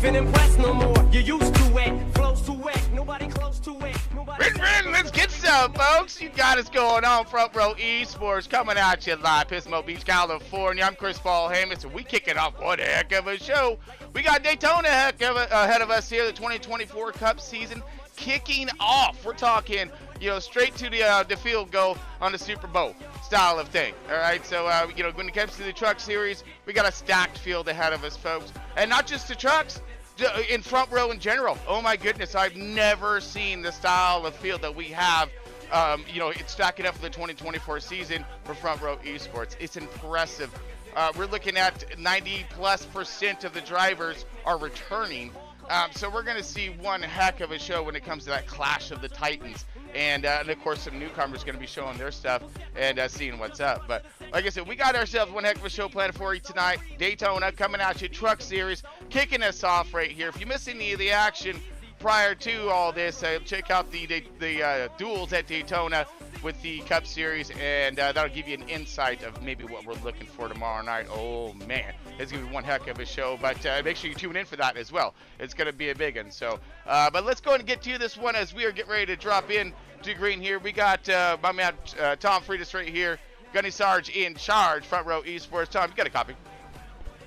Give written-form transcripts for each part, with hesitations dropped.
even impressed no more. You used to it, flows to it, nobody close to it. Let's get some, folks. You got us going on. Front Row Esports coming at you live, Pismo Beach, California. I'm Chris Paul Hammond, and we kicking off one heck of a show. We got Daytona ahead of us here, the 2024 Cup season kicking off. We're talking, straight to the field goal on the Super Bowl style of thing. All right, so when it comes to the truck series, we got a stacked field ahead of us, folks, and not just the trucks. In front row in general, oh my goodness, I've never seen the style of field that we have. It's stacking up for the 2024 season for Front Row Esports. It's impressive. We're looking at 90+% of the drivers are returning. So we're going to see one heck of a show when it comes to that clash of the Titans. And of course, some newcomers going to be showing their stuff and seeing what's up. But like I said, we got ourselves one heck of a show planned for you tonight. Daytona coming at you, Truck Series, kicking us off right here. If you missed any of the action prior to all this, check out the duels at Daytona with the Cup Series, and that'll give you an insight of maybe what we're looking for tomorrow night. Oh man, it's gonna be one heck of a show, but make sure you tune in for that as well. It's gonna be a big one. So but let's go ahead and get to this one as we are getting ready to drop in to green here. We got my man Tom Freitas right here, Gunny Sarge in charge, Front Row Esports. Tom, you got a copy?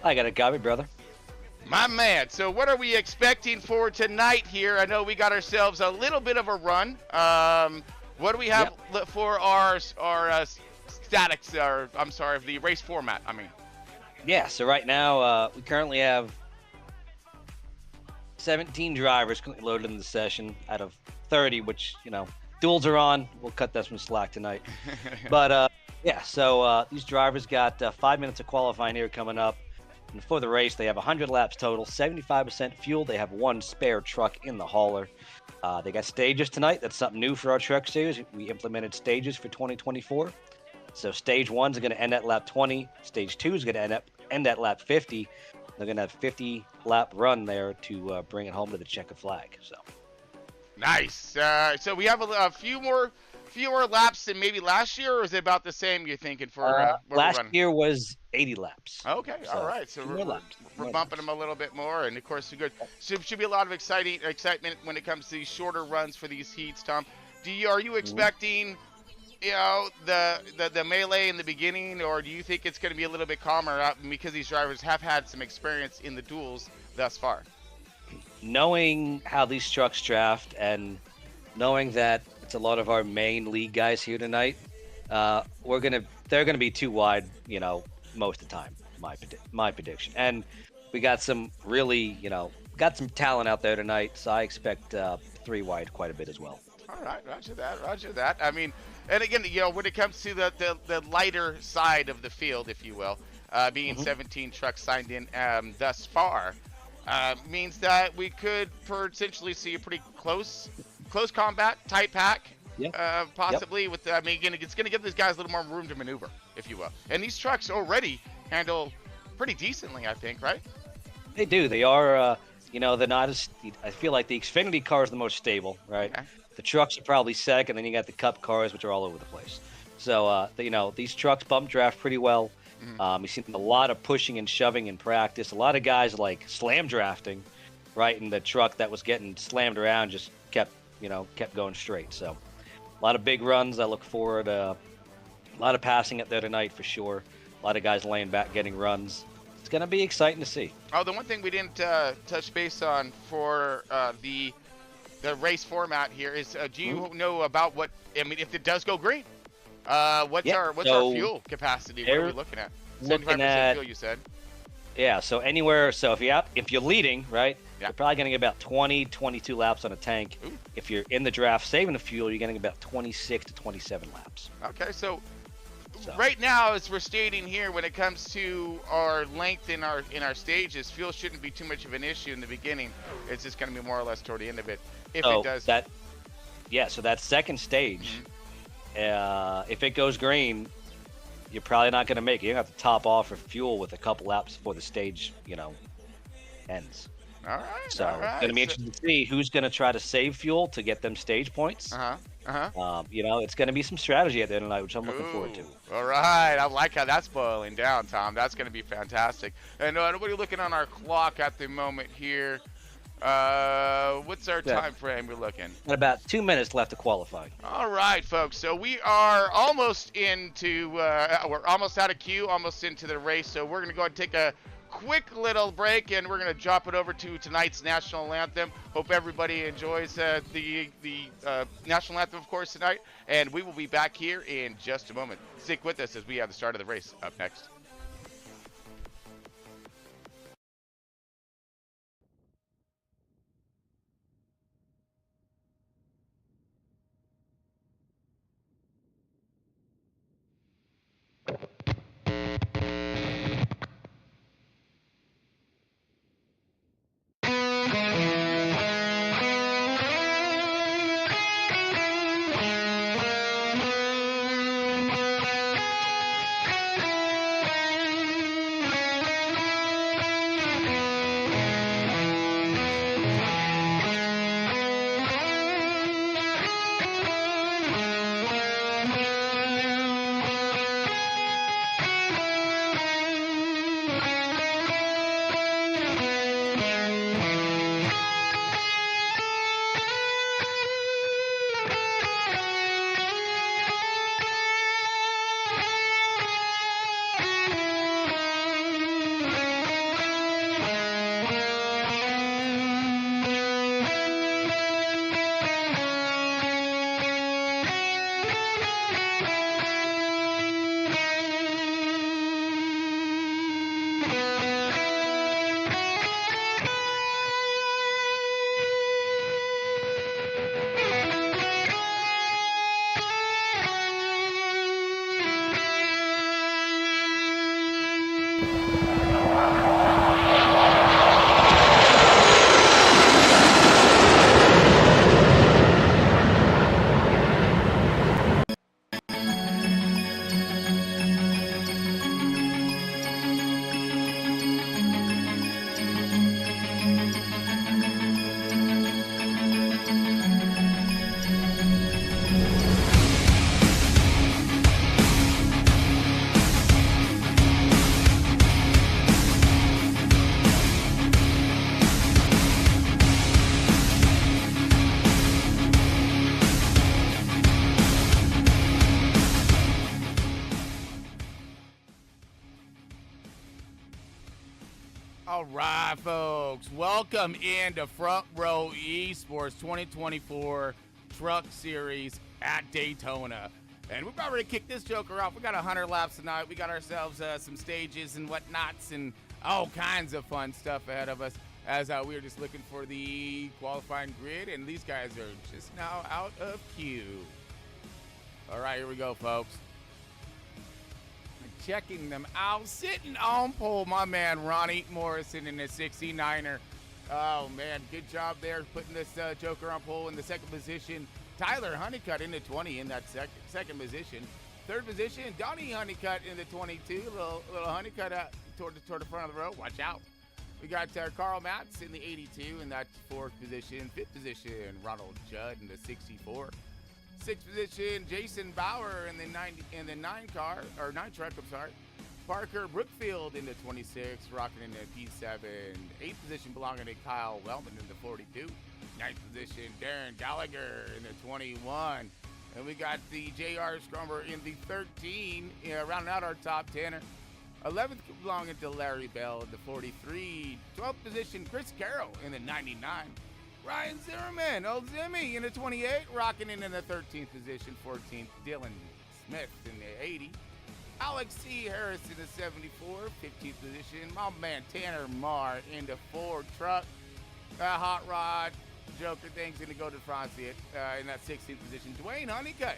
I got a copy, brother. My man, so what are we expecting for tonight here? I know we got ourselves a little bit of a run. What do we have for our statics, or I'm sorry, the race format, I mean? Yeah, so right now we currently have 17 drivers loaded in the session out of 30, which, duels are on. We'll cut that some slack tonight. But, so these drivers got 5 minutes of qualifying here coming up. And for the race, they have 100 laps total, 75% fuel. They have one spare truck in the hauler. They got stages tonight. That's something new for our truck series. We implemented stages for 2024. So stage 1 is going to end at lap 20. Stage 2 is going to end at lap 50. They're going to have 50 lap run there to bring it home to the checkered flag. So nice. So we have a fewer laps than maybe last year, or is it about the same you're thinking for last year was 80 laps. Okay, so, all right. So we're bumping them a little bit more, and of course, good. Should be a lot of excitement when it comes to these shorter runs for these heats, Tom. Are you expecting, the melee in the beginning, or do you think it's going to be a little bit calmer because these drivers have had some experience in the duels thus far? Knowing how these trucks draft and knowing that it's a lot of our main league guys here tonight, they're gonna be too wide, most of the time. My prediction, and we got some really, got some talent out there tonight, so I expect 3 wide quite a bit as well. All right, roger that. I mean, and again, when it comes to the lighter side of the field, if you will, being 17 trucks signed in thus far, means that we could potentially see a pretty close combat, tight pack, possibly. With again, it's going to give these guys a little more room to maneuver, if you will. And these trucks already handle pretty decently, I think, right? They do. They are. They're not as. I feel like the Xfinity car is the most stable, right? Okay. The trucks are probably second, then you got the Cup cars, which are all over the place. So, these trucks bump draft pretty well. We've seen a lot of pushing and shoving in practice. A lot of guys like slam drafting, right? And the truck that was getting slammed around just kept going straight. So a lot of big runs. I look forward. A lot of passing up there tonight for sure. A lot of guys laying back, getting runs. It's going to be exciting to see. Oh, the one thing we didn't touch base on for the race format here is, do you know about what, if it does go green, what's our fuel capacity? What are we looking at? 75% fuel, you said. Yeah, so anywhere. So if you're leading, right, you're probably going to get about 20, 22 laps on a tank. Ooh. If you're in the draft saving the fuel, you're getting about 26 to 27 laps. Okay, so right now, as we're stating here, when it comes to our length in our stages, fuel shouldn't be too much of an issue in the beginning. It's just going to be more or less toward the end of it, if it does. So that second stage, if it goes green, you're probably not going to make it. You have to top off for fuel with a couple laps before the stage, ends. All right. So it's going to be interesting to see who's going to try to save fuel to get them stage points. It's going to be some strategy at the end of the night, which I'm looking forward to. All right. I like how that's boiling down, Tom. That's going to be fantastic. And what are you looking on our clock at the moment here? What's our Yeah. time frame we're looking? And about 2 minutes left to qualify. All right, folks. So we are almost into, we're almost out of queue, almost into the race. So we're going to go ahead and take a quick little break, and we're going to drop it over to tonight's national anthem. Hope everybody enjoys the national anthem, of course, tonight. And we will be back here in just a moment. Stick with us as we have the start of the race up next. All right, folks. Welcome into Front Row Esports 2024 Truck Series at Daytona. And we're about ready to kick this joker off. We got 100 laps tonight. We got ourselves some stages and whatnots and all kinds of fun stuff ahead of us as we are just looking for the qualifying grid. And these guys are just now out of queue. All right, here we go, folks. Checking them out, sitting on pole, my man Ronnie Morrison in the 69er. Oh man, good job there putting this joker on pole in the second position. Tyler Honeycutt in the 20 in that second position. Third position, Donnie Honeycutt in the 22. Little Honeycutt out toward the front of the row. Watch out. We got Carl Matz in the 82 in that fourth position. Fifth position, Ronald Judd in the 64. Sixth position, Jason Bauer in the 9 truck. Parker Brookfield in the 26, rocking in the P7. Eighth position belonging to Kyle Wellman in the 42. Ninth position, Darren Gallagher in the 21. And we got the J.R. Scrumber in the 13, rounding out our top 10. 11th belonging to Larry Bell in the 43. 12th position, Chris Carroll in the 99. Ryan Zimmerman, old Zimmy, in the 28, rocking in the 13th position. 14th, Dylan Smith in the 80. Alex C. Harris in the 74, 15th position. My man Tanner Marr in the Ford truck. Hot Rod Joker thing's going to go to France in that 16th position. Dwayne Honeycutt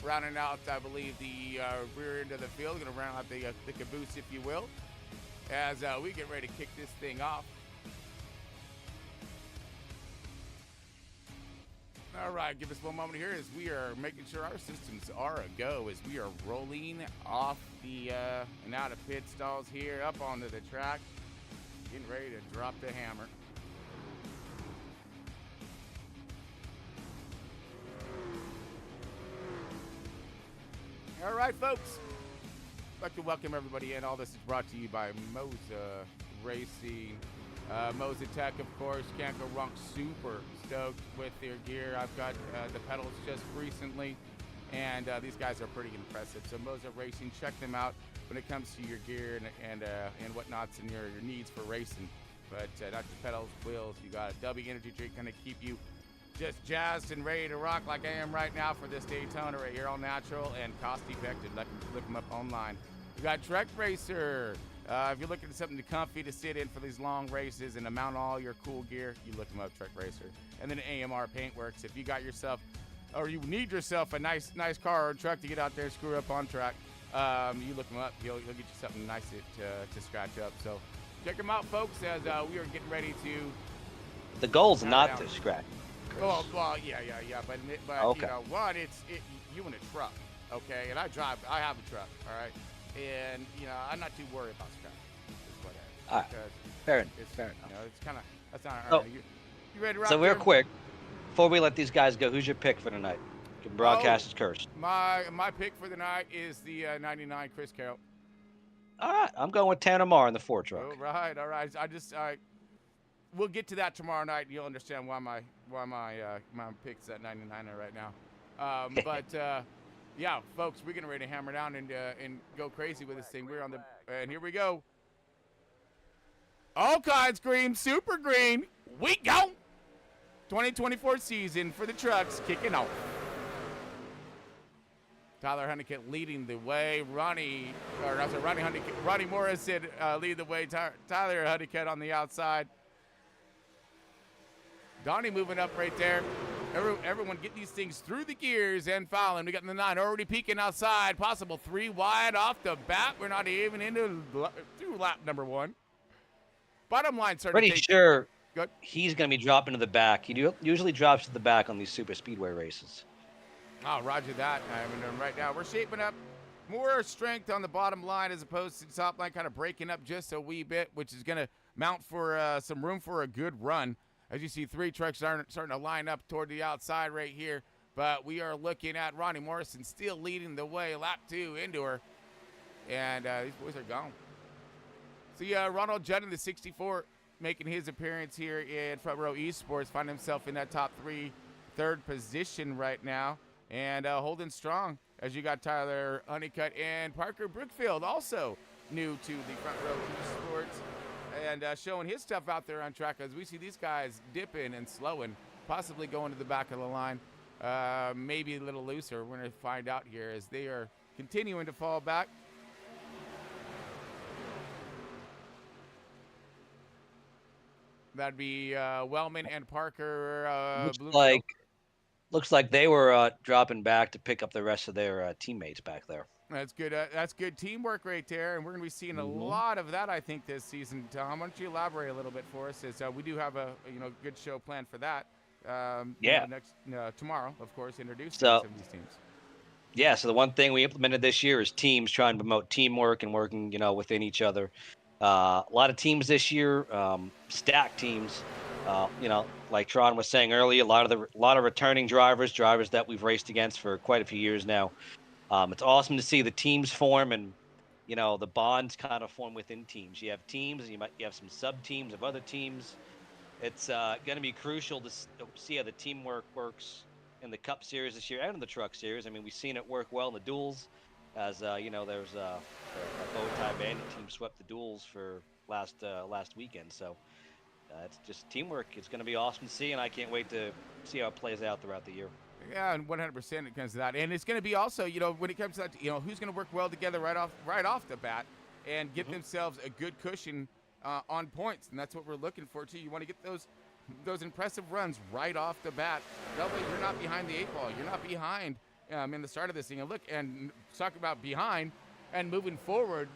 rounding out, I believe, the rear end of the field. Going to round out the caboose, if you will, as we get ready to kick this thing off. All right, give us one moment here as we are making sure our systems are a go as we are rolling off the and out of pit stalls here, up onto the track, getting ready to drop the hammer. All right, folks. I'd like to welcome everybody in. All this is brought to you by Moza Racing. Moza Tech, of course, can't go wrong. Super stoked with their gear. I've got the pedals just recently, and these guys are pretty impressive. So Moza Racing, check them out when it comes to your gear and whatnots and your needs for racing. But not just pedals, wheels. You got a W energy drink going to keep you just jazzed and ready to rock like I am right now for this Daytona right here, all natural and cost effective. Look them up online. We got Trek Racer. If you're looking for something comfy to sit in for these long races and to mount all your cool gear, you look them up, Trek Racer. And then AMR Paintworks. If you got yourself, or you need yourself a nice car or truck to get out there and screw up on track, you look them up. He'll get you something nice to scratch up. So check them out, folks, as we are getting ready to. The goal's not to scratch. Oh, well, yeah. But okay. You know, one, you in a truck, okay? And I have a truck, all right? And, you know, I'm not too worried about scratch. All right. Fair enough. You know, it's kind of, that's not, Oh. You ready to rock? So real quick, before we let these guys go, who's your pick for tonight? You can broadcast is cursed. My pick for the night is the 99 Chris Carroll. All right, I'm going with Tanner Marr in the Ford truck. All right. We'll get to that tomorrow night, and you'll understand why my pick's at 99er right now. But yeah, folks, we're getting ready to hammer down and go crazy with this thing. We're on and here we go. All kinds green, super green. We go. 2024 season for the trucks kicking off. Tyler Honeycutt leading the way. Ronnie Morris said lead the way. Tyler Honeycutt on the outside. Donnie moving up right there. Everyone get these things through the gears and fouling. We got the 9 already peeking outside. Possible 3 wide off the bat. We're not even through lap number 1. Bottom line starting Pretty sure he's going to be dropping to the back. He usually drops to the back on these super speedway races. Oh, roger that. I mean, right now we're shaping up more strength on the bottom line as opposed to the top line, kind of breaking up just a wee bit, which is going to mount for some room for a good run. As you see, 3 trucks starting to line up toward the outside right here. But we are looking at Ronnie Morrison still leading the way, lap 2 into her. And these boys are gone. So, yeah, Ronald Judd in the 64 making his appearance here in Front Row Esports, find himself in that top 3, third position right now. And holding strong as you got Tyler Honeycutt and Parker Brookfield, also new to the Front Row Esports. And showing his stuff out there on track as we see these guys dipping and slowing, possibly going to the back of the line, maybe a little looser. We're going to find out here as they are continuing to fall back. That'd be Wellman and Parker. Looks like they were dropping back to pick up the rest of their teammates back there. That's good. That's good teamwork right there, and we're going to be seeing a lot of that, I think, this season. Tom, why don't you elaborate a little bit for us? As we do have a good show planned for that. Tomorrow, of course, introduce some of these teams. Yeah. So the one thing we implemented this year is teams, trying to promote teamwork and working, within each other. A lot of teams this year, stacked teams. Like Tron was saying earlier, a lot of returning drivers that we've raced against for quite a few years now. It's awesome to see the teams form and, the bonds kind of form within teams. You have teams, and you have some sub teams of other teams. It's going to be crucial to see how the teamwork works in the Cup Series this year and in the Truck Series. I mean, we've seen it work well in the duels, as there's a Bowtie Bandit team swept the duels for last weekend. So it's just teamwork. It's going to be awesome to see, and I can't wait to see how it plays out throughout the year. Yeah, and 100% it comes to that. And it's going to be also, when it comes to that, who's going to work well together right off the bat and get themselves a good cushion on points. And that's what we're looking for, too. You want to get those impressive runs right off the bat. That way you're not behind the 8 ball. You're not behind in the start of this thing. And look, and talk about behind and moving forward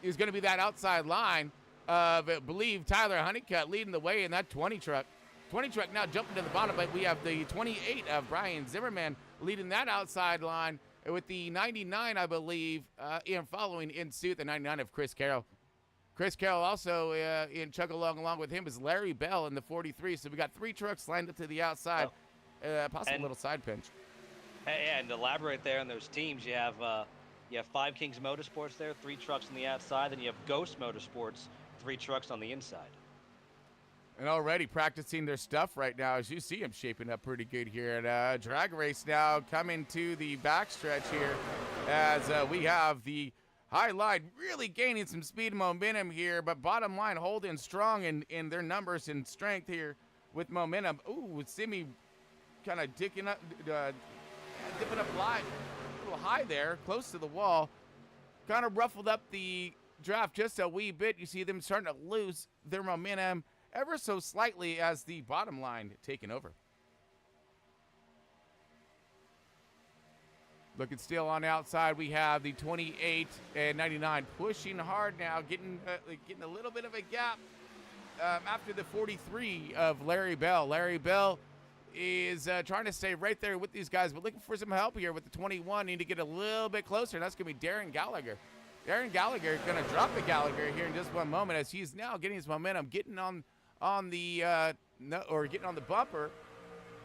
is going to be that outside line of, I believe, Tyler Honeycutt leading the way in that 20 truck. 20 truck now jumping to the bottom, but we have the 28 of Brian Zimmerman leading that outside line with the 99, I believe, following in suit, the 99 of Chris Carroll. Chris Carroll also in chug along with him is Larry Bell in the 43. So we got 3 trucks lined up to the outside, possible little side pinch. And to elaborate there on those teams, you have 5 Kings Motorsports there, 3 trucks on the outside, then you have Ghost Motorsports, 3 trucks on the inside. And already practicing their stuff right now, as you see them shaping up pretty good here. And drag race now coming to the backstretch here as we have the high line really gaining some speed and momentum here, but bottom line holding strong in their numbers and strength here with momentum. Ooh, Simi kind of dipping up live, a little high there, close to the wall. Kind of ruffled up the draft just a wee bit. You see them starting to lose their momentum ever so slightly as the bottom line taking over. Looking still on the outside, we have the 28 and 99 pushing hard now, getting a little bit of a gap after the 43 of Larry Bell. Larry Bell is trying to stay right there with these guys, but looking for some help here with the 21. Need to get a little bit closer, and that's going to be Darren Gallagher. Darren Gallagher going to drop the Gallagher here in just one moment as he's now getting his momentum, getting on the getting on the bumper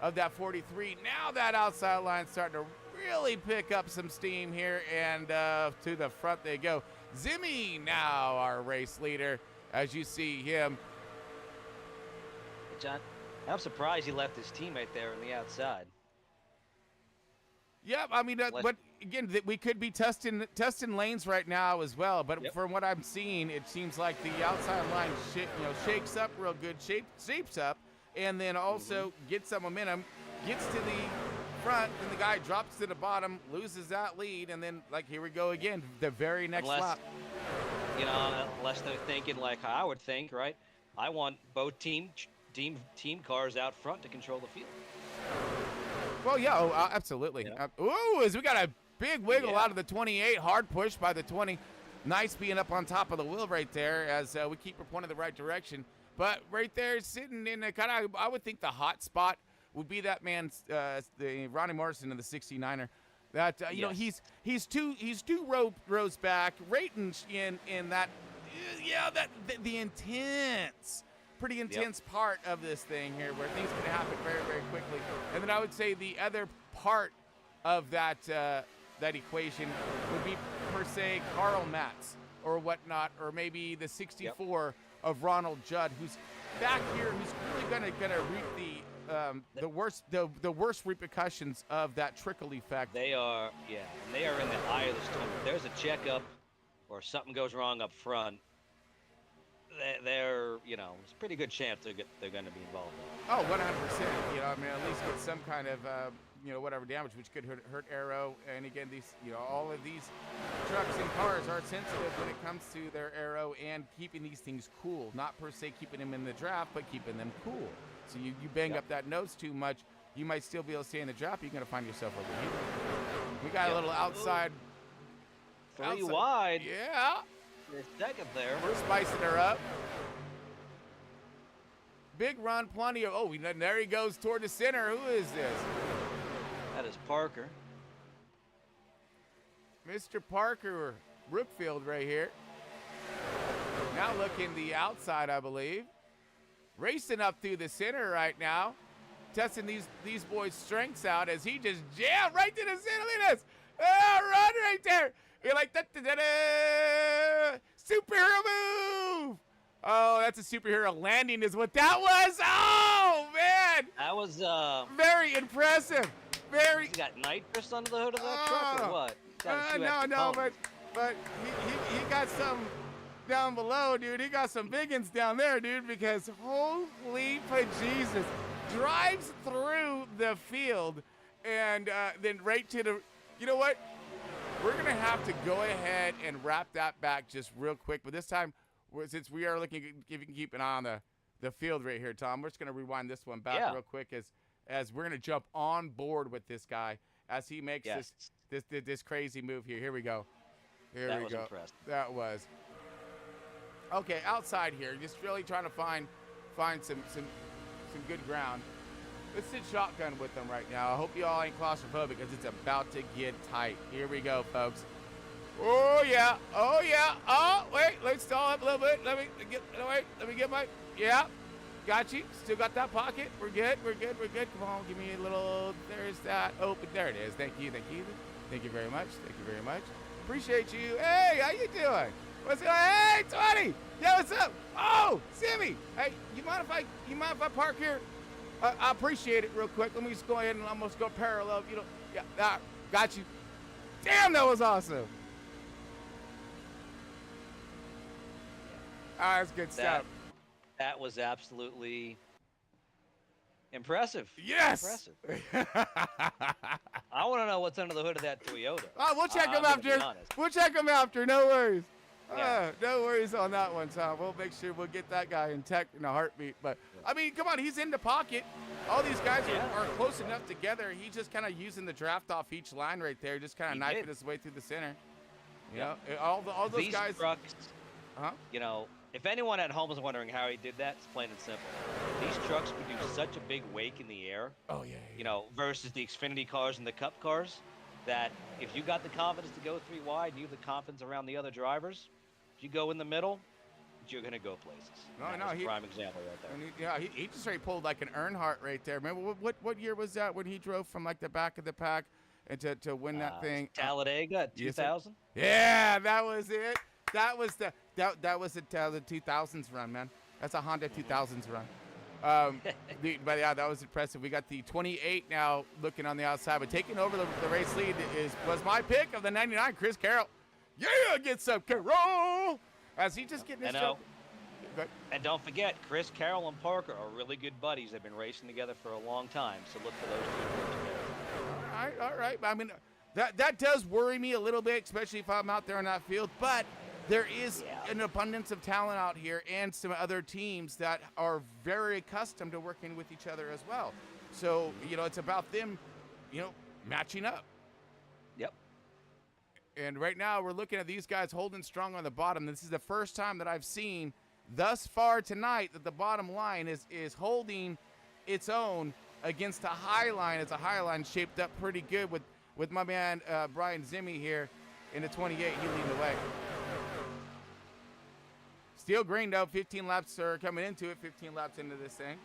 of that 43. Now that outside line starting to really pick up some steam here, and to the front they go. Zimmy now our race leader, as you see him. John, I'm surprised he left his teammate there on the outside. Yep, I mean, but again, we could be testing lanes right now as well. But Yep. from what I'm seeing, it seems like the outside line shakes up real good, shapes up, and then also gets some momentum, gets to the front, and the guy drops to the bottom, loses that lead, and then here we go again, the very next lap. Unless they're thinking like I would think, right? I want both team cars out front to control the field. Well, yeah, absolutely. Yeah. As we got a big wiggle out of the 28, hard push by the 20. Nice being up on top of the wheel right there as we keep her pointed the right direction. But right there, sitting in a kind of, I would think the hot spot would be that man's the Ronnie Morrison in the 69er. That he's two rows back, right in that the intense. Pretty intense part of this thing here where things can happen very, very quickly. And then I would say the other part of that that equation would be, per se, Carl Matz or whatnot, or maybe the 64 of Ronald Judd, who's back here, who's really gonna reap the worst repercussions of that trickle effect. They are, and they are in the eye of the storm. If there's a checkup or something goes wrong up front, they're it's a pretty good chance they're going to be involved in. Oh, 100%. At least get some kind of whatever damage, which could hurt aero. And again, these all of these trucks and cars are sensitive when it comes to their aero and keeping these things cool. Not per se keeping them in the draft, but keeping them cool. So you bang up that nose too much, you might still be able to stay in the draft. You're going to find yourself overheating. We got a little outside. Three wide. Yeah. For a second there. We're spicing her up. Big run, plenty of. Oh, there he goes toward the center. Who is this? That is Parker. Mr. Parker Brookfield right here. Now looking the outside, I believe. Racing up through the center right now. Testing these boys' strengths out as he just jammed right to the center. Look at this. Oh, run right there. You're like, da-da-da-da. Superhero move. Oh, that's a superhero landing is what that was. Oh, man. That was very impressive. Very. You got nitrous under the hood of that truck or what? No, but he got some down below, dude. He got some big ones down there, dude, because holy Jesus. Drives through the field and then right to the, you know what? We're going to have to go ahead and wrap that back just real quick. But this time, since we are looking, if you can keep an eye on the field right here, Tom, we're just going to rewind this one back real quick as we're going to jump on board with this guy as he makes this crazy move here. Here we go. That was impressive. That was. Okay, outside here, just really trying to find some good ground. Let's sit shotgun with them right now. I hope you all ain't claustrophobic because it's about to get tight. Here we go, folks. Oh, yeah. Oh, yeah. Oh, wait. Let's stall up a little bit. Let me get my, yeah. Got you. Still got that pocket. We're good. Come on, give me a little, there's that. Open. There it is. Thank you. Thank you very much. Appreciate you. Hey, how you doing? What's going on? Hey, 20! Yeah, what's up? Oh, Sammy! Hey, you mind if I park here? I appreciate it real quick. Let me just go ahead and almost go parallel. You know, yeah, got you. Damn, that was awesome. That's good stuff. That was absolutely impressive. Yes. Impressive. I want to know what's under the hood of that Toyota. Oh, we'll check them after. We'll check them after. No worries. Yeah. No worries on that one, Tom. We'll make sure we'll get that guy in tech in a heartbeat. But, I mean, come on. He's in the pocket. All these guys are close enough together. He's just kind of using the draft off each line right there, just kind of knifing his way through the center. You know, all those these guys. Trucks, you know, if anyone at home is wondering how he did that, it's plain and simple. These trucks produce such a big wake in the air. Oh, yeah. You know, versus the Xfinity cars and the Cup cars, that if you got the confidence to go 3 wide and you have the confidence around the other drivers, if you go in the middle, you're going to go places. No, he, prime example right there. He just straight pulled like an Earnhardt right there. Remember what year was that when he drove from like the back of the pack and to win that thing? Talladega, 2000. Yeah, that was it. That was the 2000s run, man. That's a Honda 2000s run. But yeah, that was impressive. We got the 28 now looking on the outside, but taking over the race lead was my pick of the 99, Chris Carroll. Yeah, get some Carroll as he just getting his job. And don't forget, Chris Carroll and Parker are really good buddies. They've been racing together for a long time, so look for those two together. All right. I mean, that does worry me a little bit, especially if I'm out there on that field. But there is an abundance of talent out here and some other teams that are very accustomed to working with each other as well. So, it's about them, matching up. Yep. And right now we're looking at these guys holding strong on the bottom. This is the first time that I've seen thus far tonight that the bottom line is holding its own against a high line. It's a high line shaped up pretty good with my man Brian Zimmy here in the 28. He leading the way. Steel green though, 15 laps are coming into it, 15 laps into this thing.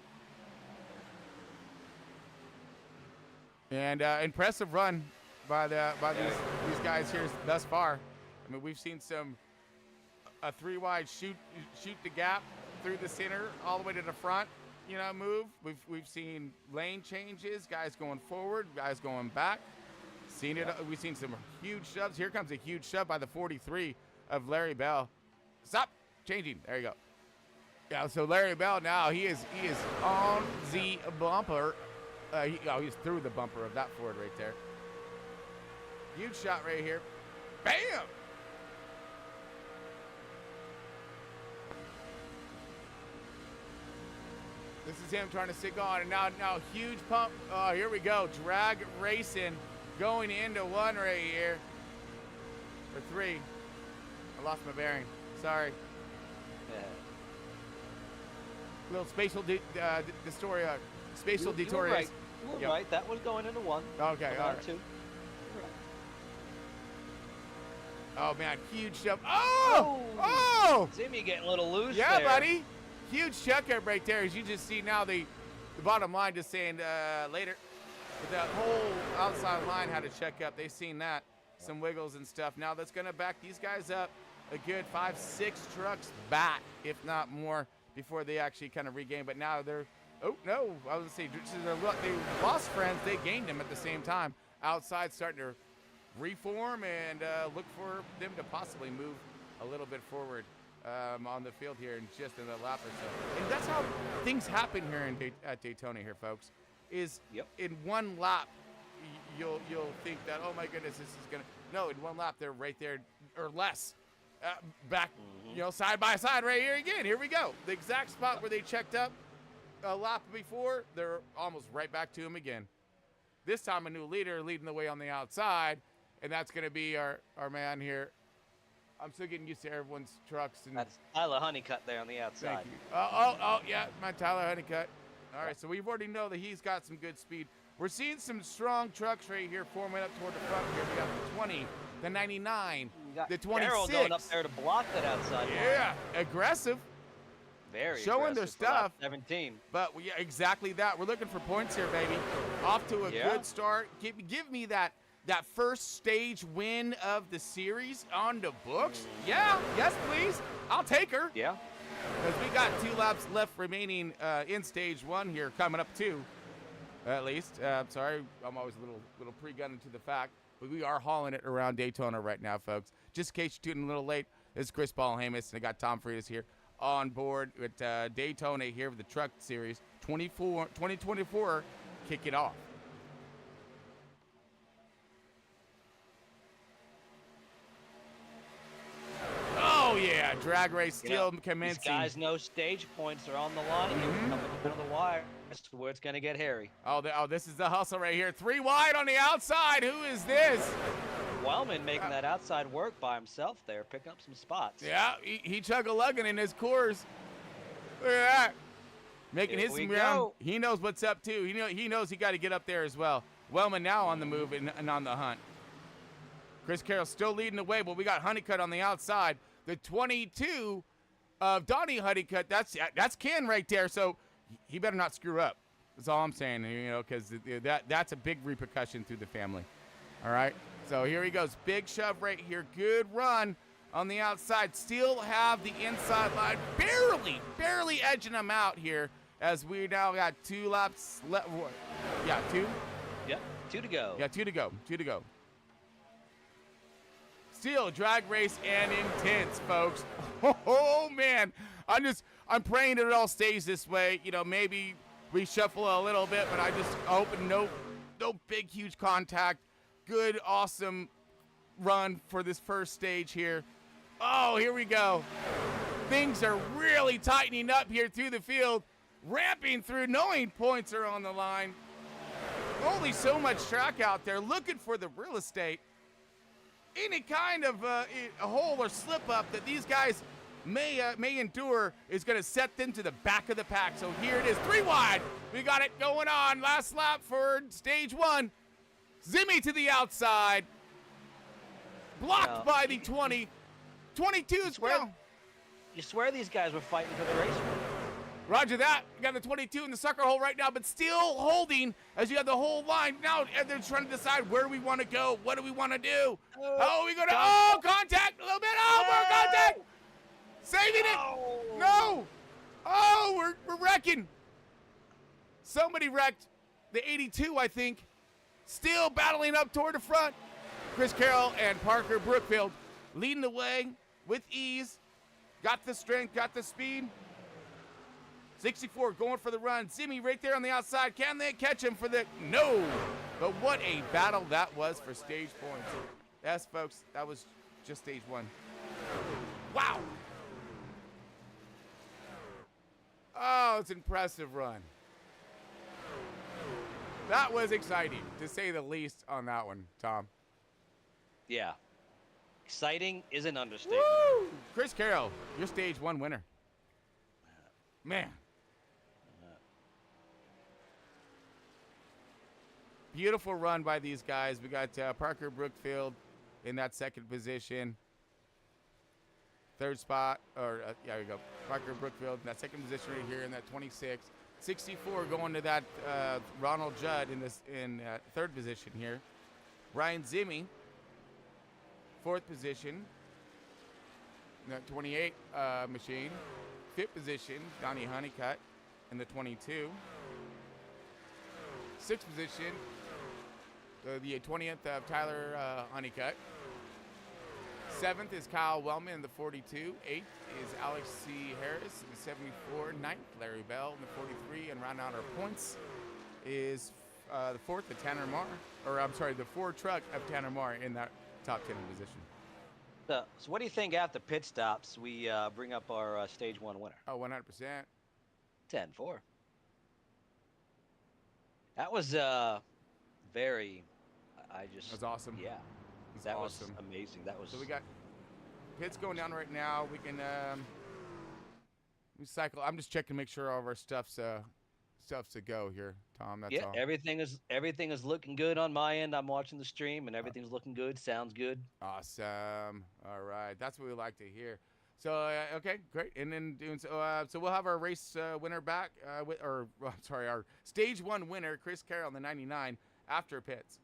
And impressive run by these guys here thus far. I mean, we've seen a 3 wide shoot the gap through the center all the way to the front, move. We've seen lane changes, guys going forward, guys going back. We've seen some huge shoves. Here comes a huge shove by the 43 of Larry Bell. Stop. Changing. There you go. Yeah, so Larry Bell now, he is on the bumper. He's through the bumper of that Ford right there. Huge shot right here. Bam! This is him trying to stick on, and now huge pump. Oh, here we go. Drag racing going into 1 right here. Or 3. I lost my bearing. Sorry. Little spatial spatial detour. You were right. That was going into 1. Okay, all right. 2. Oh man, huge jump. Oh! Zimmy getting a little loose. Yeah, there. buddy. Huge checkup right there. As you just see now, the bottom line just saying later. But that whole outside line had a checkup. They've seen that. Some wiggles and stuff. Now that's going to back these guys up a good 5-6 trucks back, if not more, before they actually kind of regain. But now they're, oh no, I was going to say, they lost friends. They gained them at the same time. Outside starting to reform and look for them to possibly move a little bit forward on the field here in just in a lap or so. And that's how things happen here at Daytona here, folks, is in 1 lap, you'll think that, oh my goodness, this is going to, no, in 1 lap, they're right there or less. Back, side by side right here again. Here we go. The exact spot where they checked up a lap before, they're almost right back to him again. This time a new leader leading the way on the outside, and that's going to be our man here. I'm still getting used to everyone's trucks. And that's Tyler Honeycutt there on the outside. Thank you. Oh, yeah, my Tyler Honeycutt. All right, so we've already know that he's got some good speed. We're seeing some strong trucks right here forming up toward the front here. We got the 20, the 99, the 26. Carroll going up there to block that outside line. Yeah, aggressive. Very showing their stuff. 17. But yeah, exactly that. We're looking for points here, baby. Off to a good start. Give me that that first stage win of the series on the books? Yeah, yes, please. I'll take her. Yeah. Because we got 2 laps left remaining in stage 1 here, coming up 2, at least. Sorry, I'm always a little pre-gunning to the fact, but we are hauling it around Daytona right now, folks. Just in case you're tuning in a little late, this is Chris Paul Hamus, and I got Tom Friedis here on board with Daytona here with the Truck Series 2024 kick it off. Oh, yeah, drag race still commencing. These guys know stage points are on the line. Coming down the wire. That's where it's going to get hairy. Oh, this is the hustle right here. 3 wide on the outside. Who is this? Wellman making that outside work by himself there, picking up some spots. Yeah, he chug-a-lugging in his course. Look at that. Making Here his we round. go. He knows what's up, too. He knows he got to get up there as well. Wellman now on the move and on the hunt. Chris Carroll still leading the way, but we got Honeycutt on the outside. The 22 of Donnie Honeycutt, that's Ken right there, so he better not screw up. That's all I'm saying, because that's a big repercussion through the family. All right, so here he goes. Big shove right here. Good run on the outside. Still have the inside line. Barely edging him out here as we now got 2 laps left. Yeah, 2? Yep, 2 to go. Yeah, 2 to go. 2 to go. Still drag race and intense, folks. Oh, man. I'm praying that it all stays this way. Maybe reshuffle a little bit, but I just hope no big, huge contact. Good, awesome run for this first stage here. Oh, here we go. Things are really tightening up here through the field. Ramping through, knowing points are on the line. Only so much track out there, looking for the real estate. Any kind of a hole or slip up that these guys may endure is going to set them to the back of the pack. So here it is, 3 wide. We got it going on. Last lap for stage 1. Zimmy to the outside. Blocked by the 20. 22 as well. You swear these guys were fighting for the race win. Roger that. You got the 22 in the sucker hole right now, but still holding as you have the whole line. Now they're trying to decide where we want to go. What do we want to do? Oh, we go to contact a little bit. Oh, more contact. Saving it. No. Oh, we're wrecking. Somebody wrecked the 82, I think. Still battling up toward the front. Chris Carroll and Parker Brookfield leading the way with ease. Got the strength, got the speed. 64 going for the run. Zimmy right there on the outside. Can they catch him for the... No. But what a battle that was for stage points. Yes, folks, that was just stage 1. Wow. Oh, it's an impressive run. That was exciting, to say the least, on that one, Tom. Yeah. Exciting is an understatement. Woo! Chris Carroll, your stage 1 winner. Man. Beautiful run by these guys. We got Parker Brookfield in that second position. Third spot, yeah, we go. Parker Brookfield in that second position right here in that 26. 64 going to that Ronald Judd in third position here. Ryan Zimmy, fourth position. In that 28 machine. Fifth position, Donnie Honeycutt in the 22. Sixth position, the 20th of Tyler Honeycutt. Seventh is Kyle Wellman in the 42. Eighth is Alex C. Harris in the 74. Ninth, Larry Bell in the 43. And rounding out our points is the fourth of Tanner Marr. Or I'm sorry, the Ford truck of Tanner Marr in that top 10 position. So what do you think after pit stops we bring up our stage 1 winner? Oh, 100%. 10-4. That was very, That was awesome. Yeah. That was amazing. That was. So we got pits going down right now. We can recycle. I'm just checking to make sure all of our stuff's to go here, Tom. That's all. Everything is looking good on my end. I'm watching the stream and everything's looking good. Sounds good. Awesome. All right, that's what we like to hear. So okay, great. And then doing so we'll have our race winner back our stage 1 winner, Chris Carroll in the 99 after pits.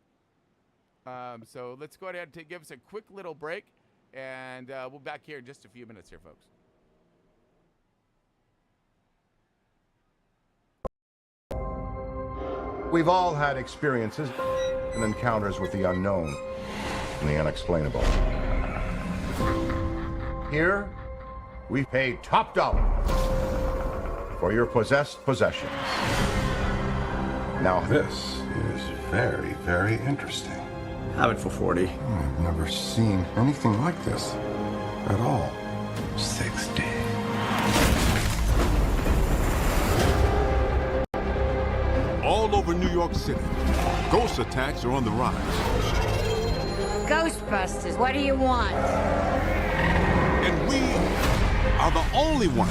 So let's go ahead and give us a quick little break, and we'll be back here in just a few minutes here, folks. We've all had experiences and encounters with the unknown and the unexplainable. Here, we pay top dollar for your possessed possessions. Now This is very, very interesting. Have it for 40. I've never seen anything like this at all. 60. All over New York City, ghost attacks are on the rise. Ghostbusters, what do you want? And we are the only ones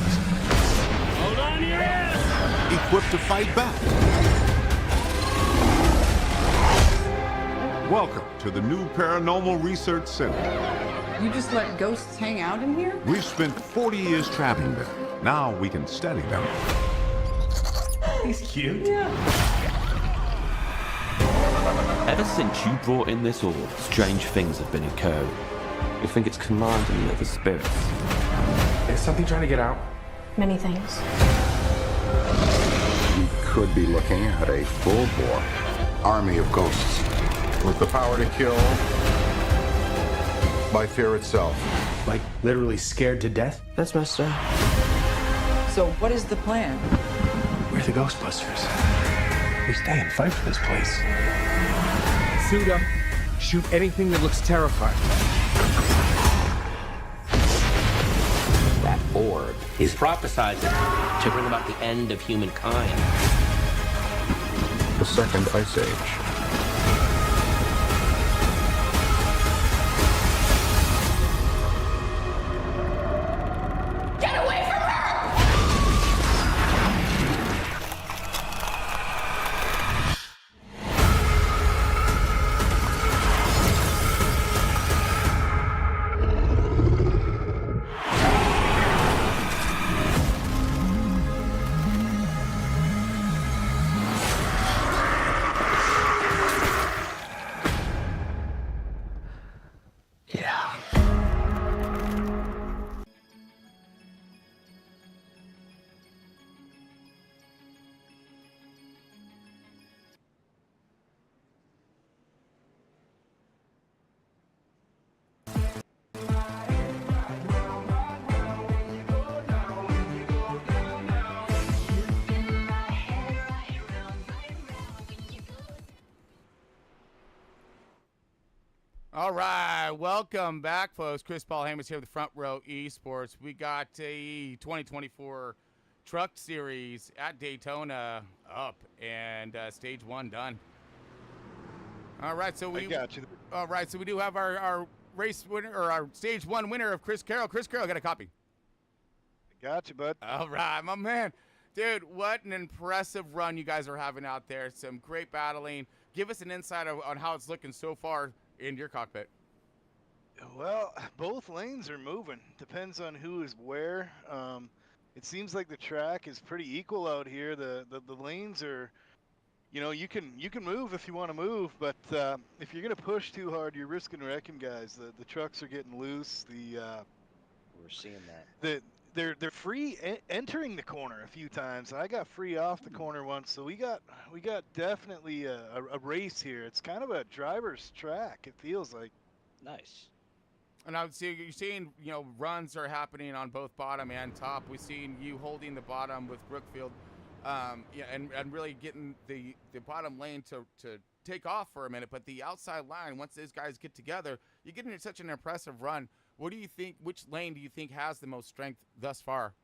equipped to fight back. Welcome to the new Paranormal Research Center. You just let ghosts hang out in here? We've spent 40 years trapping them. Now we can study them. He's cute. Ever since you brought in this orb, strange things have been occurring. You think it's commanding of the spirits? Is something trying to get out? Many things. We could be looking at a full-bore army of ghosts with the power to kill by fear itself. Like, literally scared to death? That's messed up. So what is the plan? We're the Ghostbusters. We stay and fight for this place. Suit up. Shoot anything that looks terrifying. That orb is prophesizing to bring about the end of humankind. the second ice age. All right, welcome back, folks. Chris Paul Hammers here with Front Row Esports. We got a 2024 Truck Series at Daytona up, and Stage 1 done. All right, so we got you. All right, so we do have our race winner, or our Stage 1 winner of Chris Carroll. Chris Carroll, got a copy. Got you, bud. All right, my man. Dude, what an impressive run you guys are having out there. Some great battling. Give us an insight on how it's looking so far in your cockpit. Well, both lanes are moving. Depends on who is where. It seems like the track is pretty equal out here. The lanes are, you know, you can move if you want to move, but if you're gonna push too hard, you're risking wrecking guys. The trucks are getting loose. We're seeing that. They're free entering the corner a few times. I got free off the corner once, so we got definitely a race here. It's kind of a driver's track. It feels like. Nice. And I would see you're seeing, you know, runs are happening on both bottom and top. We've seen you holding the bottom with Brookfield, yeah, and really getting the bottom lane to take off for a minute. But the outside line, once these guys get together, you get into such an impressive run. What do you think? Which lane do you think has the most strength thus far?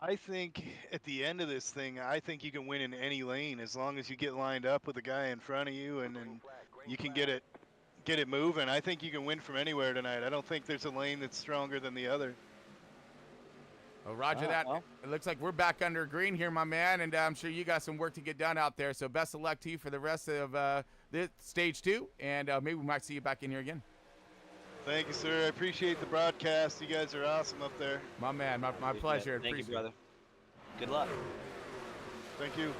I think at the end of this thing, I think you can win in any lane as long as you get lined up with a guy in front of you and you can get it moving. I think you can win from anywhere tonight. I don't think there's a lane that's stronger than the other. Oh, roger that. Well, it looks like we're back under green here, my man, and I'm sure you got some work to get done out there. So best of luck to you for the rest of this stage 2, and maybe we might see you back in here again. Thank you, sir. I appreciate the broadcast. You guys are awesome up there. My man, my pleasure. Thank you, brother. Good luck. Thank you.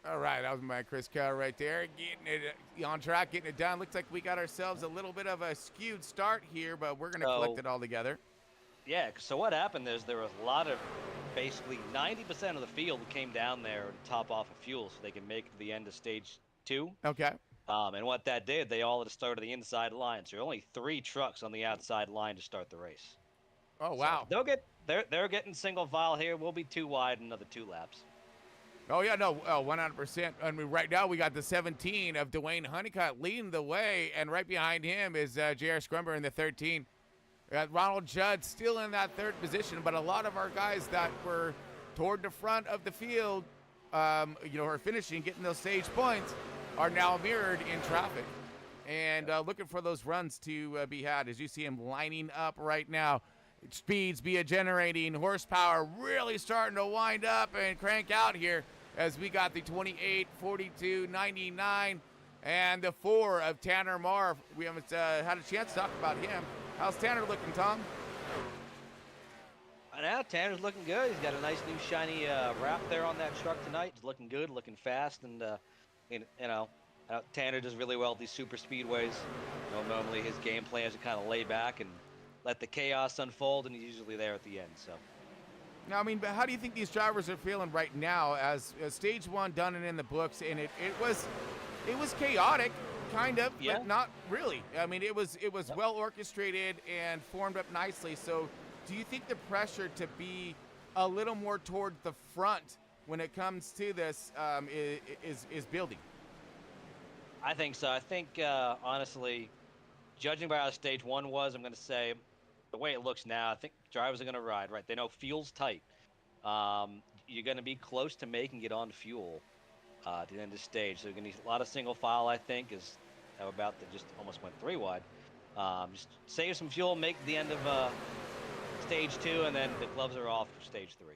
All right, that was my Chris Carroll right there, getting it on track, getting it done. Looks like we got ourselves a little bit of a skewed start here, but we're going to collect it all together. Yeah, so what happened is there was a lot of, basically 90% of the field came down there to top off of fuel so they can make it to the end of stage 2. Okay. And what that did, they all had to start at the inside line. So only 3 trucks on the outside line to start the race. Oh, wow. So they're getting single file here. We'll be 2 wide in another 2 laps. Oh, yeah, no, 100%. I mean, right now we got the 17 of Dwayne Honeycutt leading the way, and right behind him is J.R. Scrumber in the 13. Ronald Judd still in that 3rd position, but a lot of our guys that were toward the front of the field, are finishing, getting those stage points, are now mirrored in traffic and looking for those runs to be had. As you see him lining up right now, speeds be generating, horsepower really starting to wind up and crank out here as we got the 28, 42, 99, and the 4 of Tanner Marv. We haven't had a chance to talk about him. How's Tanner looking, Tom? Now Tanner's looking good. He's got a nice new shiny wrap there on that truck tonight. He's looking good, looking fast, and Tanner does really well at these super speedways. Normally his game plan is to kind of lay back and let the chaos unfold, and he's usually there at the end. So. Now, I mean, but how do you think these drivers are feeling right now as stage 1 done and in the books? And it was chaotic, kind of, but not really. I mean, it was well orchestrated and formed up nicely. So, do you think the pressure to be a little more toward the front when it comes to this is building? I think so. I think honestly, judging by how stage 1 was, I'm going to say the way it looks now, I think drivers are going to ride right. They know fuel's tight. You're going to be close to making it on fuel at the end of the stage. So you're going to need a lot of single file, I think, is how about that just almost went 3 wide. Just save some fuel, make the end of stage 2, and then the gloves are off for stage 3.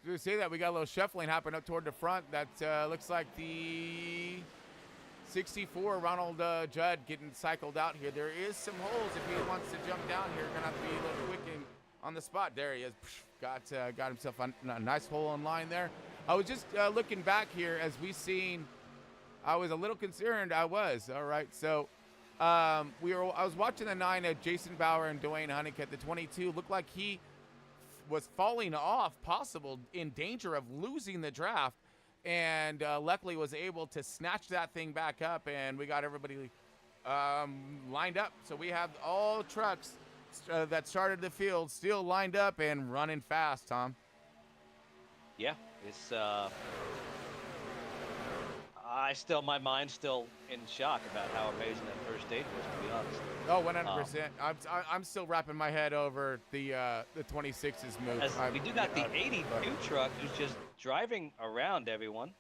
To say that, we got a little shuffling happening up toward the front. That looks like the 64 Ronald Judd getting cycled out here. There is some holes if he wants to jump down here. Gonna have to be a little quick and on the spot. There he is. Got himself a nice hole in line there. I was just looking back here as we seen. I was a little concerned. I was all right. So I was watching the 9 of Jason Bauer and Dwayne Honeycutt. The 22 looked like he was falling off, possible in danger of losing the draft. And luckily was able to snatch that thing back up, and we got everybody lined up. So we have all trucks that started the field still lined up and running fast, Tom. Yeah, it's my mind's still in shock about how amazing that first stage was, to be honest. Oh, 100%. I'm still wrapping my head over the 26's move. We do got the 82 truck who's just driving around everyone.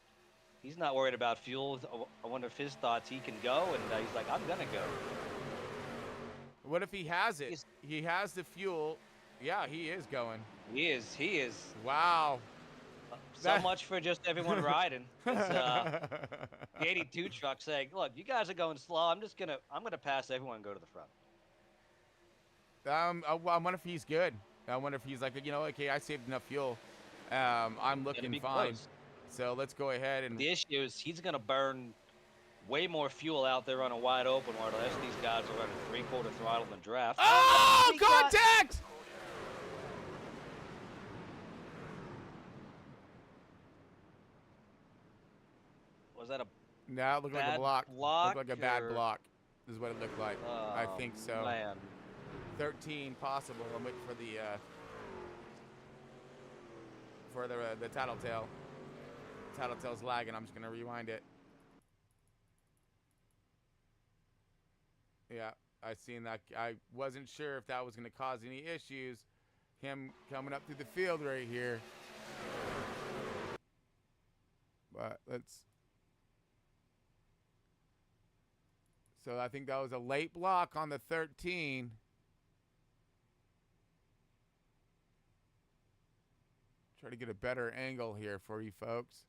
He's not worried about fuel. I wonder if his thoughts he can go, and he's like, I'm gonna go. What if he has it? He has the fuel. Yeah, he is going. He is. Wow. So much for just everyone riding. The 82 truck saying, "Look, you guys are going slow. I'm gonna pass everyone and go to the front." I wonder if he's good. I wonder if he's like, okay, I saved enough fuel. I'm looking fine. Close. So let's go ahead and. The issue is he's gonna burn way more fuel out there on a wide open, while the rest of these guys are running 3/4 throttle in the draft. Oh, contact! Was that a No, it looked like a block. Looked like a bad block. Is what it looked like. I think so. Man. 13 possible. I'm waiting for the tattletale. Tattletale's lagging. I'm just gonna rewind it. Yeah, I seen that. I wasn't sure if that was gonna cause any issues. Him coming up through the field right here. But let's. So I think that was a late block on the 13. Try to get a better angle here for you folks.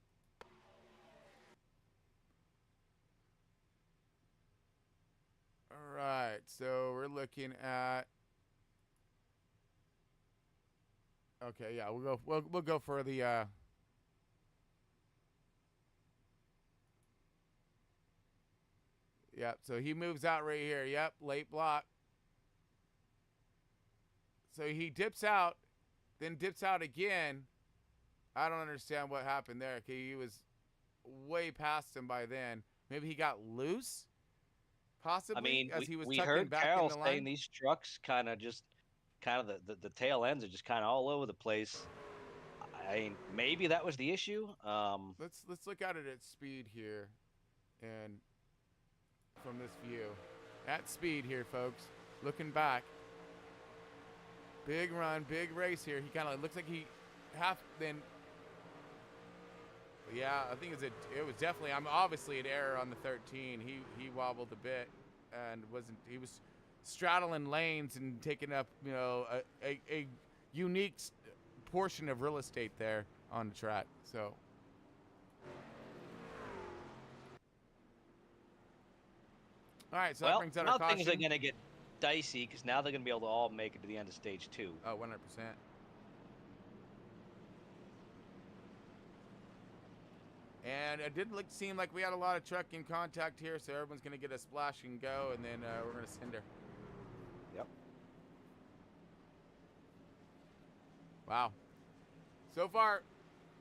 All right, so we're looking at. Okay, yeah, we'll go for the. Yep, so he moves out right here. Yep, late block. So he dips out, then dips out again. I don't understand what happened there. Okay, he was way past him by then. Maybe he got loose, possibly, I mean, as he was we tucking heard back Carol in the line. saying these trucks kind of the tail ends are just kind of all over the place. I mean, maybe that was the issue. Let's look at it at speed here, and from this view, at speed here, folks. Looking back, big run, big race here. He kind of looks like he then. Yeah, I think it was definitely. I'm obviously an error on the 13. He wobbled a bit and he was straddling lanes and taking up a unique portion of real estate there on the track. So. All right, so that brings out our caution. Things are going to get dicey because now they're going to be able to all make it to the end of stage 2. Oh, 100%. And it didn't seem like we had a lot of truck in contact here, so everyone's going to get a splash and go, and then we're going to send her. Yep. Wow. So far,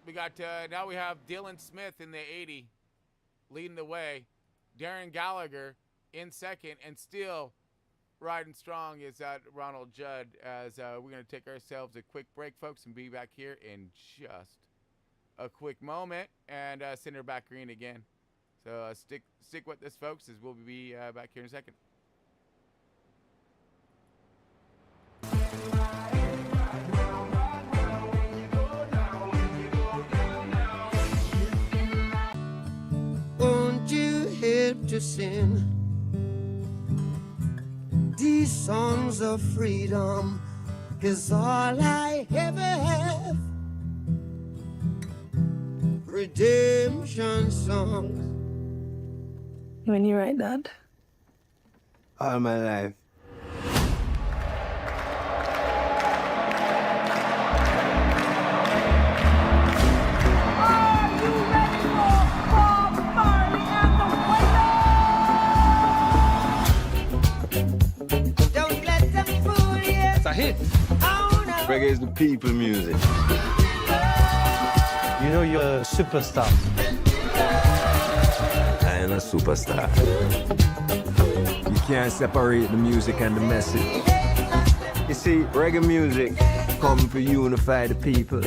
we got now we have Dylan Smith in the 80 leading the way. Darren Gallagher in second, and still riding strong is Ronald Judd, as we're going to take ourselves a quick break, folks, and be back here in just a quick moment and send her back green again. So stick with this, folks, as we'll be back here in a second. Won't you help to sing these songs of freedom? 'Cause all I ever have, redemption songs. When you write that? All my life. It's a hit. Reggae is the people music. You know you're a superstar. I am a superstar. You can't separate the music and the message. You see, reggae music comes to unify the people.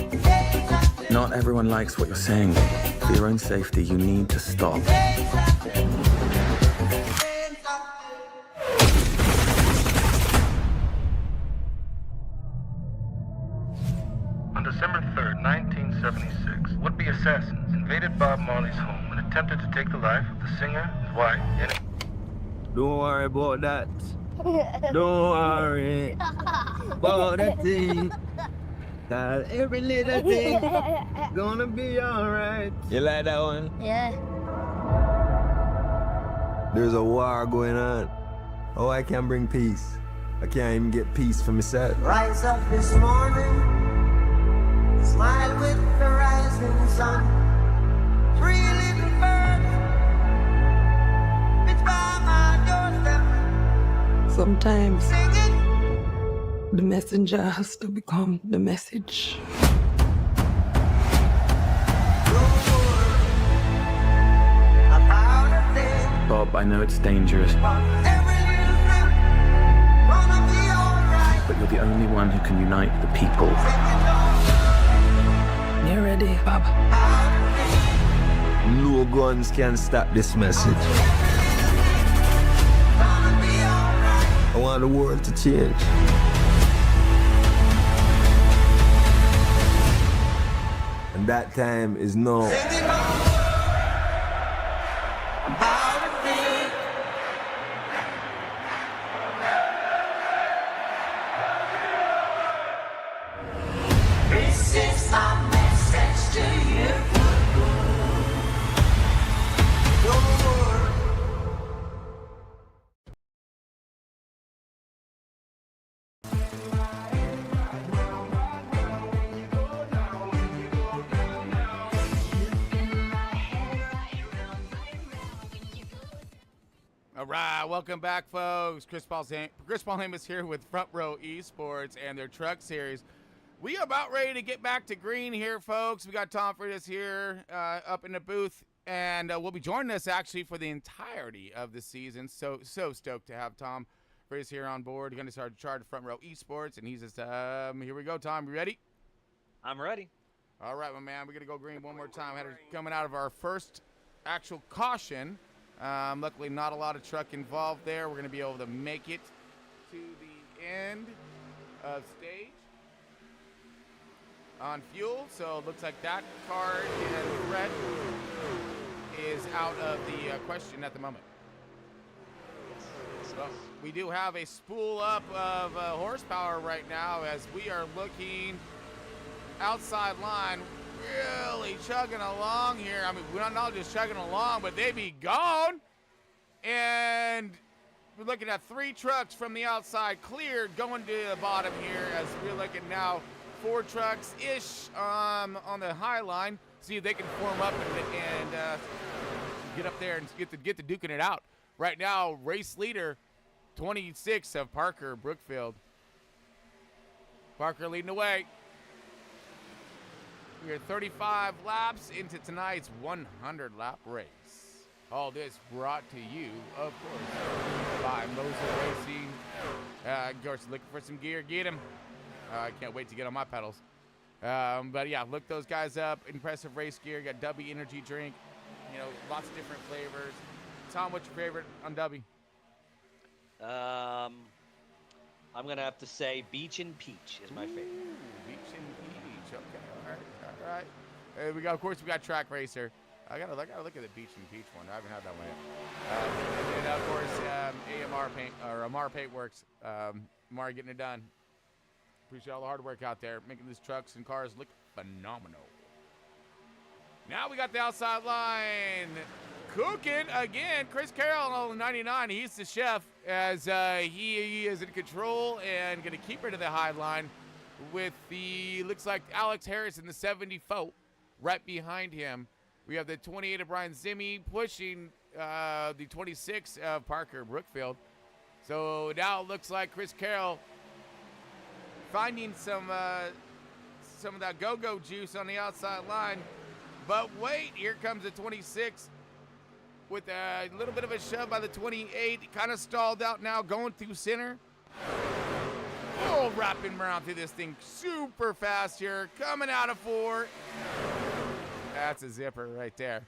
Not everyone likes what you're saying. For your own safety, you need to stop. On December 3rd, 1976, would-be assassins invaded Bob Marley's home and attempted to take the life of the singer, his wife, and... Don't worry about that. Don't worry about that thing. That every little thing gonna be alright. You like that one? Yeah. There's a war going on. Oh, I can't bring peace. I can't even get peace for myself. Rise up this morning, smile with the rising sun. Three little birds, it's by my doorstep. Sometimes the messenger has to become the message. Bob, I know it's dangerous, but you're the only one who can unite the people. You ready, Bob? No guns can stop this message. I want the world to change. And that time is now. This is our message to you. All right, welcome back, folks. Chris Paul Hamus here with Front Row Esports and their truck series. We are about ready to get back to green here, folks. We got Tom Freitas here up in the booth, and will be joining us actually for the entirety of the season. So stoked to have Tom Freitas here on board. Going to start in charge of Front Row Esports, and he's just here we go. Tom, you ready? I'm ready. All right, my man. We're gonna go green one more time. Coming out of our first actual caution. Luckily, not a lot of truck involved there. We're going to be able to make it to the end of stage on fuel. So it looks like that car in red is out of the question at the moment. So we do have a spool up of horsepower right now as we are looking outside line. Really chugging along here. I mean, we're not just chugging along, but they be gone. And we're looking at 3 trucks from the outside cleared going to the bottom here as we're looking now 4 trucks-ish on the high line. See if they can form up and get up there and get to duking it out. Right now, race leader 26 of Parker Brookfield. Parker leading the way. We are 35 laps into tonight's 100-lap race. All this brought to you, of course, by Moser Racing. Of course, looking for some gear, get him. I can't wait to get on my pedals. But yeah, look those guys up. Impressive race gear. Got W energy drink. You know, lots of different flavors. Tom, what's your favorite on W? I'm gonna have to say Beach and Peach is my favorite. Ooh, Beach and Peach. Okay, all right. We got, of course, we got Track Racer. I gotta look at the Beach and Peach one. I haven't had that one yet. And of course, AMR Paint or Amar Paint Works. Amar getting it done. Appreciate all the hard work out there, making these trucks and cars look phenomenal. Now we got the outside line cooking again. Chris Carroll on 99. He's the chef as he is in control and going to keep her to the high line with the, looks like Alex Harris in the 74 right behind him. We have the 28 of Brian Zimmy pushing the 26 of Parker Brookfield. So now it looks like Chris Carroll finding some of that go-go juice on the outside line. But wait, here comes the 26 with a little bit of a shove by the 28. Kind of stalled out now, going through center. Oh, wrapping around through this thing super fast here. Coming out of 4. That's a zipper right there.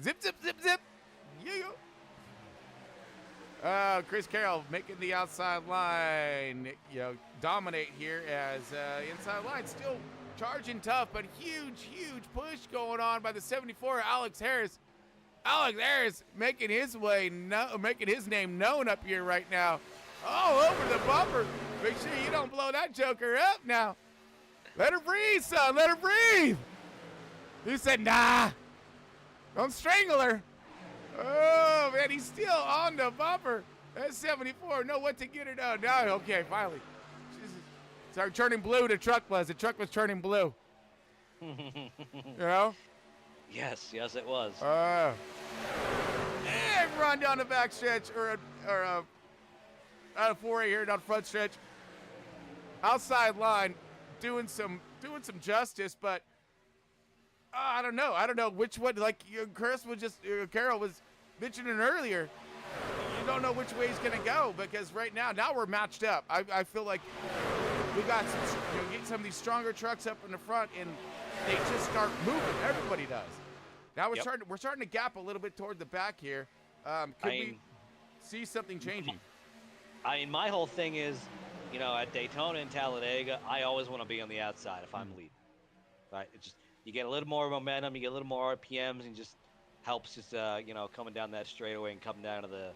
Zip, zip, zip, zip. Yeah. Chris Carroll making the outside line, dominate here as inside line still charging tough, but huge push going on by the 74, Alex Harris. Alex Harris making his name known up here right now. Oh, over the bumper. Make sure you don't blow that joker up now. Let her breathe, son. Let her breathe. He said, nah. Don't strangle her. Oh, man, he's still on the bumper. That 74 know what to get her done. Now, okay, finally. Started turning blue, the truck was. The truck was turning blue. You know? Yes, it was. And run down the back stretch, or out of 4A here down front stretch. Outside line, doing some justice, but I don't know which one. Like Chris was Carol was mentioning earlier. You don't know which way he's gonna go because right now we're matched up. I feel like we got some of these stronger trucks up in the front, and they just start moving. Everybody does. Now we're starting to gap a little bit toward the back here. Could we see something changing? My whole thing is, at Daytona and Talladega, I always want to be on the outside if I'm leading. Right? It's just you get a little more momentum, you get a little more RPMs, and just helps coming down that straightaway and coming down to the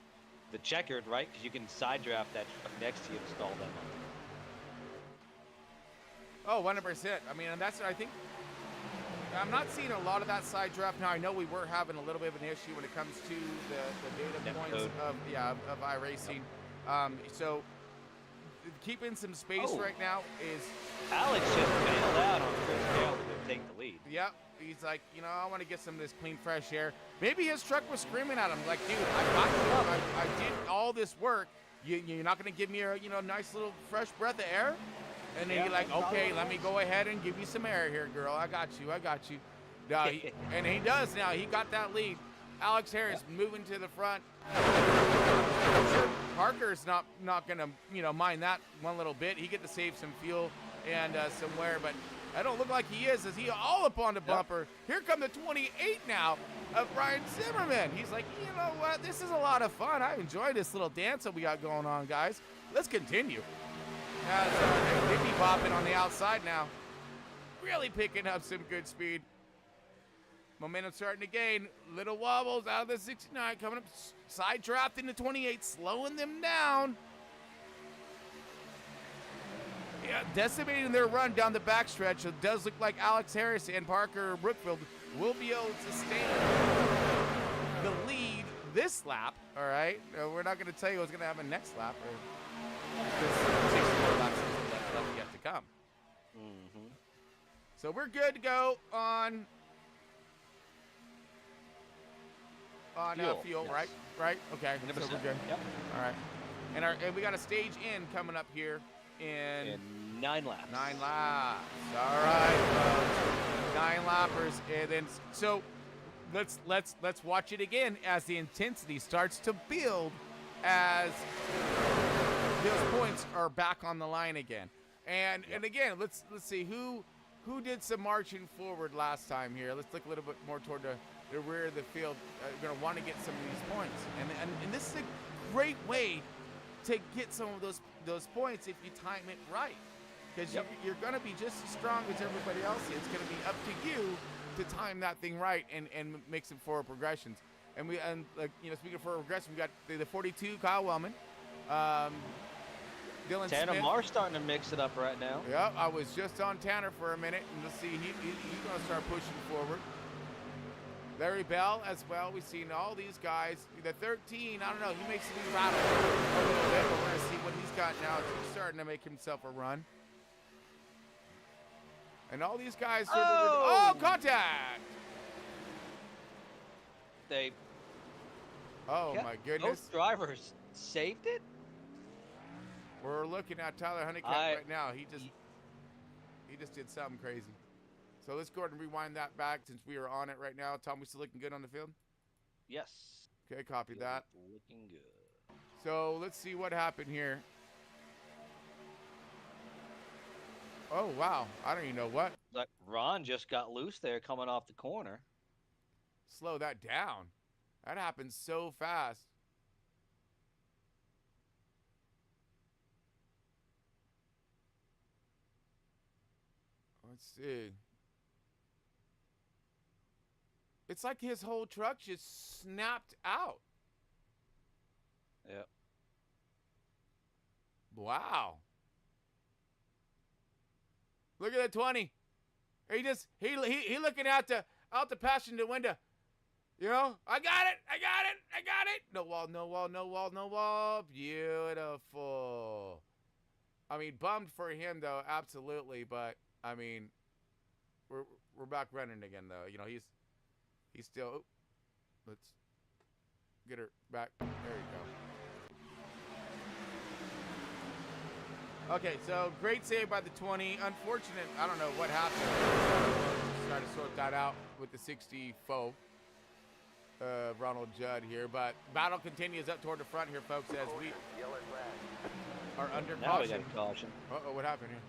checkered, right? Because you can side draft that truck next to you to stall them up. Oh, 100%. I mean, and that's, I think, I'm not seeing a lot of that side draft now. I know we were having a little bit of an issue when it comes to the data points of Iracing. So keeping some space right now is. Alex just bailed out on Chris Carroll to take the lead. Yep. He's like, you know, I want to get some of this clean, fresh air. Maybe his truck was screaming at him, like, dude, I got you. I did all this work. You're not going to give me a, you know, nice little fresh breath of air? And then he's like, okay, let me go ahead and give you some air here, girl. I got you. No, and he does now. He got that lead. Alex Harris moving to the front. I'm sure Parker's not going to, you know, mind that one little bit. He get to save some fuel and some wear, but I don't look like he is. Is he all up on the bumper? Here come the 28 now of Brian Zimmerman. He's like, you know what? This is a lot of fun. I enjoy this little dance that we got going on, guys. Let's continue. As Dippy bopping on the outside now. Really picking up some good speed. Momentum starting to gain. Little wobbles out of the 69. Coming up, side draft into 28. Slowing them down. Yeah, decimating their run down the backstretch. It does look like Alex Harris and Parker Brookfield will be able to sustain the lead this lap. All right. We're not going to tell you what's going to happen next lap. Because 64 laps left yet to come. Mm-hmm. So we're good to go on fuel, yes. right? Okay, 100%. so we're good. Yep. All right. And we got a stage in coming up here in 9 laps. 9 laps. All right, folks. 9 lappers, and then so let's watch it again as the intensity starts to build as those points are back on the line again. And again, let's see who did some marching forward last time here. Let's look a little bit more toward the rear of the field. You're going to want to get some of these points, and this is a great way to get some of those points if you time it right, because you're going to be just as strong as everybody else is. It's going to be up to you to time that thing right and make some forward progressions. And like, you know, speaking of forward progression, we got the 42 Kyle Wellman, Dylan Tanner Smith. Marr starting to mix it up right now. Yeah, I was just on Tanner for a minute, and let's see, he's going to start pushing forward. Larry Bell as well. We've seen all these guys. The 13, I don't know, he makes me rattle a little bit, but we're going to see what he's got now. He's starting to make himself a run. And all these guys are contact! My goodness. Both drivers saved it? We're looking at Tyler Honeycutt right now. He just did something crazy. So let's go ahead and rewind that back since we are on it right now. Tom, we still looking good on the field? Yes. Okay, copy that. Looking good. So let's see what happened here. Oh, wow. I don't even know what. Like Ron just got loose there coming off the corner. Slow that down. That happened so fast. Let's see. It's like his whole truck just snapped out. Yep. Wow. Look at that 20. He looking out the passenger window. You know, I got it. No wall. Beautiful. I mean, bummed for him though, absolutely, but I mean, we're back running again though. You know, he's still. Oh, let's get her back. There you go. Okay, so great save by the 20. Unfortunate, I don't know what happened. Try to sort that out with the 64. Ronald Judd here, but battle continues up toward the front here, folks, as we are under now caution. We got caution. Uh-oh, what happened here?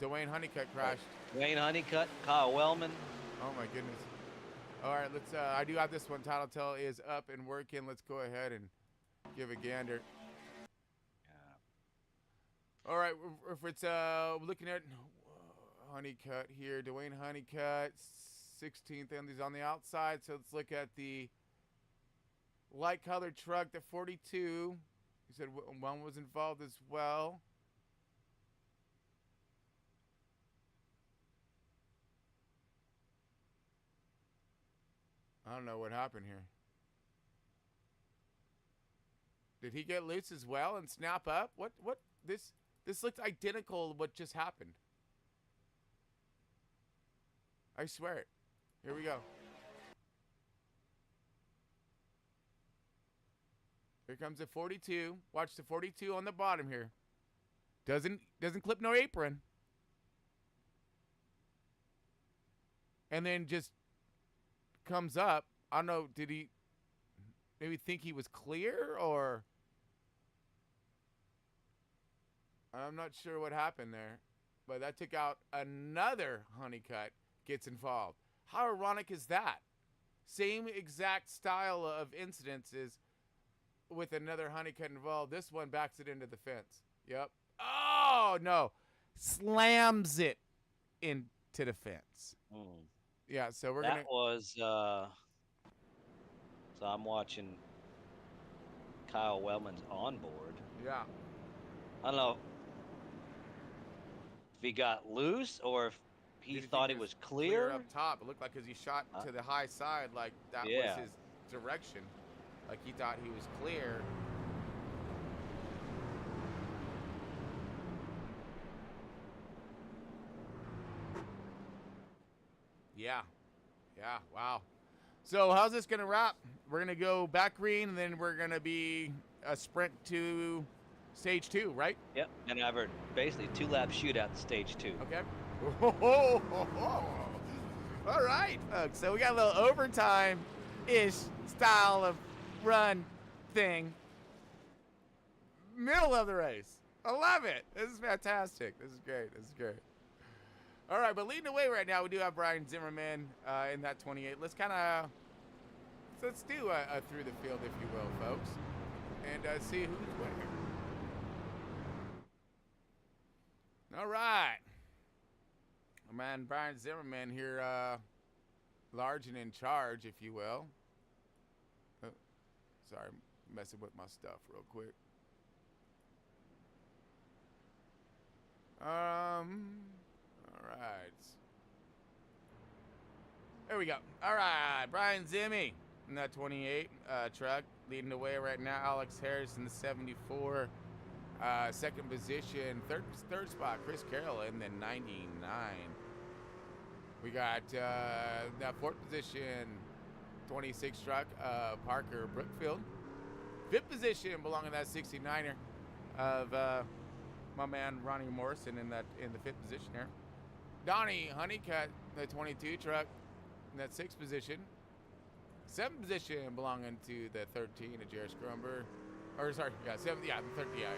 Dwayne Honeycutt crashed. Dwayne Honeycutt, Kyle Wellman. Oh my goodness. All right, let's I do have this one. Title Tell is up and working. Let's go ahead and give a gander. All right, if it's looking at Honeycutt here, Dwayne Honeycutt, 16th, and he's on the outside. So let's look at the light colored truck, the 42. He said one was involved as well. I don't know what happened here. Did he get loose as well and snap up? What this looks identical to what just happened. I swear it. Here we go. Here comes the 42. Watch the 42 on the bottom here. Doesn't clip no apron. And then just comes up. I don't know, did he maybe think he was clear, or I'm not sure what happened there. But that took out another honeycut, gets involved. How ironic is that? Same exact style of incidences with another honeycut involved. This one backs it into the fence. Yep. Oh, no. Slams it into the fence. Yeah, so we're going to... That was, so I'm watching Kyle Wellman's onboard. Yeah. I don't know if he got loose or if he thought he was clear. Up top. It looked like as he shot to the high side, like that was his direction. Like he thought he was clear. Yeah. Yeah, wow. So how's this going to wrap? We're going to go back green, and then we're going to be a sprint to stage 2, right? Yep, and I've heard basically 2-lap shootout to stage 2. Okay. All right, folks. So we got a little overtime-ish style of run thing. Middle of the race. I love it. This is fantastic. This is great. This is great. All right, but leading the way right now, we do have Brian Zimmerman in that 28. Let's kind of let's do a through the field, if you will, folks, and see who's winning. All right, my man Brian Zimmerman here, large and in charge, if you will. Oh, sorry, I'm messing with my stuff real quick. All right. There we go. All right, Brian Zimmy in that 28 truck, leading the way right now. Alex Harris in the 74, second position. Third spot, Chris Carroll in the 99. We got that fourth position, 26 truck, Parker Brookfield. Fifth position belonging to that 69er of my man Ronnie Morrison in the fifth position here. Donnie Honeycutt, the 22 truck, in that sixth position. Seventh position belonging to the 13 of Jared Scrumber. Or sorry, yeah, seventh, yeah, the 13, yeah.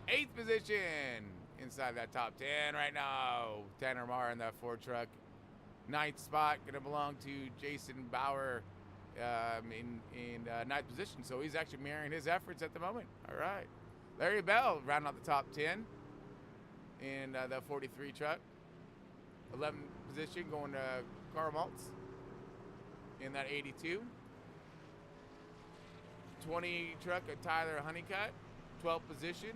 Eighth position inside that top 10 right now. Tanner Marr in that Ford truck. Ninth spot gonna belong to Jason Bauer in ninth position. So he's actually mirroring his efforts at the moment. All right. Larry Bell rounding out the top 10 in that 43 truck. 11th position going to Carl Maltz in that 82. 20 truck of Tyler Honeycutt. 12th position.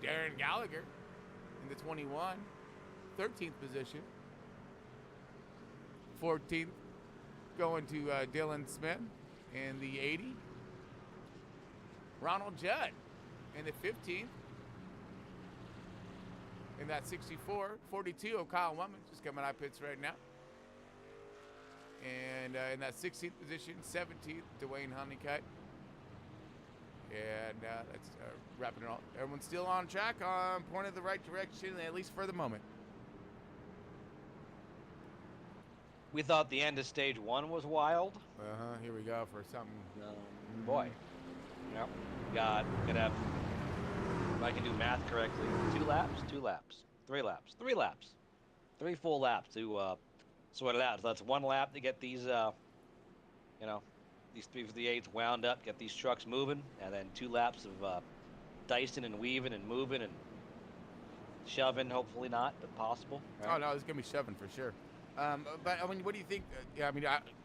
Darren Gallagher in the 21. 13th position. 14th going to Dylan Smith in the 80. Ronald Judd in the 15th. In that 64, 42 of Kyle Wellman, just coming out of pits right now. And in that 16th position, 17th, Dwayne Honeycutt. And that's wrapping it all. Everyone's still on track, pointed the right direction, at least for the moment. We thought the end of stage 1 was wild. Here we go for something. Boy. Yep. Gonna have, if I can do math correctly, 2 laps, 3 laps, 3 full laps to sort it out. So that's 1 lap to get these, these 358s wound up, get these trucks moving, and then 2 laps of dicing and weaving and moving and shoving. Hopefully not, but possible. Right? Oh no, it's gonna be shoving for sure. But I mean, what do you think?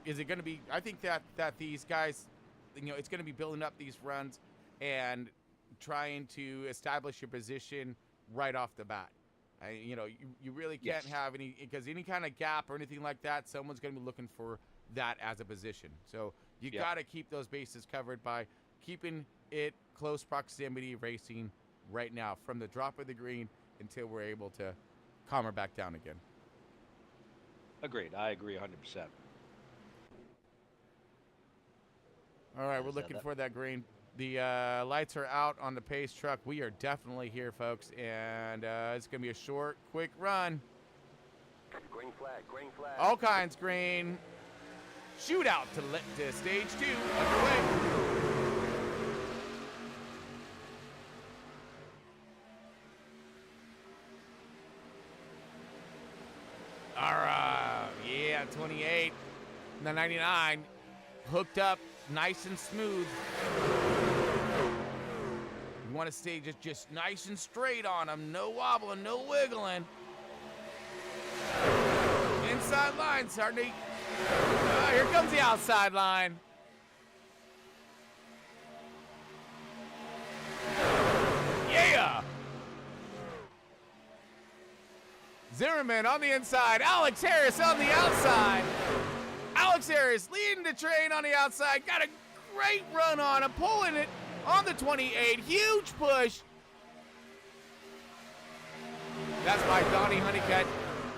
Is it gonna be? I think that these guys, it's gonna be building up these runs and trying to establish your position right off the bat. You really can't have because any kind of gap or anything like that, someone's going to be looking for that as a position. So you got to keep those bases covered by keeping it close proximity racing right now from the drop of the green until we're able to calm her back down again. Agreed. I agree 100%. All right, we're looking for that green. The lights are out on the pace truck. We are definitely here, folks, and it's going to be a short, quick run. Green flag, green flag. All kinds green. Shootout to stage 2 underway. All right, yeah, 28, the 99, hooked up, nice and smooth. You want to stay just nice and straight on them, no wobbling, no wiggling. Inside line, starting to, here comes the outside line. Yeah! Zimmerman on the inside, Alex Harris on the outside. Alex Harris leading the train on the outside, got a great run on him, pulling it on the 28, huge push. That's by Donnie Honeycutt.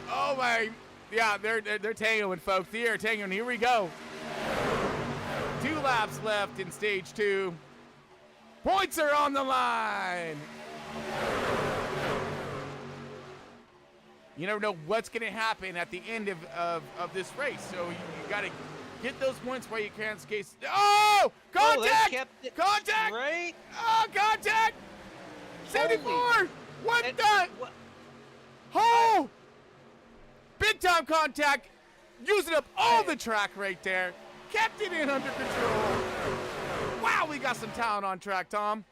Oh my, yeah, they're tangoing, folks. They are tangoing. Here we go. 2 laps left in stage 2. Points are on the line. You never know what's going to happen at the end of this race, so you got to get those points while you can. Case. Oh, contact! Contact! Right? Oh, contact! 74! What the? What? Oh! Big time contact, using up all the track right there. Kept it in under control. Wow, we got some talent on track, Tom.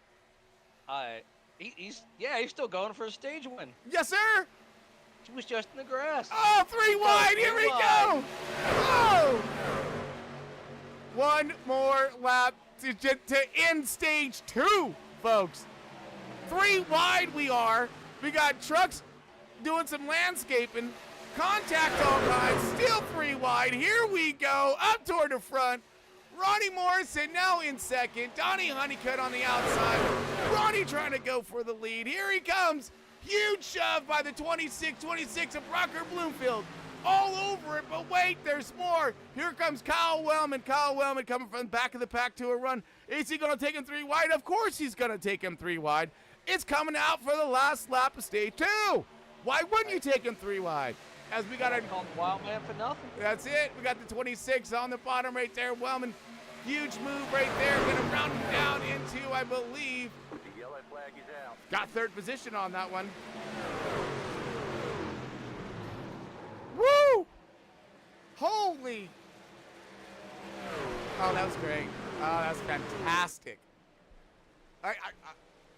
He's still going for a stage win. Yes, sir. He was just in the grass. Oh, 3 wide. Here we go. Oh! One more lap to end stage 2, folks. 3 wide we are. We got trucks doing some landscaping. Contact all kinds, still 3 wide. Here we go, up toward the front. Ronnie Morrison now in second. Donnie Honeycutt on the outside. Ronnie trying to go for the lead. Here he comes. Huge shove by the 26 of Rocker Bloomfield. All over it, but wait, there's more. Here comes Kyle Wellman. Kyle Wellman coming from the back of the pack to a run. Is he going to take him 3 wide? Of course he's going to take him 3 wide. It's coming out for the last lap of stage 2. Why wouldn't you take him 3 wide? As we got a called Wild Man for nothing. That's it. We got the 26 on the bottom right there. Wellman, huge move right there. Going to round him down into, I believe. The yellow flag is out. Got 3rd position on that one. Woo! Holy! Oh, that was great. Oh, that was fantastic.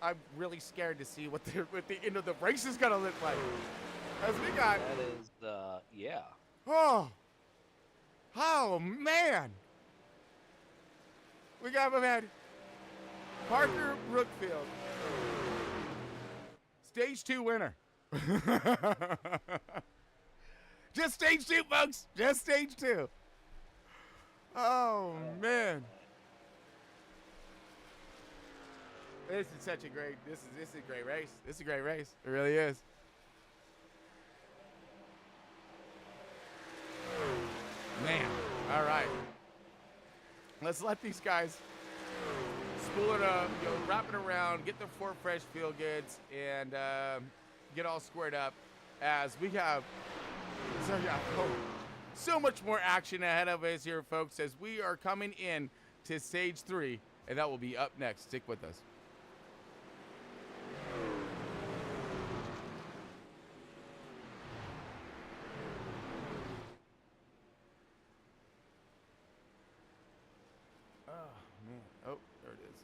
I'm really scared to see what the end of the race is gonna look like. As we got. That is yeah. Oh man. We got my man Parker Brookfield, stage 2 winner. Just stage 2, folks. Just stage 2. Oh man. This is such a great. This is a great race. This is a great race. It really is. Man. All right. Let's let these guys spool it up, wrap it around, get the 4 fresh feel goods, and get all squared up as we have so much more action ahead of us here, folks, as we are coming in to stage 3, and that will be up next. Stick with us. Oh, there it is.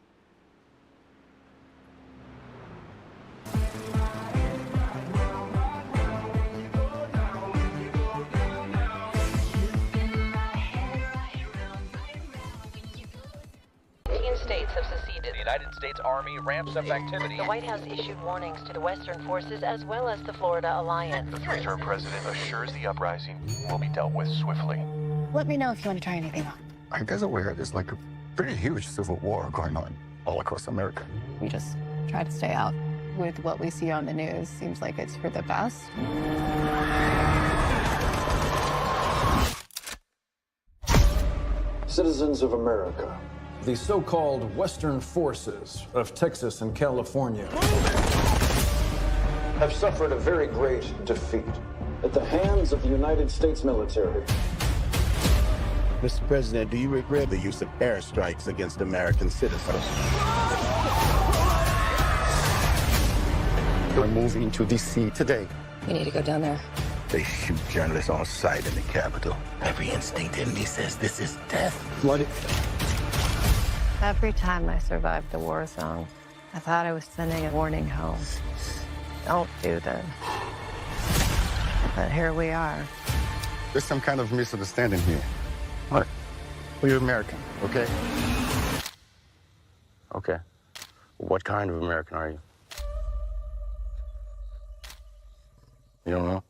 States have seceded. The United States Army ramps up activity. The White House issued warnings to the Western forces as well as the Florida Alliance. The 3rd-term president assures the uprising will be dealt with swiftly. Let me know if you want to try anything on. Are you guys aware there's like a pretty huge civil war going on all across America? We just try to stay out. With what we see on the news, seems like it's for the best. Citizens of America, the so-called Western forces of Texas and California have suffered a very great defeat at the hands of the United States military. Mr. President, do you regret the use of airstrikes against American citizens? We're moving to D.C. today. We need to go down there. They shoot journalists on sight in the Capitol. Every instinct in me says this is death. Bloody. Every time I survived the war zone, I thought I was sending a warning home. Don't do this. But here we are. There's some kind of misunderstanding here. What? Well, you're American, okay? Okay. What kind of American are you? You don't know?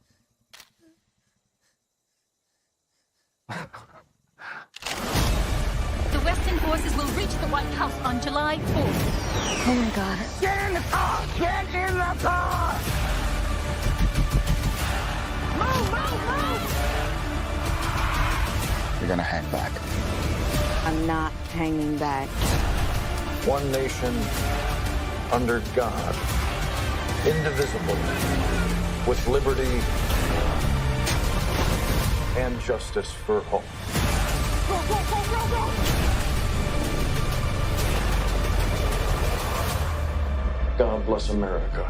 The Western forces will reach the White House on July 4th. Oh my God. Get in the car! Get in the car! Move, move, move! You're gonna hang back. I'm not hanging back. One nation under God, indivisible, with liberty and justice for all. Go, go, go, go, go! God bless America.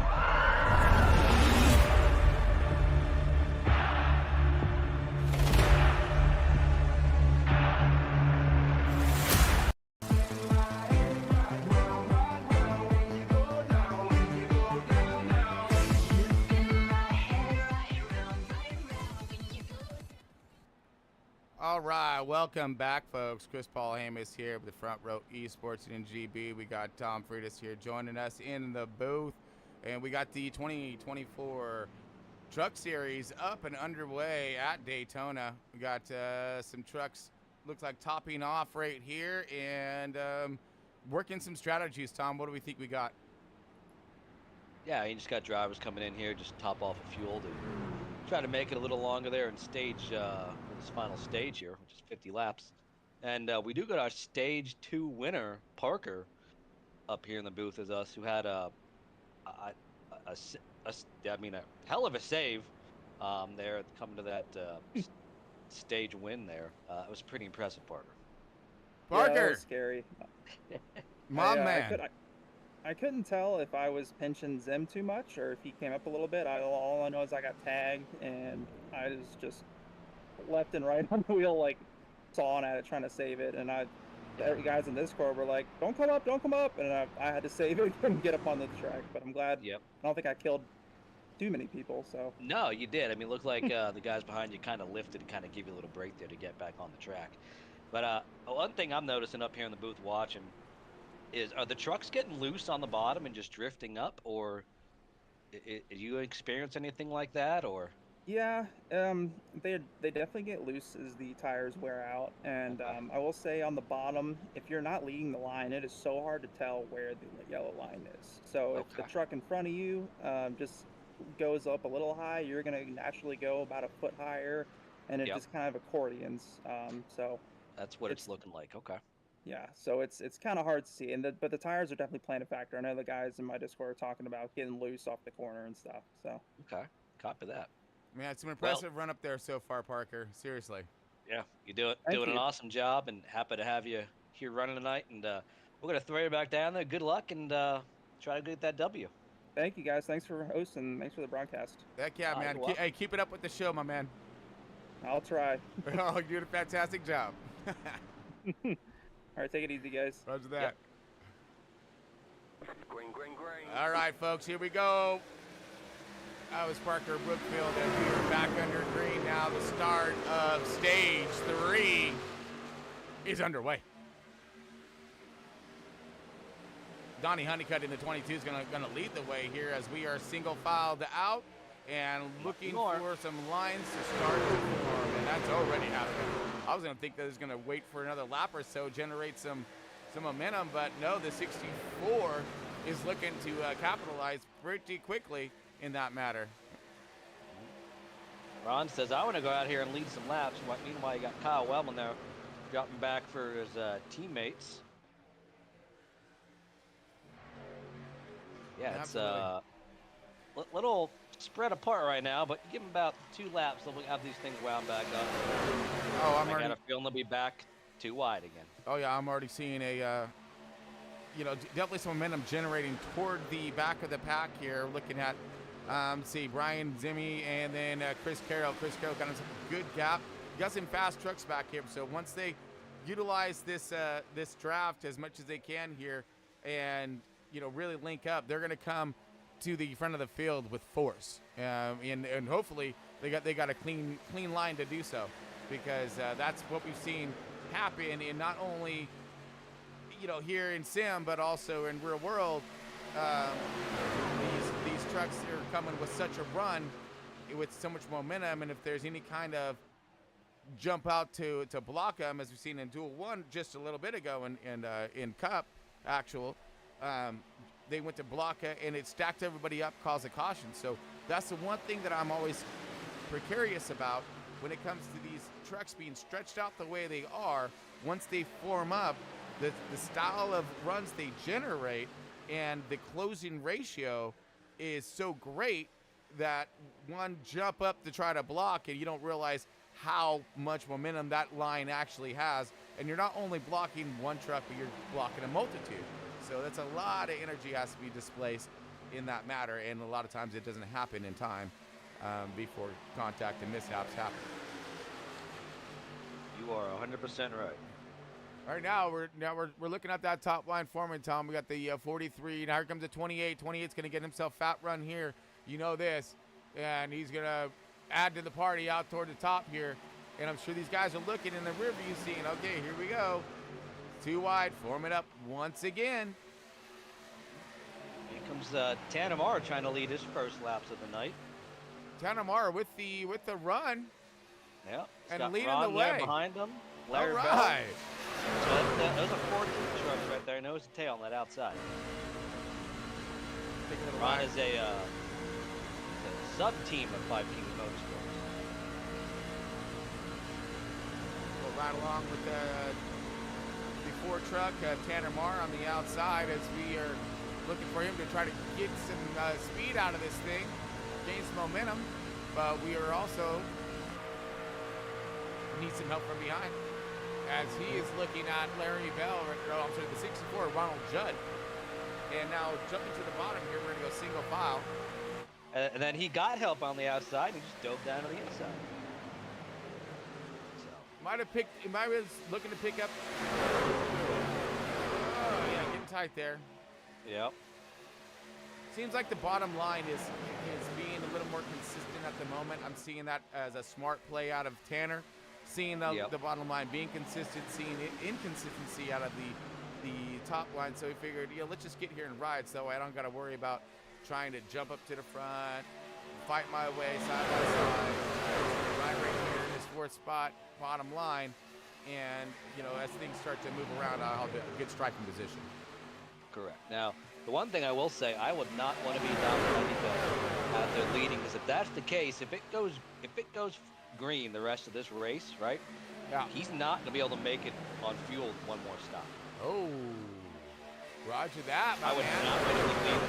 All right, welcome back, folks. Chris Paul Hamus here with the Front Row Esports and GB. We got Tom Freitas here joining us in the booth, and we got the 2024 Truck Series up and underway at Daytona. We got some trucks, looks like topping off right here, and working some strategies. Tom, what do we think we got? Yeah, you just got drivers coming in here, just top off of fuel to try to make it a little longer there and stage for this final stage here, which is 50 laps. And we do got our stage 2 winner, Parker, up here in the booth as us, who had a hell of a save there coming to that stage win there. It was pretty impressive, Parker. Parker! Yeah, that was scary. My man. I couldn't tell if I was pinching Zim too much or if he came up a little bit. All I know is I got tagged and I was just left and right on the wheel, like sawing at it, trying to save it. And the guys in Discord were like, "Don't come up, don't come up," and I had to save it and get up on the track. But I'm glad. Yep. I don't think I killed too many people. So. No, you did. I mean, it looked like the guys behind you kind of lifted and kind of give you a little break there to get back on the track. But one thing I'm noticing up here in the booth watching is, are the trucks getting loose on the bottom and just drifting up, or do you experience anything like that, or? Yeah, they definitely get loose as the tires wear out, and I will say on the bottom, if you're not leading the line, it is so hard to tell where the yellow line is. So if the truck in front of you just goes up a little high, you're gonna naturally go about a foot higher, and it just kind of accordions. So that's what it's looking like. Okay. Yeah, so it's kind of hard to see, but the tires are definitely playing a factor. I know the guys in my Discord are talking about getting loose off the corner and stuff. So okay, copy that. I mean, it's an impressive run up there so far, Parker. Seriously. Yeah, you're doing an awesome job, and happy to have you here running tonight. And we're gonna throw you back down there. Good luck, and try to get that W. Thank you, guys. Thanks for hosting. Thanks for the broadcast. Heck yeah, man. Hey, keep it up with the show, my man. I'll try. Oh, you're doing a fantastic job. All right, take it easy, guys. Roger that. Green, green, green. All right, folks, here we go. That was Parker Brookfield, and we are back under green now. The start of stage 3 is underway. Donnie Honeycutt in the 22 is gonna lead the way here as we are single filed out and looking for some lines to start to form, and that's already happening. I was gonna think that it's gonna wait for another lap or so, generate some momentum, but no, the 64 is looking to capitalize pretty quickly in that matter. Ron says, I want to go out here and lead some laps. Meanwhile, you got Kyle Wellman there dropping back for his teammates. Yeah, it's little spread apart right now, but give them about 2 laps, they'll have these things wound back up. Oh, I got a feeling they'll be back too wide again. Oh yeah, I'm already seeing a, definitely some momentum generating toward the back of the pack here. Looking at, see Brian Zimmy and then Chris Carroll. Chris Carroll got himself a good gap. Got some fast trucks back here. So once they utilize this this draft as much as they can here, and really link up, they're going to come to the front of the field with force, and hopefully they got a clean line to do so, because that's what we've seen happen in not only here in sim but also in real world. These trucks are coming with such a run, with so much momentum, and if there's any kind of jump out to block them, as we've seen in Duel 1 just a little bit ago in Cup actual, they went to block it and it stacked everybody up, caused a caution. So that's the one thing that I'm always precarious about when it comes to these trucks being stretched out the way they are. Once they form up, the style of runs they generate and the closing ratio is so great that one jump up to try to block and you don't realize how much momentum that line actually has. And you're not only blocking one truck, but you're blocking a multitude. So that's a lot of energy has to be displaced in that matter, and a lot of times it doesn't happen in time before contact and mishaps happen. You are 100% right. All right, now we're looking at that top line forming, Tom. We got the 43. Now here comes the 28. 28's going to get himself fat run here. You know this, and he's going to add to the party out toward the top here. And I'm sure these guys are looking in the rear view, seeing, okay, here we go. 2 wide, form it up once again. Here comes Tanamar trying to lead his first laps of the night. Tanamar with the run. Yeah. And leading Ron the way. there behind him. Larry All right. Bell. So that was a 14 truck right there. Nose to tail on that outside. Ron is a sub-team of 5 King Motorsports. We'll ride along with the 4 truck, Tanner Marr on the outside, as we are looking for him to try to get some speed out of this thing, gain some momentum, but we are also need some help from behind, as he is looking at Larry Bell, the 64, Ronald Judd. And now jumping to the bottom here, we're going to go single file. And then he got help on the outside, and he just dove down to the inside. Might have looking to pick up. Oh yeah, getting tight there. Yep. Seems like the bottom line is being a little more consistent at the moment. I'm seeing that as a smart play out of Tanner. Seeing the bottom line being consistent, seeing inconsistency out of the top line. So he figured, let's just get here and ride, so I don't got to worry about trying to jump up to the front, fight my way side by side, ride right here in this 4th spot, bottom line, and as things start to move around, I'll have a good striking position. Correct. Now, the one thing I will say, I would not want to be Dominic out there leading, because if that's the case, if it goes green the rest of this race, right? Yeah. He's not going to be able to make it on fuel one more stop. Oh, roger that, my I would man. not want to lead.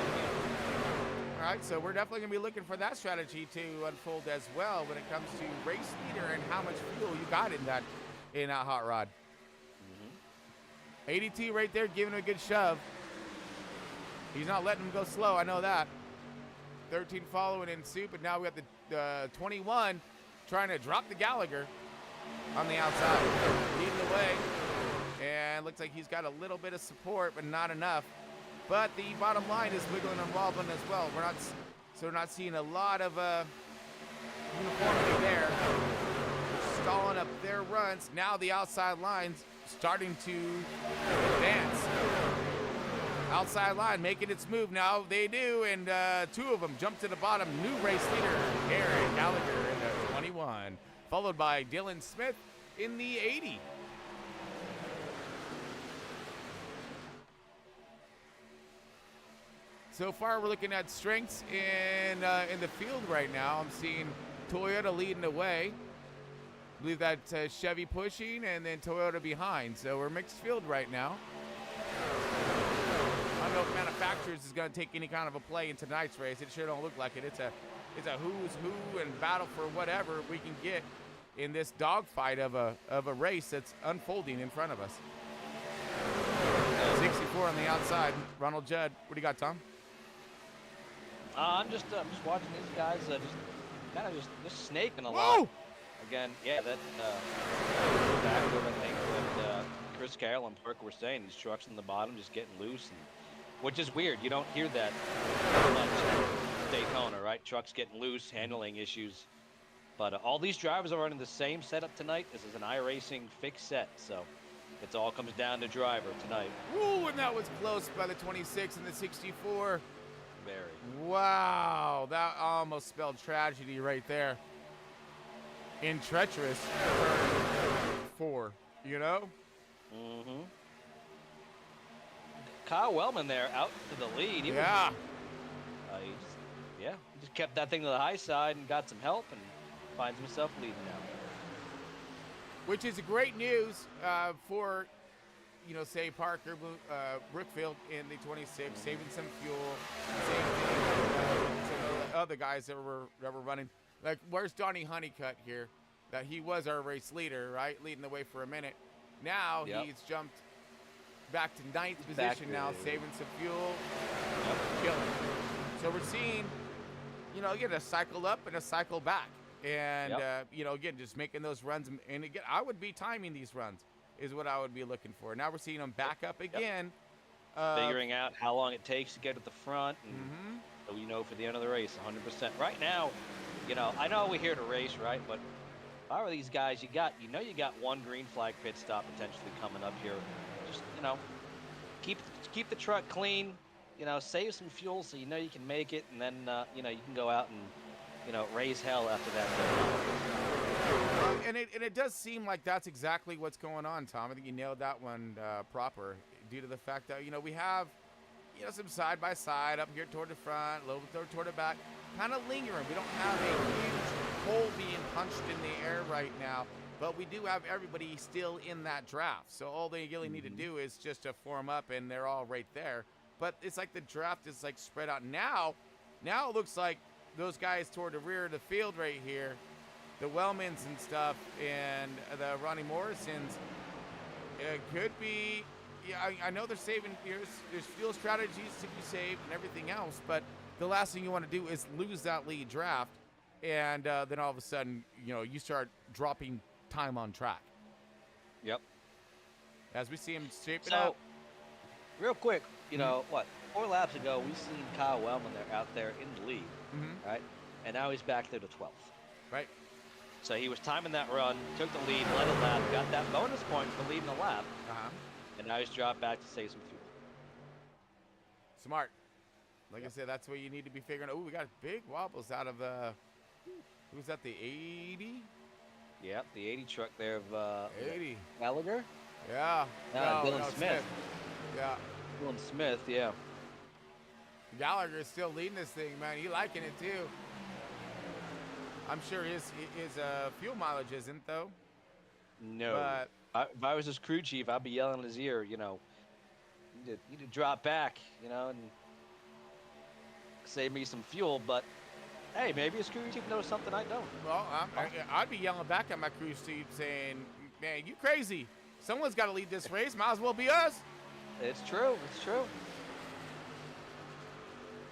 All right, so we're definitely going to be looking for that strategy to unfold as well when it comes to race leader and how much fuel you got in that hot rod. 82 right there, giving him a good shove. He's not letting him go slow, I know that. 13 following in suit, but now we got the 21 trying to drop the Gallagher on the outside. Leading the way, and looks like he's got a little bit of support, but not enough. But the bottom line is wiggling and wobbling as well. We're not seeing a lot of uniformity there. We're stalling up their runs. Now the outside line's starting to advance. Outside line making its move now. They do, and 2 of them jump to the bottom. New race leader, Aaron Gallagher in the 21, followed by Dylan Smith in the 80. So far, we're looking at strengths in the field right now. I'm seeing Toyota leading the way. believe that's Chevy pushing and then Toyota behind. So we're mixed field right now. I don't know if manufacturers is going to take any kind of a play in tonight's race. It sure don't look like it. It's a who's who and battle for whatever we can get in this dogfight of a race that's unfolding in front of us. 64 on the outside. Ronald Judd. What do you got, Tom? I'm just watching these guys just snaking a lot. Again, yeah, that back with I think what Chris Carroll and Parker were saying. These trucks in the bottom just getting loose, and which is weird. You don't hear that much at Daytona, right? Trucks getting loose, handling issues. But all these drivers are running the same setup tonight. This is an Iracing fixed set, so it all comes down to driver tonight. Ooh, and that was close by the 26 and the 64. Very. Wow, that almost spelled tragedy right there. In treacherous four, you know? Mm-hmm. Kyle Wellman there out to the lead. He just kept that thing to the high side and got some help and finds himself leading now. Which is great news for, say Parker, Brookfield in the 26, saving some fuel, saving some of the other guys that were running. Like, where's Donnie Honeycutt here? That he was our race leader, right? Leading the way for a minute. Now he's jumped back to ninth position now, saving some fuel, killing. So we're seeing, again, a cycle up and a cycle back. And, again, just making those runs. And again, I would be timing these runs is what I would be looking for. Now we're seeing them back up again. Figuring out how long it takes to get at the front. And so for the end of the race, 100%. Right now, I know we're here to race, right? But if I were these guys, you got one green flag pit stop potentially coming up here. Just, keep the truck clean, save some fuel so you can make it. And then, you can go out and, raise hell after that. And it does seem like that's exactly what's going on, Tom. I think you nailed that one proper due to the fact that, we have, some side-by-side up here toward the front, a little bit toward the back, kind of lingering. We don't have a huge hole being punched in the air right now, but we do have everybody still in that draft. So all they really need to do is just to form up, and they're all right there. But it's like the draft is like spread out. Now it looks like those guys toward the rear of the field right here, the Wellmans and stuff, and the Ronnie Morrisons, it could be. Yeah, I know they're saving. There's fuel strategies to be saved and everything else, but the last thing you want to do is lose that lead draft, and then all of a sudden, you start dropping time on track. Yep. As we see him shaping up. Real quick, 4 laps ago, we seen Kyle Wellman out there in the lead, right? And now he's back there to 12th. Right. So he was timing that run, took the lead, led a lap, got that bonus point for leading the lap, and now he's dropped back to save some fuel. Smart. Like I said, that's what you need to be figuring out. Oh, we got big wobbles out of, who's that, the 80? Yep, the 80 truck there of 80. Gallagher? Yeah. Dylan Smith. Yeah. Dylan Smith, yeah. Gallagher's still leading this thing, man. He liking it too. I'm sure his fuel mileage isn't though. No. But if I was his crew chief, I'd be yelling in his ear, you need to drop back, and save me some fuel. But hey, maybe his crew chief knows something I don't. Well, I'd be yelling back at my crew chief saying, "Man, you crazy? Someone's got to lead this race. Might as well be us." It's true. It's true.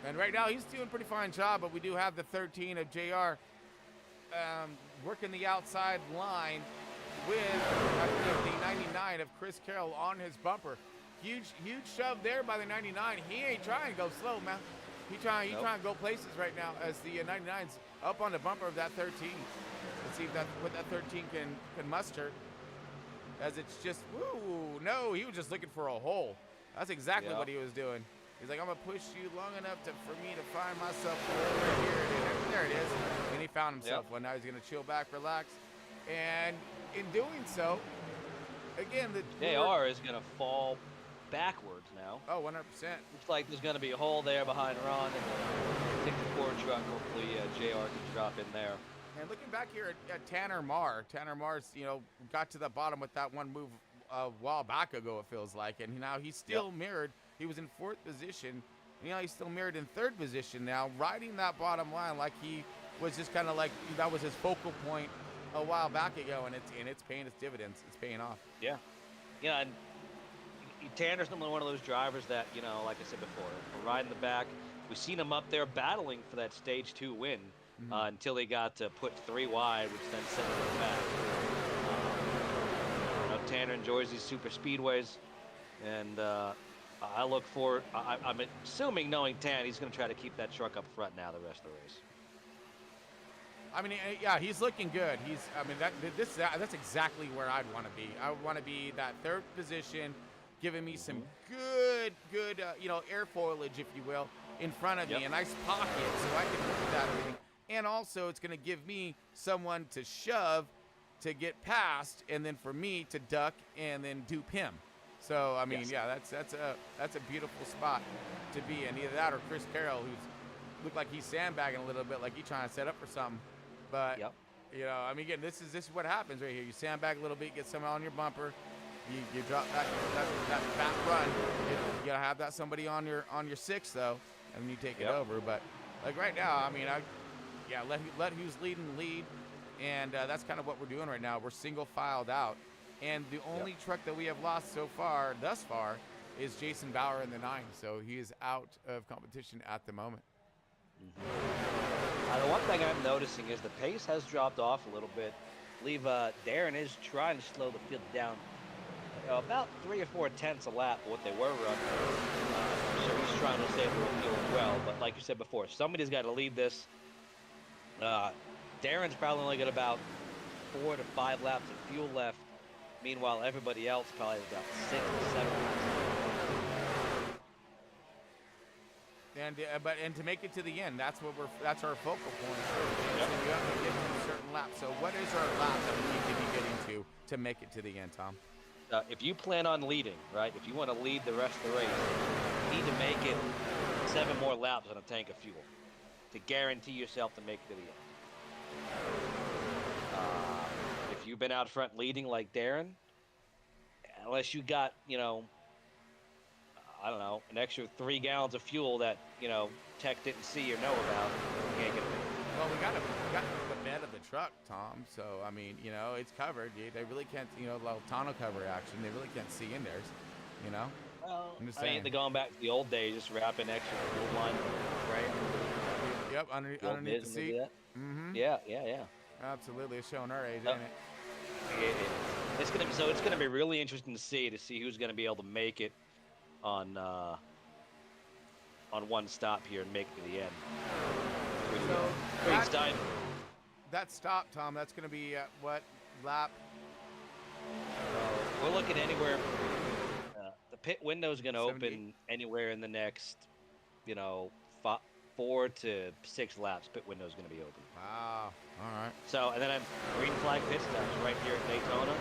And right now, he's doing a pretty fine job, but we do have the 13 of JR working the outside line with, I believe, the 99 of Chris Carroll on his bumper. Huge shove there by the 99. He ain't trying to go slow, man. He trying to go places right now as the 99's up on the bumper of that 13. Let's see what that 13 can muster. As it's just, woo, no, he was just looking for a hole. That's exactly what he was doing. He's like, I'm going to push you long enough for me to find myself over here. And there it is. And he found himself one. Now he's going to chill back, relax. And in doing so, again, the JR is going to fall backwards now. Oh, 100%. Looks like there's going to be a hole there behind Ron. And I think the Ford truck, hopefully JR can drop in there. And looking back here at Tanner Mar's, got to the bottom with that one move a while back ago, it feels like. And now he's still mirrored. He was in 4th position. He's still mirrored in 3rd position now, riding that bottom line like he was just kind of like that was his focal point a while back ago, and it's paying its dividends. It's paying off. Yeah, and Tanner's one of those drivers that, like I said before, riding the back. We've seen him up there battling for that stage 2 win until he got to put 3 wide, which then sent him back. Tanner enjoys these super speedways, and I look forward. I'm assuming, knowing Tan, he's going to try to keep that truck up front now the rest of the race. I mean, yeah, he's looking good. That's exactly where I'd want to be. I would want to be that 3rd position, giving me some good, air foliage, if you will, in front of me, a nice pocket so I can look at that thing. And also, it's going to give me someone to shove to get past, and then for me to duck and then dupe him. So I mean, that's a beautiful spot to be in. Either that or Chris Carroll, who's looked like he's sandbagging a little bit, like he's trying to set up for something. But I mean, again, this is what happens right here. You sandbag a little bit, get someone on your bumper, you drop that fat run. You gotta have that somebody on your 6 though, and you take it over. But like right now, I mean, let who's leading lead, and that's kind of what we're doing right now. We're single filed out. And the only truck that we have lost thus far, is Jason Bauer in the 9. So he is out of competition at the moment. The one thing I'm noticing is the pace has dropped off a little bit. I believe Darren is trying to slow the field down about 3 or 4 tenths a lap what they were running. So he's trying to save the field as well. But like you said before, somebody's got to lead this. Darren's probably only got about 4 to 5 laps of fuel left. Meanwhile, everybody else probably has about 6 or 7 laps. And to make it to the end, that's our focal point. So you have to get to a certain lap. So what is our lap that we need to be getting to make it to the end, Tom? If you plan on leading, right? If you want to lead the rest of the race, you need to make it 7 more laps on a tank of fuel to guarantee yourself to make it to the end. If you've been out front leading like Darren, unless you got, I don't know, an extra 3 gallons of fuel that, Tech didn't see or know about, you can't get it. Well, we got the bed of the truck, Tom. So, I mean, it's covered. They really can't, little tonneau cover action. They really can't see in theirs, Well, I'm just I mean, saying. they're going back to the old days, just wrapping extra fuel line, right? Yep, underneath the seat. Mm-hmm. Yeah. Absolutely, it's showing our age, ain't it? It's gonna be really interesting to see who's gonna be able to make it on one stop here and make it to the end. So that stop, Tom, that's gonna be at what lap? We're looking anywhere. The pit window is gonna open anywhere in the next, 4 to 6 laps. Pit window is gonna be open. Wow. All right. So, and then I'm green flag pit stops right here at Daytona.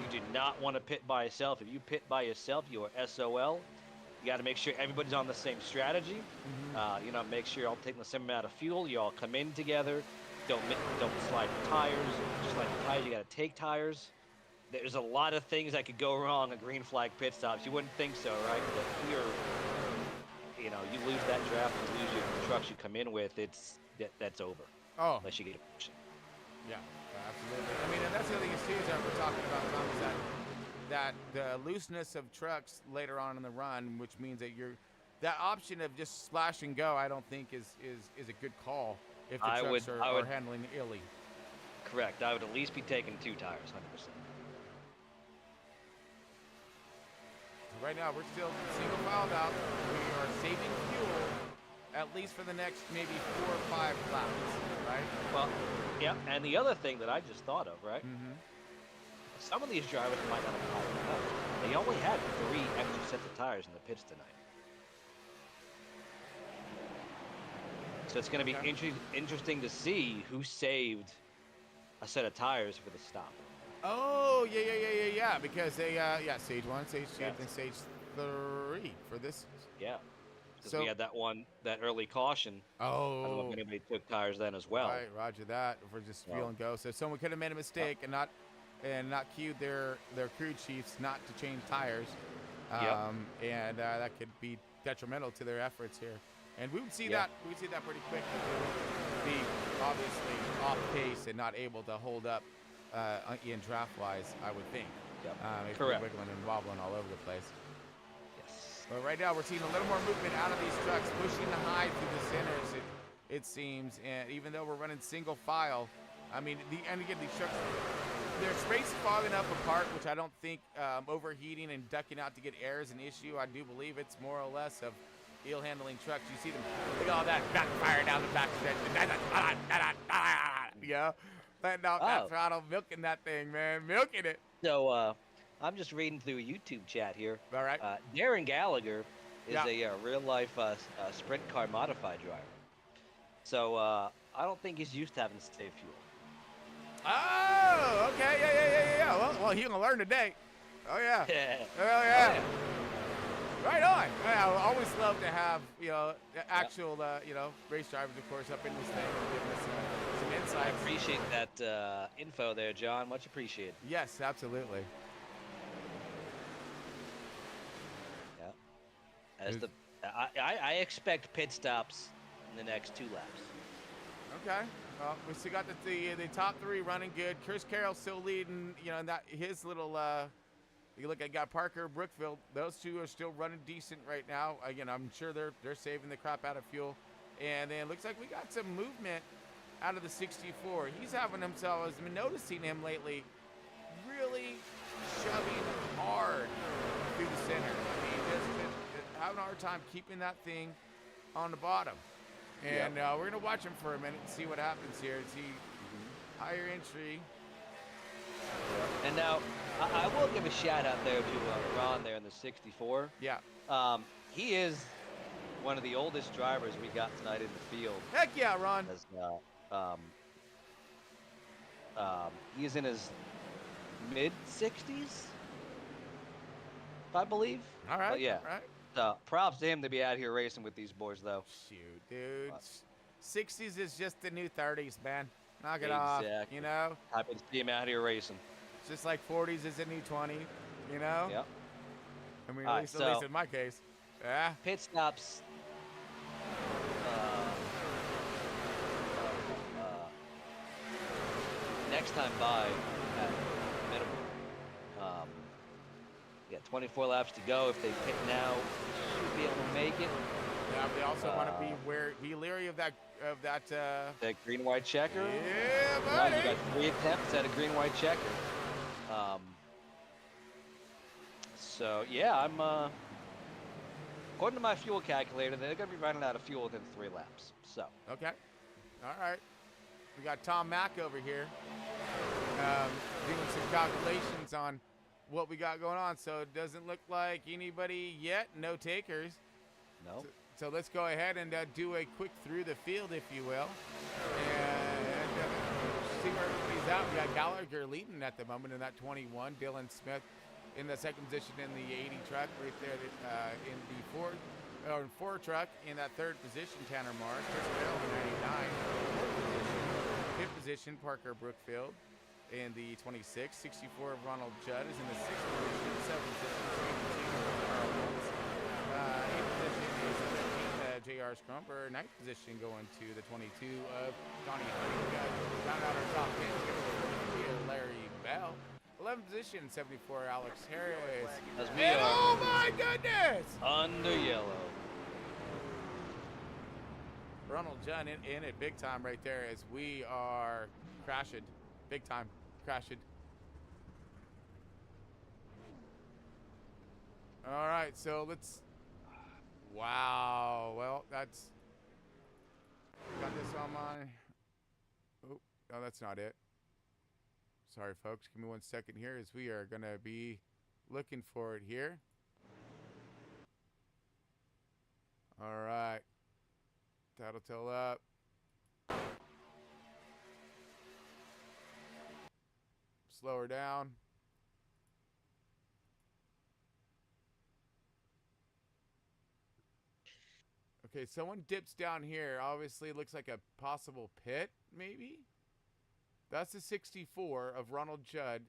You do not want to pit by yourself. If you pit by yourself, you are SOL. You got to make sure everybody's on the same strategy. Make sure you're all taking the same amount of fuel. You all come in together. Don't slide your tires. Just like the tires, you got to take tires. There's a lot of things that could go wrong at green flag pit stops. You wouldn't think so, right? But here, you lose that draft and lose your trucks you come in with. That's over. Oh. Unless you get a push. Yeah, absolutely. I mean, and that's the other thing too is that we're talking about, Tom, is that the looseness of trucks later on in the run, which means that that option of just splash and go, I don't think is a good call if the trucks are handling illy. Correct. I would at least be taking 2 tires, 100%. Right now, we're still single filed out. We are saving fuel at least for the next maybe 4 or 5 laps, right? Well, yeah. And the other thing that I just thought of, right? Mm-hmm. Some of these drivers might not have fired up. They only had 3 extra sets of tires in the pits tonight. So it's going to be interesting to see who saved a set of tires for the stop. Oh, yeah. Because they, stage 1, stage 2, and stage 3 for this. Yeah. because we had that early caution. I don't know Oh. if anybody took tires then as well. Right, roger that. If we're just feeling go. So someone could have made a mistake and not cued their crew chiefs not to change tires. And that could be detrimental to their efforts here. And we would see that pretty quick. They would be obviously off pace and not able to hold up in draft wise, I would think. If they're Correct. wiggling and wobbling all over the place. Yes. But right now we're seeing a little more movement out of these trucks, pushing the high through the centers. It seems, and even though we're running single file, I mean, and again, these trucks, they're spaced far enough apart, which I don't think overheating and ducking out to get air is an issue. I do believe it's more or less of ill handling trucks. You see them, look at all that backfire down the back stretch. You know, letting off that throttle, milking that thing, man, milking it. So I'm just reading through a YouTube chat here. All right. Darren Gallagher is a real life sprint car modified driver. So I don't think he's used to having to save fuel. Oh, okay, yeah. Well, he's gonna learn today. Oh yeah. Right on. Yeah, I always love to have actual race drivers, of course, up in this thing, giving us some insights. I appreciate that info there, John. Much appreciated. Yes, absolutely. Yeah. I expect pit stops in the next 2 laps. Okay. Well, we still got the top 3 running good. Chris Carroll still leading. In that his little. You look at got Parker, Brookfield. Those 2 are still running decent right now. Again, I'm sure they're saving the crap out of fuel. And then it looks like we got some movement out of the 64. He's having himself. I've been noticing him lately, really shoving hard through the center. I mean, just having a hard time keeping that thing on the bottom. And we're going to watch him for a minute and see what happens here. See higher entry. And now, I will give a shout out there to Ron there in the 64. Yeah. He is one of the oldest drivers we got tonight in the field. Heck yeah, Ron. He is in his mid-60s, I believe. All right. But yeah. All right. Props to him to be out here racing with these boys, though. Shoot, dude. 60s is just the new 30s, man. Knock it off, Exactly. Happy to see him out here racing. It's just like 40s is a new 20, Yep. I mean, at least in my case. Yeah. Pit stops. Next time by at minimum. 24 laps to go. If they pit now, should be able to make it. Yeah, they also want to be leery of that that green-white checker. Yeah, buddy. You got 3 attempts at a green-white checker. So yeah, I'm according to my fuel calculator, they're gonna be running out of fuel within 3 laps. So okay, all right. We got Tom Mack over here doing some calculations on what we got going on. So it doesn't look like anybody yet. No takers. No. So let's go ahead and do a quick through the field, if you will, and see where everybody's at. We got Gallagher leading at the moment in that 21. Dylan Smith in the second position in the 80 truck, right there in the 4 truck in that 3rd position. Tanner Morris, Chris Bell in 99. 5th position, Parker Brookfield in the 26. 64 of Ronald Judd is in the 6th position. 7th position, Carl Holmes. 8th position is J.R. Scrumper. 9th position going to the 22 of Donnie Hunt. We got round out our top 10. Larry Bell. 11th position, 74, Alex Harris. Oh my goodness! Under yellow. Ronald Judd in it big time right there as we are crashing. Big time. Crashing. All right, so let's... Wow. Well, that's... Got this on my... Oh, no, that's not it. Sorry, folks. Give me 1 second here as we are going to be looking for it here. All right. Tattletale up. Slow her down. Okay, someone dips down here. Obviously, it looks like a possible pit, maybe? That's the 64 of Ronald Judd.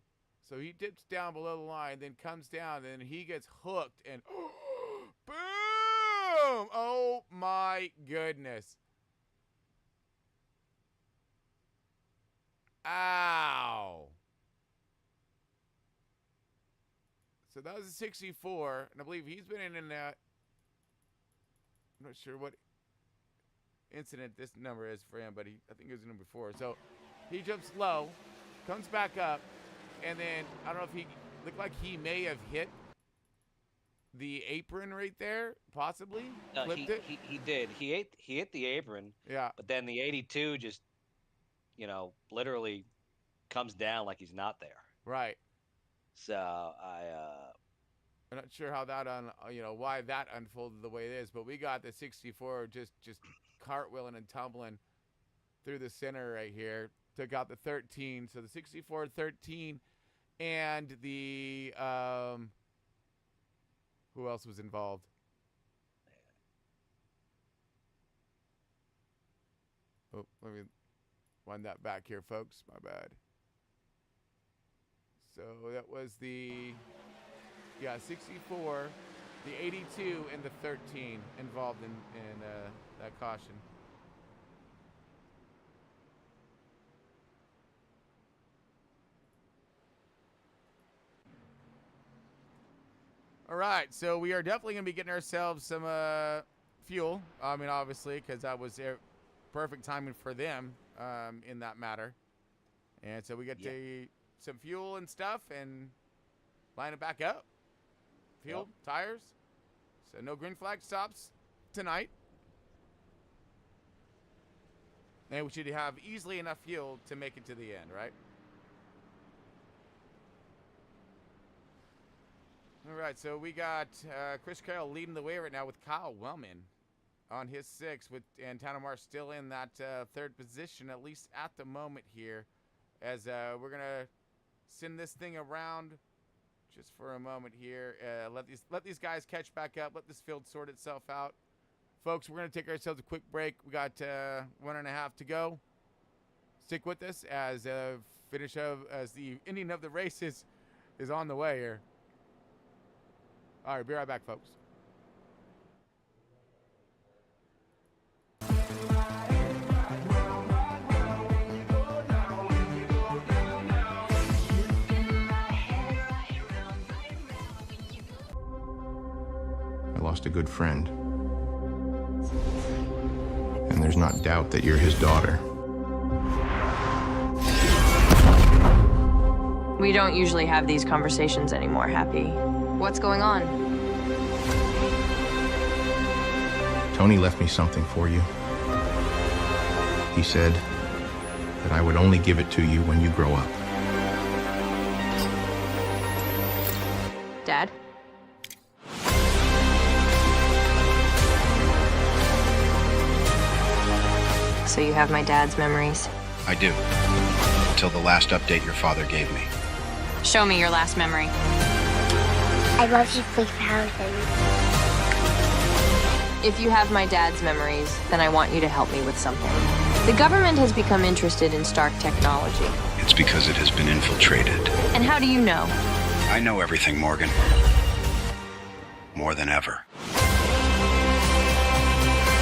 So he dips down below the line, then comes down, and he gets hooked, and boom! Oh, my goodness. Ow. So that was a 64, and I believe he's been in that. I'm not sure what incident this number is for him, but I think it was number 4. So he jumps low, comes back up, and then I don't know if he looked like he may have hit the apron right there, possibly. Flipped it. He did. He hit the apron. Yeah. But then the 82 just, literally comes down like he's not there. Right. So I'm not sure how that why that unfolded the way it is, but we got the 64 just cartwheeling and tumbling through the center right here. Took out the 13. So the 64, 13, and the who else was involved? Oh, let me wind that back here, folks. My bad. So that was the 64, the 82, and the 13 involved in that caution. All right, so we are definitely going to be getting ourselves some fuel. I mean, obviously, because that was perfect timing for them in that matter. And so we get some fuel and stuff and line it back up. Fuel, tires. So no green flag stops tonight. And we should have easily enough fuel to make it to the end, right? All right, so we got Chris Carroll leading the way right now with Kyle Wellman on his 6, and Tanamar still in that 3rd position, at least at the moment here, as we're going to send this thing around just for a moment here. Let these guys catch back up. Let this field sort itself out. Folks, we're going to take ourselves a quick break. We got 1.5 to go. Stick with us as the ending of the race is on the way here. All right, be right back, folks. I lost a good friend. And there's not doubt that you're his daughter. We don't usually have these conversations anymore, Happy. What's going on? Tony left me something for you. He said that I would only give it to you when you grow up. Dad? So you have my dad's memories? I do. Until the last update your father gave me. Show me your last memory. I love you, we found him. If you have my dad's memories, then I want you to help me with something. The government has become interested in Stark technology. It's because it has been infiltrated. And how do you know? I know everything, Morgan. More than ever.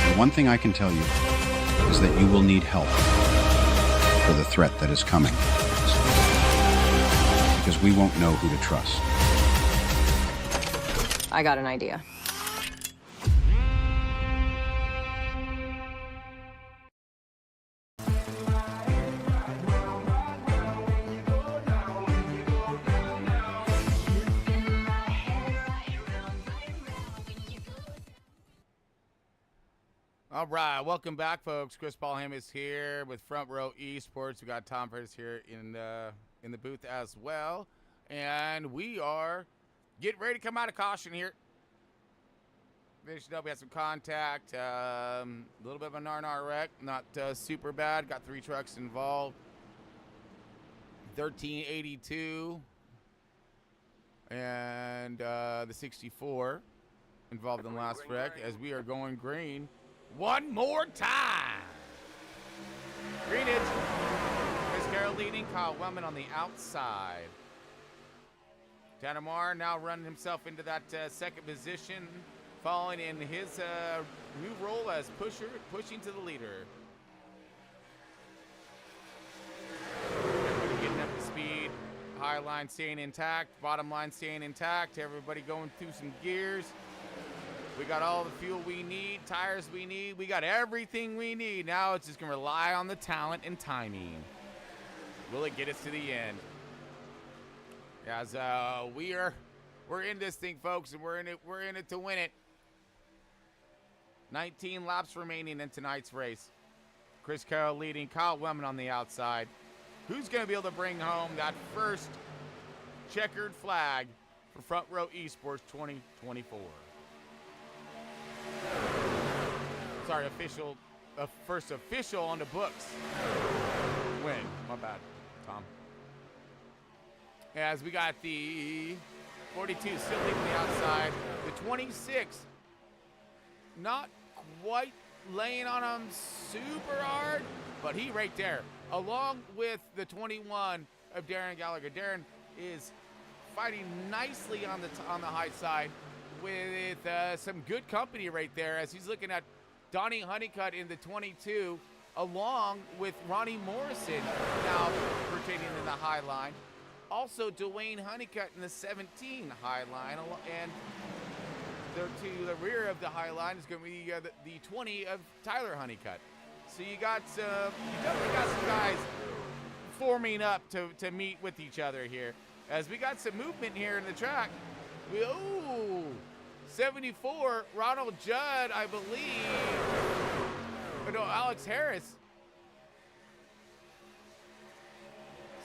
And one thing I can tell you is that you will need help for the threat that is coming. Because we won't know who to trust. I got an idea. All right, welcome back, folks. Chris Paulham is here with Front Row Esports. We got Tom Curtis here in the booth as well, and we are getting ready to come out of caution here. Finishing up, we had some contact, a little bit of a nar wreck, not super bad. Got 3 trucks involved. 1382 and the 64 involved in the last wreck as we are going green. one more time. Greenidge. Chris Carroll leading, Kyle Wellman on the outside. Tanner Marr now running himself into that second position, following in his new role as pushing to the leader. Everybody getting up to speed. High line staying intact, bottom line staying intact. Everybody going through some gears. We got all the fuel we need, tires we need. We got everything we need. Now it's just going to rely on the talent and timing. Will it get us to the end? As we're in this thing, folks, and we're in it to win it. 19 laps remaining in tonight's race. Chris Carroll leading, Kyle Wellman on the outside. Who's going to be able to bring home that first checkered flag for Front Row Esports 2024? Sorry, first official on the books win. My bad, Tom. As we got the 42 still leading the outside. The 26 not quite laying on him super hard, but he right there, along with the 21 of Darren Gallagher. Darren is fighting nicely on the high side with some good company right there as he's looking at Donnie Honeycutt in the 22, along with Ronnie Morrison now rotating in the high line. Also, Dwayne Honeycutt in the 17 high line, and to the rear of the high line is going to be the 20 of Tyler Honeycutt. So you definitely got some guys forming up to meet with each other here. As we got some movement here in the track. 74, Ronald Judd, I believe. No, Alex Harris.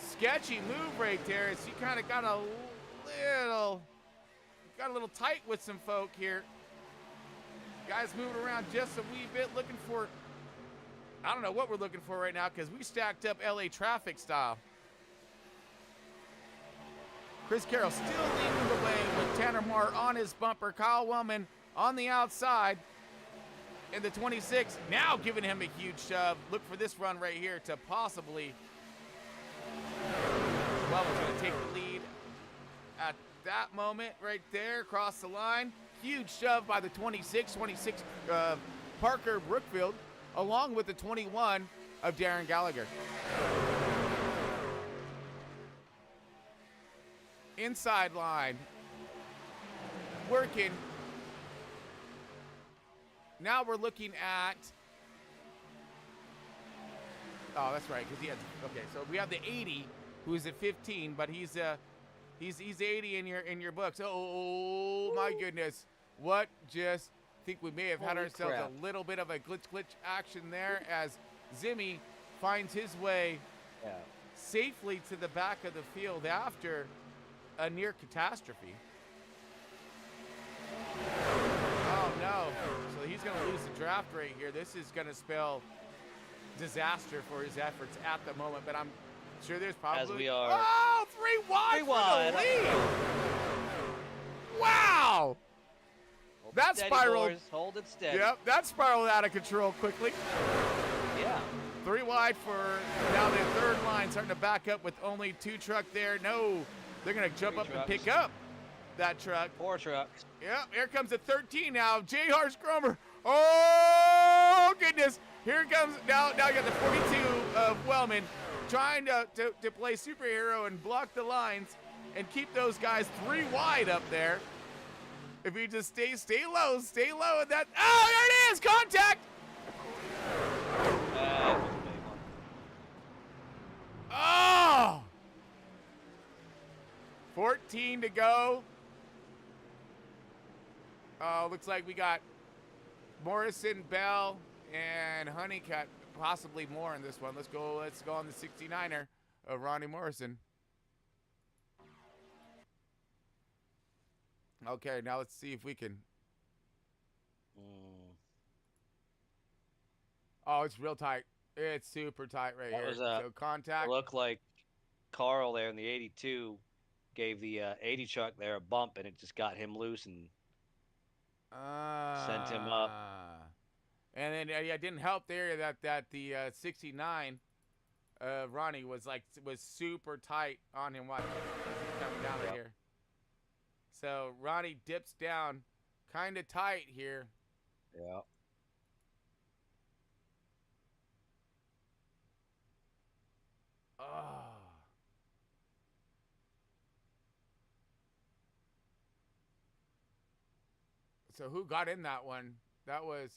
Sketchy move right there as he kind of got a little tight with some folk here. Guys moving around just a wee bit, looking for, I don't know what we're looking for right now because we stacked up LA traffic style. Chris Carroll still leading the way with Tanner Marr on his bumper. Kyle Wellman on the outside in the 26, now giving him a huge shove. Look for this run right here to possibly, Wellman's going to take the lead at that moment right there, across the line. Huge shove by the 26 Parker Brookfield, along with the 21 of Darren Gallagher. Inside line, working. Now we're looking at, oh, that's right, because he has, okay, so we have the 80, who's at 15, but he's 80 in your books. Oh my goodness. What just, think we may have had ourselves a little bit of a glitch action there as Zimmy finds his way safely to the back of the field after a near catastrophe. Oh no, so he's gonna lose the draft right here. This is gonna spell disaster for his efforts at the moment, but I'm sure there's probably, as we are, oh, 3 wide for the lead. Wow. That spiraled. Hold it steady. Yep, that spiraled out of control quickly. Yeah. 3 wide for now the third line, starting to back up with only 2 truck there. No, they're going to jump up and pick up that truck. 4 trucks. Yep, here comes the 13 now. J. Hart Scromer. Oh, goodness. Here it comes. Now you got the 42 of Wellman trying to play superhero and block the lines and keep those guys 3 wide up there. If you just stay low at that. Oh, there it is! Contact! Oh! 14 to go. Oh, looks like we got Morrison, Bell, and Honeycutt. Possibly more in this one. Let's go on the 69er of Ronnie Morrison. Okay, now let's see if we can. Oh, it's real tight. It's super tight right here. So contact. It looked like Carl there in the 82 gave the 80 truck there a bump, and it just got him loose and sent him up. And then it didn't help there that the 69 Ronnie was super tight on him. Watch, he's coming down right here. So Ronnie dips down kind of tight here. Yeah. Oh. So who got in that one? That was...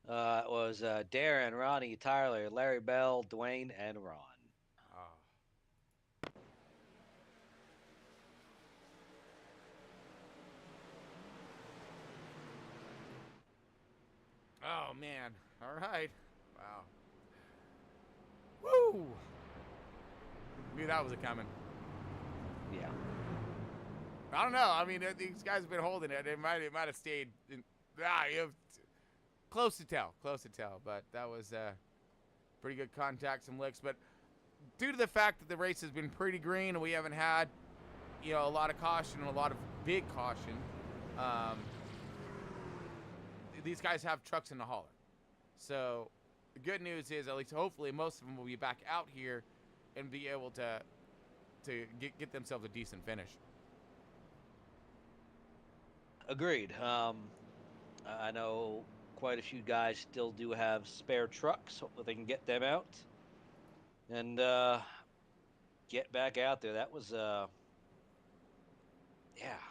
It was Darren, Ronnie, Tyler, Larry Bell, Dwayne, and Ron. Oh, man. All right. Wow. Woo! Knew that was coming. Yeah. I don't know. I mean, these guys have been holding it. It might have stayed. Close to tell. But that was pretty good contact, some licks. But due to the fact that the race has been pretty green and we haven't had, a lot of caution and a lot of big caution, these guys have trucks in the hauler. So the good news is, at least hopefully, most of them will be back out here and be able to get themselves a decent finish. Agreed. I know quite a few guys still do have spare trucks. Hopefully they can get them out and get back out there. That was, I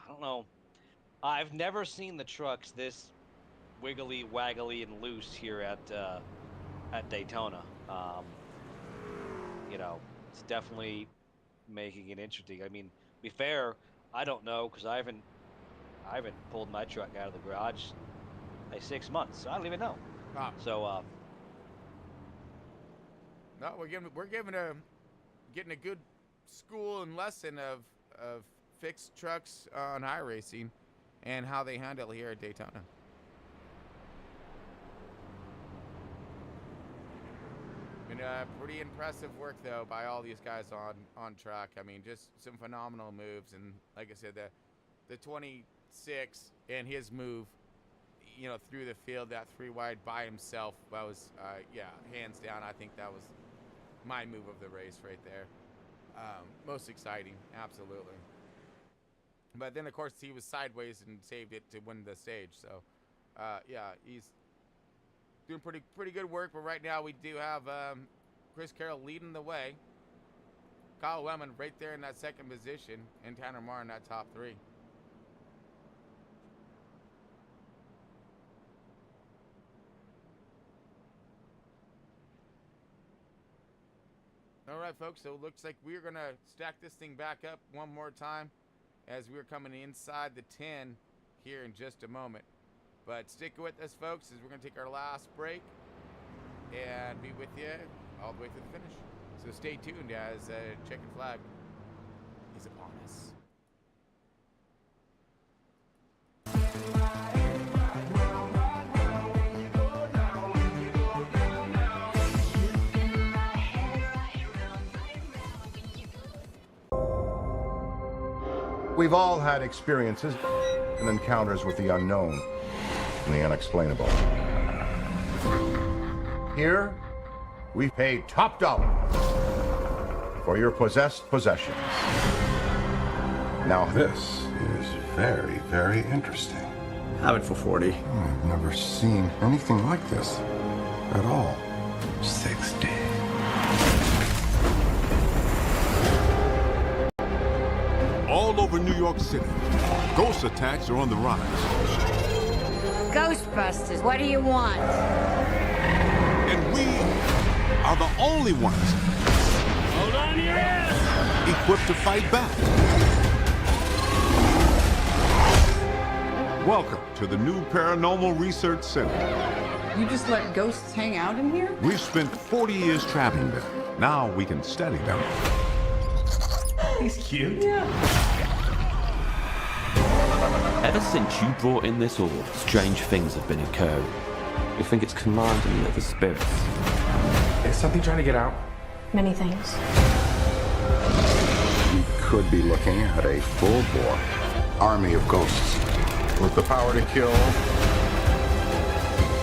don't know. I've never seen the trucks this wiggly, waggly, and loose here at Daytona. It's definitely making it interesting. I mean, to be fair, I don't know because I haven't pulled my truck out of the garage in 6 months, so I don't even know. So no, we're getting a good school and lesson of fixed trucks on iRacing and how they handle it here at Daytona. Been pretty impressive work though by all these guys on track. I mean, just some phenomenal moves, and like I said, the 26 and his move, through the field, that 3 wide by himself, that was hands down. I think that was my move of the race right there. Most exciting, absolutely. But then of course he was sideways and saved it to win the stage. So he's doing pretty good work. But right now we do have Chris Carroll leading the way, Kyle Wellman right there in that second position, and Tanner Marr in that top 3. All right, folks, so it looks like we're going to stack this thing back up one more time as we're coming inside the 10 here in just a moment. But stick with us, folks, as we're going to take our last break and be with you all the way to the finish. So stay tuned as checkered flag is upon us. We've all had experiences and encounters with the unknown and the unexplainable. Here, we pay top dollar for your possessed possessions. Now this is very, very interesting. Have it for 40. I've never seen anything like this at all. 60. All over New York City, ghost attacks are on the rise. Ghostbusters, what do you want? And we are the only ones Hold on to your ass! equipped to fight back. Welcome to the new Paranormal Research Center. You just let ghosts hang out in here? We've spent 40 years trapping them. Now we can study them. He's cute. Yeah. Ever since you brought in this orb, strange things have been occurring. We think it's commanding of the spirits. Is something trying to get out? Many things. We could be looking at a full-bore army of ghosts with the power to kill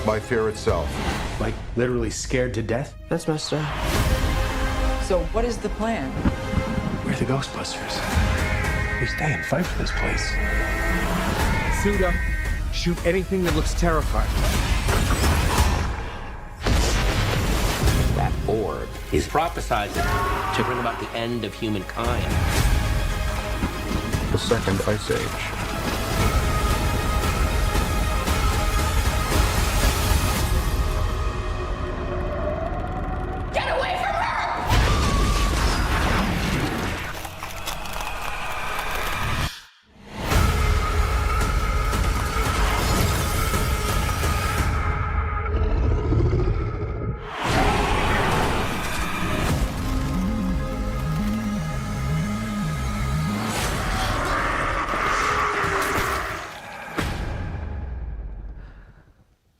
by fear itself. Like, literally scared to death? That's messed up. So what is the plan? We're the Ghostbusters. We stay and fight for this place. Suit up. Shoot anything that looks terrifying. That orb is prophesizing to bring about the end of humankind. The second ice age. Get away from her!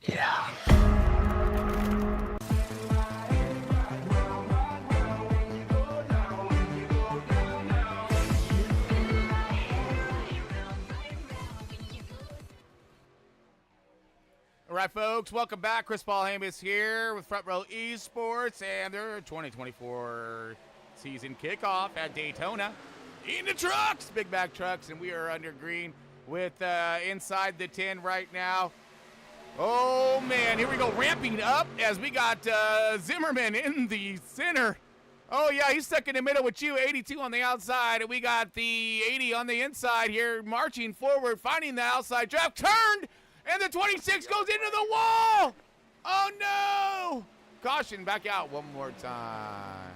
Yeah. All right, folks, welcome back. Chris Paul Hamus here with Front Row Esports and their 2024 season kickoff at Daytona in the trucks, big back trucks, and we are under green with inside the 10 right now. Oh, man, here we go, ramping up as we got Zimmerman in the center. Oh, yeah, he's stuck in the middle with you, 82 on the outside, and we got the 80 on the inside here, marching forward, finding the outside draft, turned, and the 26 goes into the wall. Oh, no. Caution, back out one more time.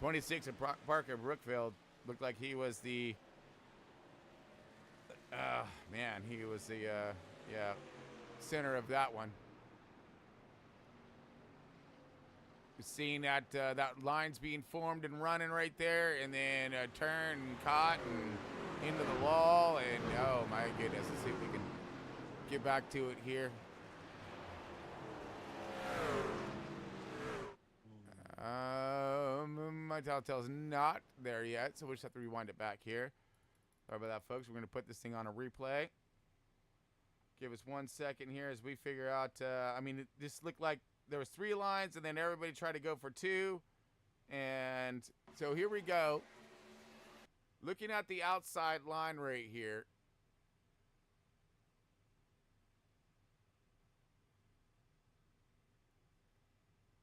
26 of Parker Brookfield looked like he was the... man, he was the, center of that one. Seeing that that line's being formed and running right there, and then a turn and caught and into the wall, and oh my goodness, let's see if we can get back to it here. My telltale's not there yet, so we'll just have to rewind it back here. Sorry about that, folks. We're going to put this thing on a replay. Give us 1 second here as we figure out, I mean, this looked like there was 3 lines, and then everybody tried to go for 2. And so here we go. Looking at the outside line right here.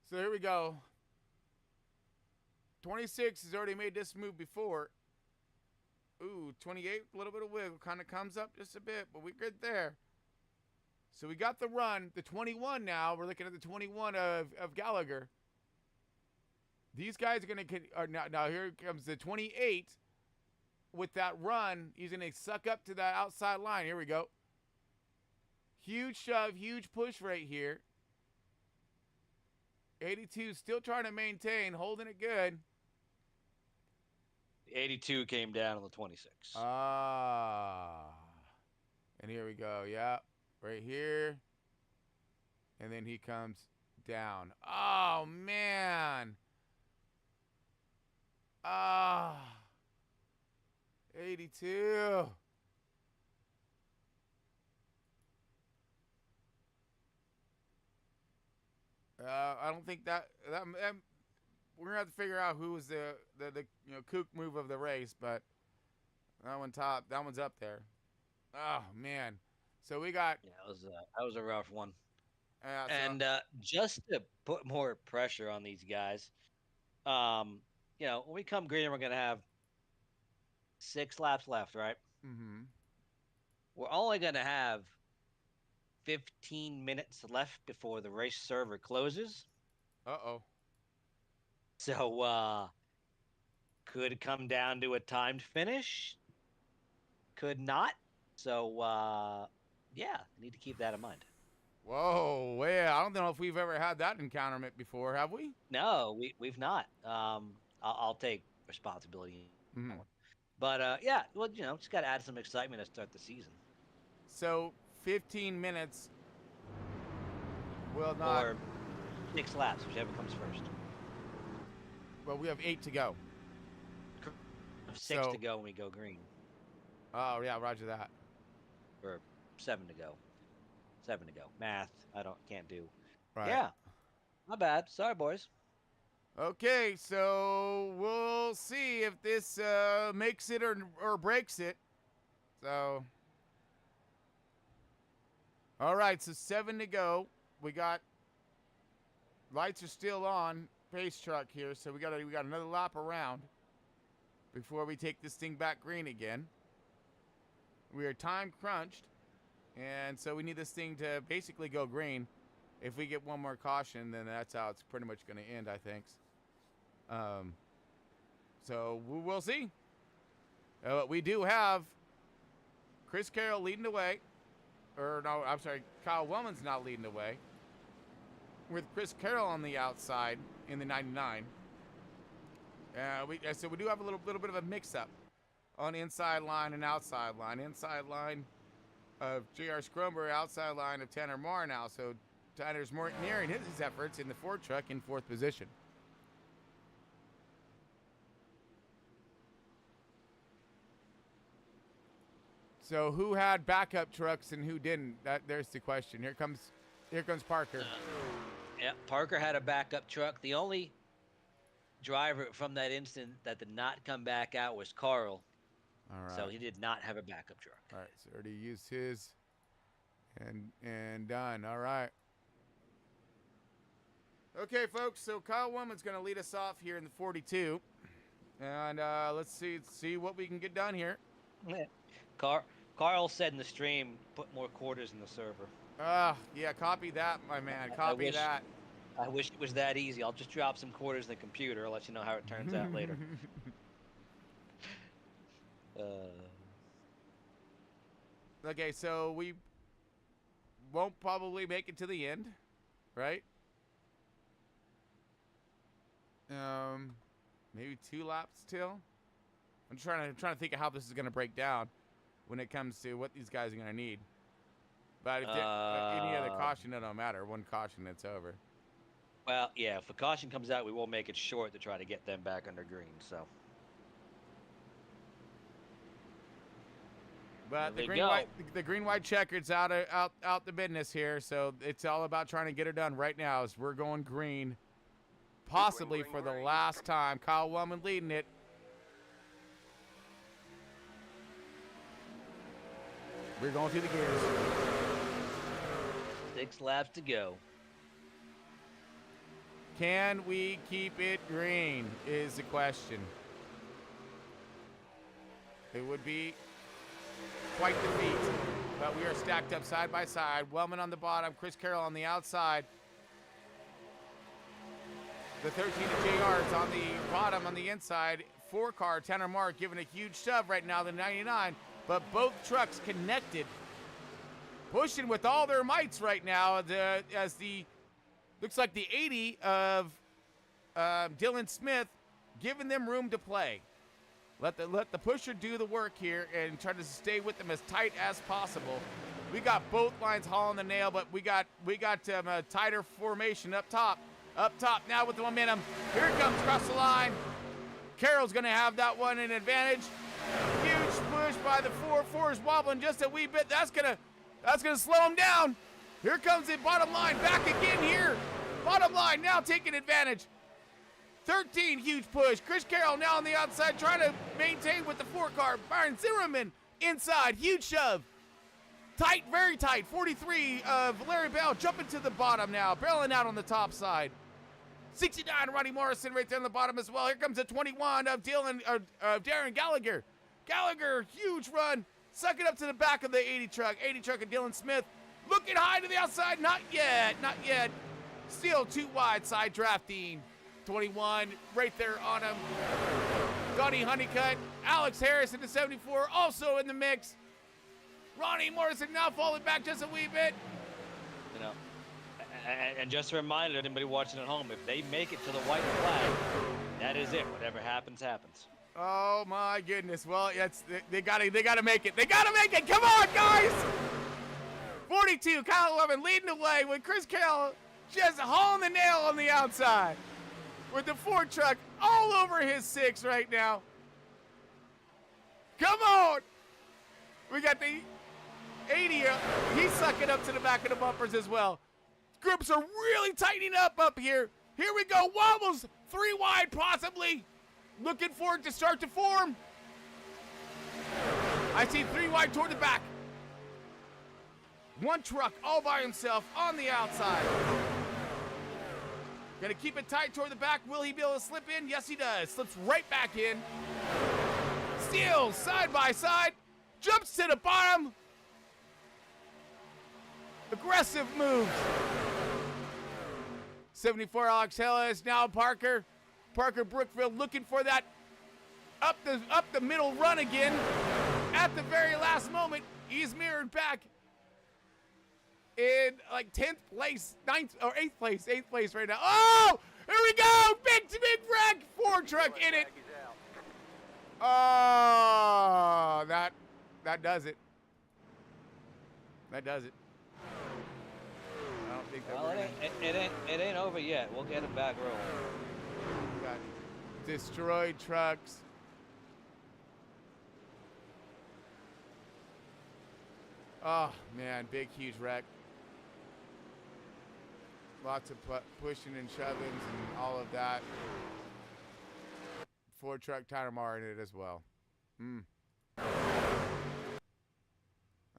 So here we go. 26 has already made this move before. Ooh, 28, a little bit of wiggle. Kind of comes up just a bit, but we're good there. So we got the run. The 21 now. We're looking at the 21 of Gallagher. These guys are going to... Now here comes the 28. With that run, he's going to suck up to that outside line. Here we go. Huge shove, huge push right here. 82 still trying to maintain, holding it good. 82 came down on the 26. And here we go. Yeah, right here. And then he comes down. Oh, man. 82. I don't think that we're gonna have to figure out who was the kook move of the race, but that one's up there. Oh man, so we got that was a rough one. And just to put more pressure on these guys, when we come green, we're gonna have 6 laps left, right? Mm-hmm. We're only gonna have 15 minutes left before the race server closes. Uh-oh. So, could it come down to a timed finish? Could not. So, yeah, need to keep that in mind. Whoa, well, I don't know if we've ever had that encounterment before, have we? No, we've not. I'll take responsibility. Mm-hmm. But, yeah, well, just got to add some excitement to start the season. So, 15 minutes will not... Or 6 laps, whichever comes first. Well, we have 8 to go. 6 to go when we go green. Oh, yeah, roger that. Or 7 to go. 7 to go. Math, can't do. Right. Yeah, not bad. Sorry, boys. Okay, so we'll see if this makes it or breaks it. So, all right, so 7 to go. We got lights are still on. Pace truck here, so we got another lap around before we take this thing back green again. We are time crunched, and so we need this thing to basically go green. If we get one more caution, then that's how it's pretty much going to end, I think. So we'll see. We do have Chris Carroll leading the way. Or no, I'm sorry, Kyle Wellman's not leading the way. With Chris Carroll on the outside in the 99. So we do have a little bit of a mix-up on inside line and outside line. Inside line of J.R. Scrumber, outside line of Tanner Marr now. So Tanner's nearing his efforts in the Ford truck in 4th position. So who had backup trucks and who didn't? There's the question. Here comes Parker. Yeah, Parker had a backup truck. The only driver from that incident that did not come back out was Carl. All right. So he did not have a backup truck. All right, so already used his and done. All right. Okay, folks, so Kyle Woman's going to lead us off here in the 42. And let's see what we can get done here. Yeah. Carl said in the stream, put more quarters in the server. Yeah, copy that, my man. Copy that. I wish it was that easy. I'll just drop some quarters in the computer. I'll let you know how it turns out later. Okay, so we won't probably make it to the end, right? Maybe 2 laps still. I'm trying to think of how this is going to break down when it comes to what these guys are going to need. But if any other caution, it don't matter. One caution, it's over. Well, yeah, if a caution comes out, we will make it short to try to get them back under green. So. But the green white checkered's out the business here, so it's all about trying to get it done right now. As we're going green, possibly for the last time. Kyle Wellman leading it. We're going through the gears. 6 laps to go. Can we keep it green is the question. It would be quite the feat, but we are stacked up side by side. Wellman on the bottom, Chris Carroll on the outside. The 13 of JR is on the bottom on the inside. 4-car, Tanner Marr giving a huge shove right now, the 99, but both trucks connected. Pushing with all their mights right now looks like the 80 of Dylan Smith giving them room to play. Let the pusher do the work here and try to stay with them as tight as possible. We got both lines hauling the nail, but we got a tighter formation up top. Up top now with the momentum. Here it comes across the line. Carroll's going to have that one in advantage. Huge push by the 4 is wobbling just a wee bit. That's gonna slow him down. Here comes the bottom line back again here. Bottom line now taking advantage. 13, huge push. Chris Carroll now on the outside trying to maintain with the 4-car. Byron Zimmerman inside, huge shove. Tight, very tight. 43 of Larry Bell jumping to the bottom now, barreling out on the top side. 69, Ronnie Morrison right there on the bottom as well. Here comes the 21 of Darren Gallagher. Gallagher, huge run. Suck it up to the back of the 80 truck. 80 truck of Dylan Smith. Looking high to the outside. Not yet. Still too wide. Side drafting. 21 right there on him. Donnie Honeycutt. Alex Harris in the 74 also in the mix. Ronnie Morrison now falling back just a wee bit. You know, and just a reminder to anybody watching at home, if they make it to the white flag, that is it. Whatever happens, happens. Oh my goodness. Well, they gotta make it. They gotta make it. Come on, guys. 42, Kyle 11 leading the way with Chris Carroll just hauling the nail on the outside. With the Ford truck all over his 6 right now. Come on. We got the 80, he's sucking up to the back of the bumpers as well. Grips are really tightening up here. Here we go. Wobbles 3 wide possibly. Looking for it to start to form. I see 3 wide toward the back. One truck all by himself on the outside. Gonna keep it tight toward the back. Will he be able to slip in? Yes, he does. Slips right back in. Steals side by side. Jumps to the bottom. Aggressive moves. 74 Alex Hillis, now Parker. Parker Brookfield looking for that up the middle run again. At the very last moment, he's mirrored back in like 10th place, 9th or 8th place right now. Oh, here we go, big wreck, Ford truck in it. Oh, that does it. That does it. I don't think that well, it ain't over yet. We'll get him back rolling. We got destroyed trucks. Oh man, big huge wreck. Lots of pushing and shovings and all of that. Ford truck tire mar in it as well. All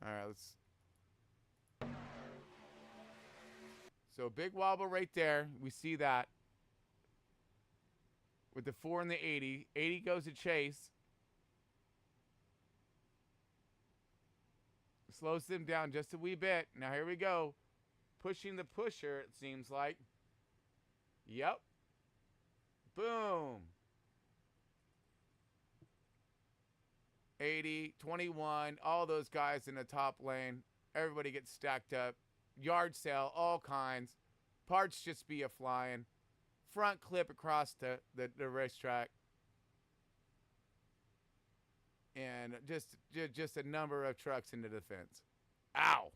right, let's. So big wobble right there. We see that. With the 4 and the 80. 80 goes to chase. Slows them down just a wee bit. Now here we go. Pushing the pusher, it seems like. Yep. Boom. 80, 21, all those guys in the top lane. Everybody gets stacked up. Yard sale, all kinds. Parts just be a-flying. Front clip across the racetrack. And just a number of trucks into the fence. Ow!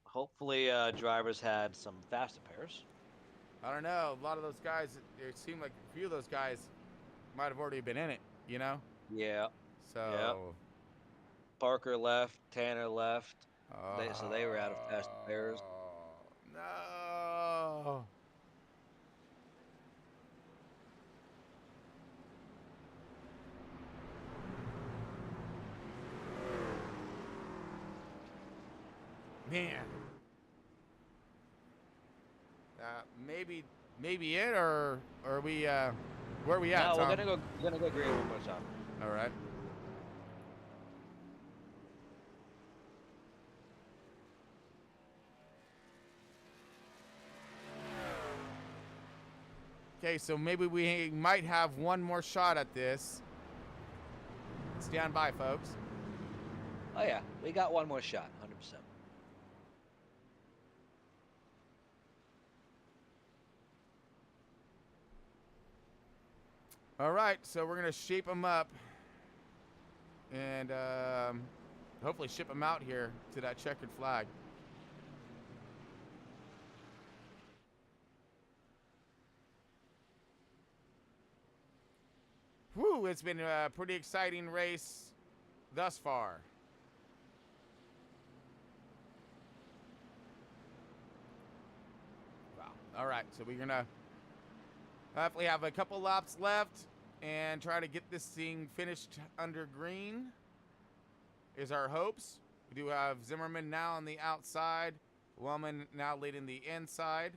Hopefully, drivers had some faster pairs. I don't know. A lot of those guys, it seemed like a few of those guys might have already been in it, you know? Yeah. So. Yep. Parker left. Tanner left. So they were out of faster pairs. No. Man. Maybe it, or are we where are we at? No, Tom? we're gonna go green one more time. All right. Okay, so maybe we might have one more shot at this. Stand by, folks. Oh yeah, we got one more shot, 100%. All right, so we're gonna shape them up and hopefully ship them out here to that checkered flag. Whew, it's been a pretty exciting race thus far. Wow. All right, so we're gonna hopefully have a couple laps left and try to get this thing finished under green is our hopes. We do have Zimmerman now on the outside, Wellman now leading the inside.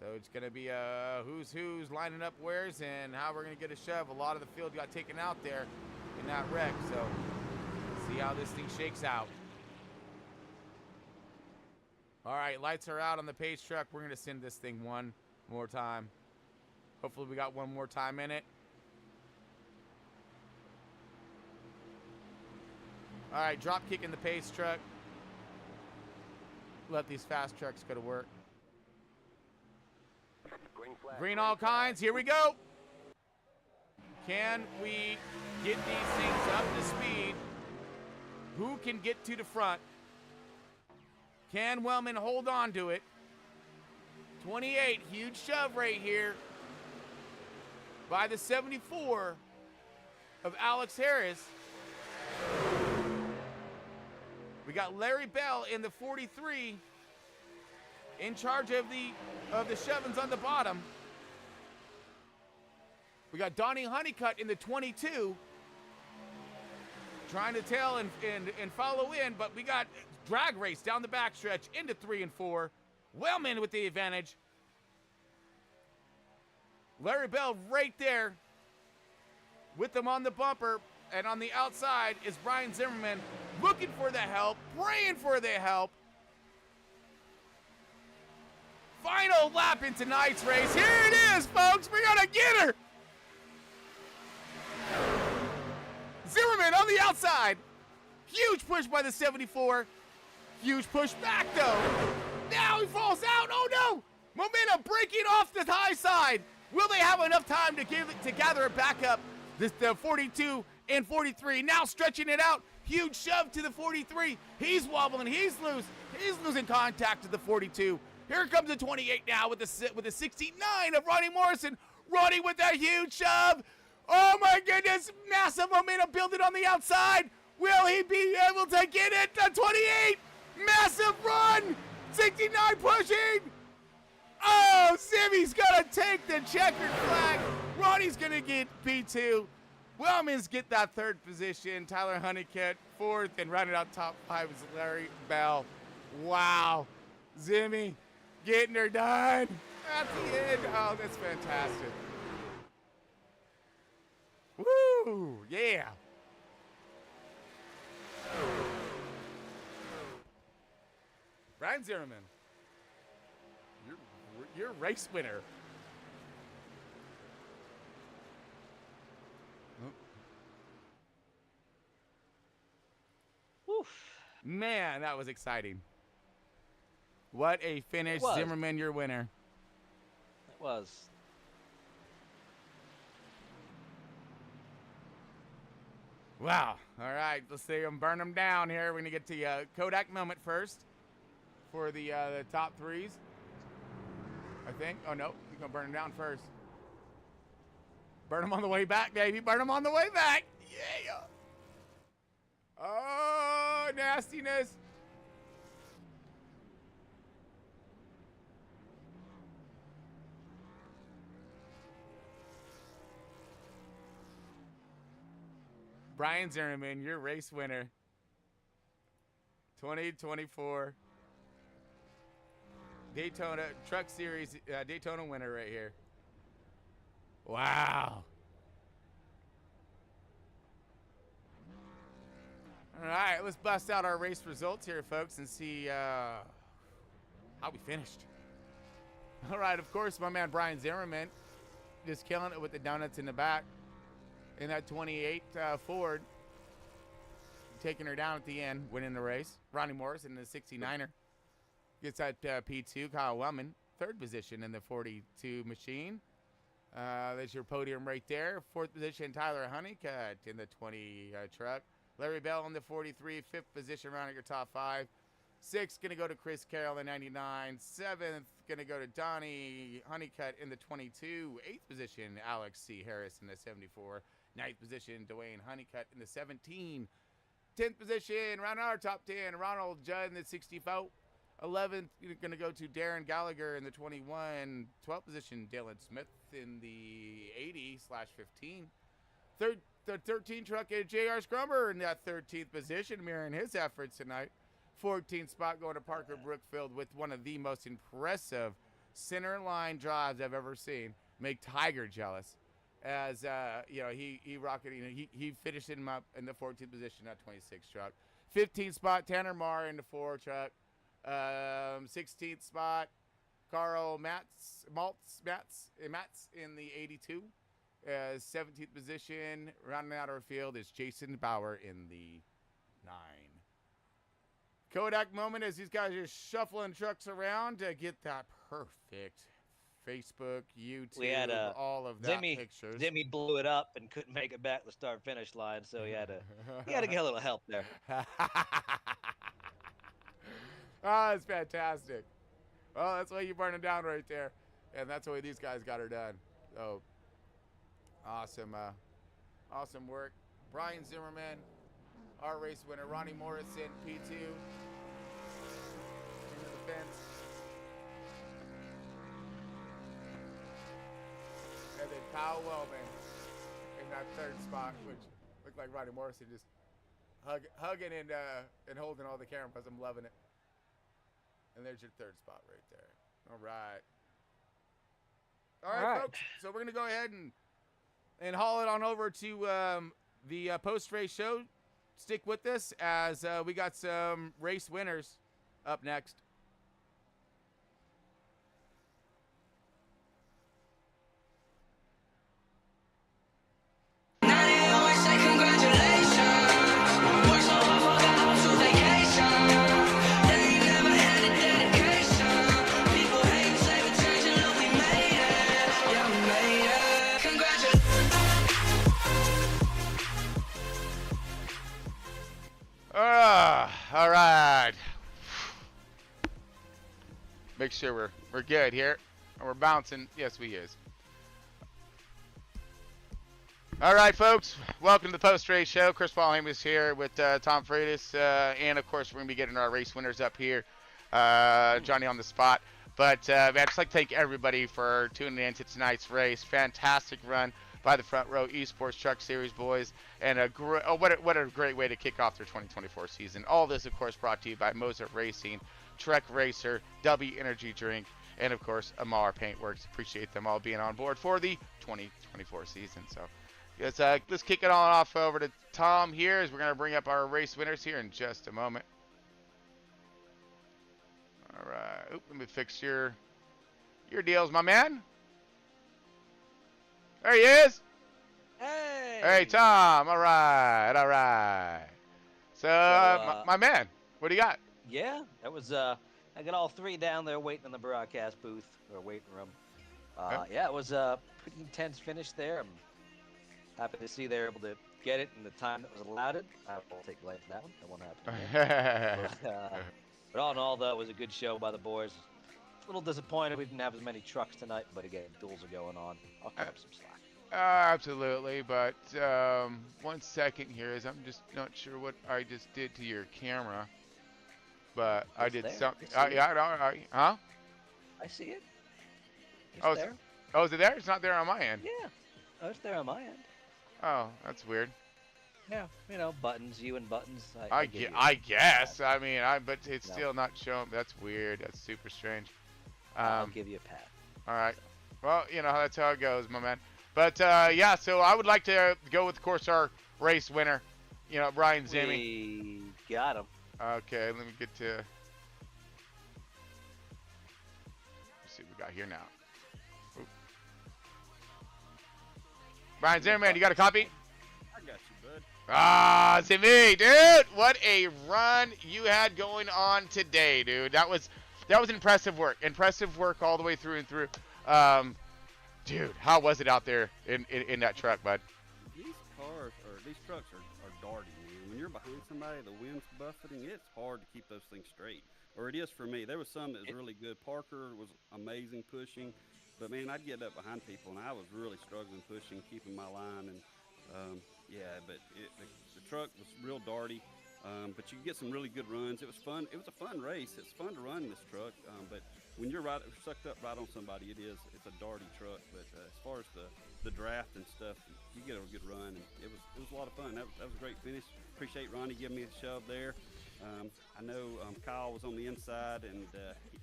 So it's going to be who's lining up where's and how we're going to get a shove. A lot of the field got taken out there in that wreck. So see how this thing shakes out. All right, lights are out on the pace truck. We're going to send this thing one more time. Hopefully we got one more time in it. All right, drop kick in the pace truck. Let these fast trucks go to work. Green flag. Green all kinds. Here we go. Can we get these things up to speed? Who can get to the front? Can Wellman hold on to it? 28, huge shove right here by the 74 of Alex Harris. We got Larry Bell in the 43 in charge of the shovings on the bottom. We got Donnie Honeycutt in the 22 trying to tail and follow in, but we got drag race down the backstretch into 3 and 4. Wellman with the advantage. Larry Bell right there with them on the bumper, and on the outside is Brian Zimmerman looking for the help, praying for the help. Final lap in tonight's race. Here it is, folks. We're gonna get her. Zimmerman on the outside. Huge push by the 74. Huge push back, though. Now he falls out. Oh, no. Momentum breaking off the high side. Will they have enough time to gather it back up? The 42 and 43 now stretching it out. Huge shove to the 43. He's wobbling. He's loose. He's losing contact to the 42. Here comes the 28 now with the 69 of Ronnie Morrison. Ronnie with that huge shove. Oh my goodness, massive momentum building on the outside. Will he be able to get it? The 28, massive run. 69 pushing. Oh, Zimmy's gonna take the checkered flag. Ronnie's gonna get P2. Wellman's get that 3rd position. Tyler Honeycutt 4th, and rounding out top 5 is Larry Bell. Wow, Zimmy getting her done at the end. Oh, that's fantastic. Woo, yeah. Brian Zimmerman, you're race winner. Oof. Man, that was exciting. What a finish. Zimmerman, your winner. It was. Wow. All right, let's see them burn them down here. We're going to get to Kodak moment first for the top 3s, I think. Oh, no. He's going to burn them down first. Burn them on the way back, baby. Burn them on the way back. Yeah. Oh, nastiness. Brian Zimmerman, your race winner. 2024 Daytona Truck Series Daytona winner right here. Wow. All right, let's bust out our race results here, folks, and see how we finished. All right, of course, my man Brian Zimmerman just killing it with the donuts in the back. In that 28 Ford, taking her down at the end, winning the race. Ronnie Morris in the 69er gets that P2. Kyle Wellman, 3rd position in the 42 machine. There's your podium right there. 4th position, Tyler Honeycutt in the 20 truck. Larry Bell in the 43, 5th position, rounding your top 5. 6th going to go to Chris Carroll in 99. 7th going to go to Donnie Honeycutt in the 22. 8th position, Alex C. Harris in the 74. 9th position, Dwayne Honeycutt in the 17. 10th position, rounding our top 10, Ronald Judd in the 64. 11th, going to go to Darren Gallagher in the 21. 12th position, Dalen Smith in the 80/15. The 13 truck, J.R. Scrumber in that 13th position, mirroring his efforts tonight. 14th spot going to Parker Brookfield with one of the most impressive center line drives I've ever seen. Make Tiger jealous. As he rocketed, he finished him up in the 14th position at 26 truck. 15th spot, Tanner Marr in the 4 truck. 16th spot, Carl Matz in the 82. 17th position, rounding out our field, is Jason Bauer in the 9. Kodak moment as these guys are shuffling trucks around to get that perfect Facebook, YouTube, We had all of that pictures. Zimmy blew it up and couldn't make it back to the start-finish line, so he had to get a little help there. Oh, that's fantastic. Well, that's why you burn them down right there, and that's the way these guys got her done. So awesome, awesome work, Brian Zimmerman. our race winner, Ronnie Morrison, P2. Into the fence. And then Kyle Wellman in that third spot, which looked like Ronnie Morrison just hugging and holding all the cameras. I'm loving it. And there's your third spot right there. All right. All right, folks. So we're going to go ahead and haul it on over to the post-race show. Stick with us as we got some race winners up next. All right. Make sure we're good here. We're bouncing. Yes, we is. All right, folks. Welcome to the post-race show. Chris Paulheim is here with Tom Freitas. And, of course, we're going to be getting our race winners up here. Johnny on the spot. But I'd just like to thank everybody for tuning in to tonight's race. Fantastic run by the Front Row Esports Truck Series boys, and what a great way to kick off their 2024 season. All this, of course, brought to you by Mozart Racing, Trek Racer, W Energy Drink, and of course, Amar Paintworks. Appreciate them all being on board for the 2024 season. So let's kick it on off over to Tom here, as we're going to bring up our race winners here in just a moment. All right, let me fix your deals, my man. There he is. Hey. Hey, Tom. All right. So, my man, what do you got? Yeah, that was I got all three down there waiting in the broadcast booth or waiting room. Yeah, it was a pretty intense finish there. I'm happy to see they're able to get it in the time that was allowed. I will take light for that one. That won't happen. But all in all, though, it was a good show by the boys. A little disappointed we didn't have as many trucks tonight, but again, duels are going on. I'll cut up some slack. Absolutely, but 1 second here, as I'm just not sure what I just did to your camera, but I did something. Huh? I see it. It's there. Oh, is it there? It's not there on my end. Yeah. Oh, it's there on my end. Oh, that's weird. Yeah, buttons, you and buttons. I guess. I mean, but it's still not showing. That's weird. That's super strange. I'll give you a pat. All right. Well, that's how it goes, my man. But, yeah, so I would like to go with, of course, our race winner, Brian Zimmy. We got him. Okay, let me get to... Let's see what we got here now. Ooh. Brian Zimmerman, you got a copy? I got you, bud. Ah, Zimmy, dude! What a run you had going on today, dude. That was impressive work. Impressive work all the way through and through. Dude, how was it out there in that truck, bud? These trucks are darty, man. When you're behind somebody, the wind's buffeting, it's hard to keep those things straight. Or it is for me. There was some that was really good. Parker was amazing pushing. But, man, I'd get up behind people, and I was really struggling pushing, keeping my line. And, but the truck was real darty. But you get some really good runs. It was fun. It was a fun race. It's fun to run this truck. But when you're sucked up right on somebody, it's a darty truck. But as far as the draft and stuff, you get a good run. And it was a lot of fun. That was a great finish. Appreciate Ronnie giving me a shove there. I know Kyle was on the inside, and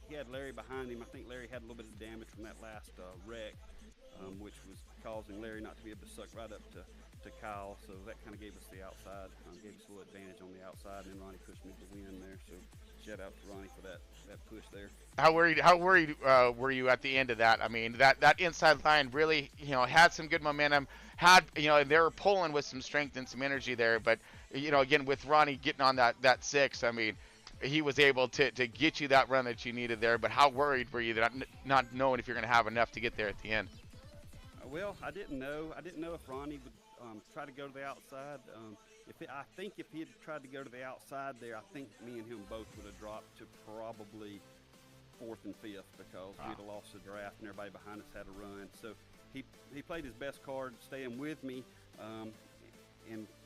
he had Larry behind him. I think Larry had a little bit of damage from that last wreck, which was causing Larry not to be able to suck right up to Kyle, so that kind of gave us the outside, gave us a little advantage on the outside, and Ronnie pushed me to win there. So shout out to Ronnie for that push there. How worried were you at the end of that? I mean, that inside line really, had some good momentum. They were pulling with some strength and some energy there, but again, with Ronnie getting on that six, I mean, he was able to get you that run that you needed there. But how worried were you that not knowing if you're going to have enough to get there at the end? Well, I didn't know if Ronnie would try to go to the outside. I think if he had tried to go to the outside there, I think me and him both would have dropped to probably 4th and 5th because we'd have lost the draft and everybody behind us had a run. So he played his best card, staying with me.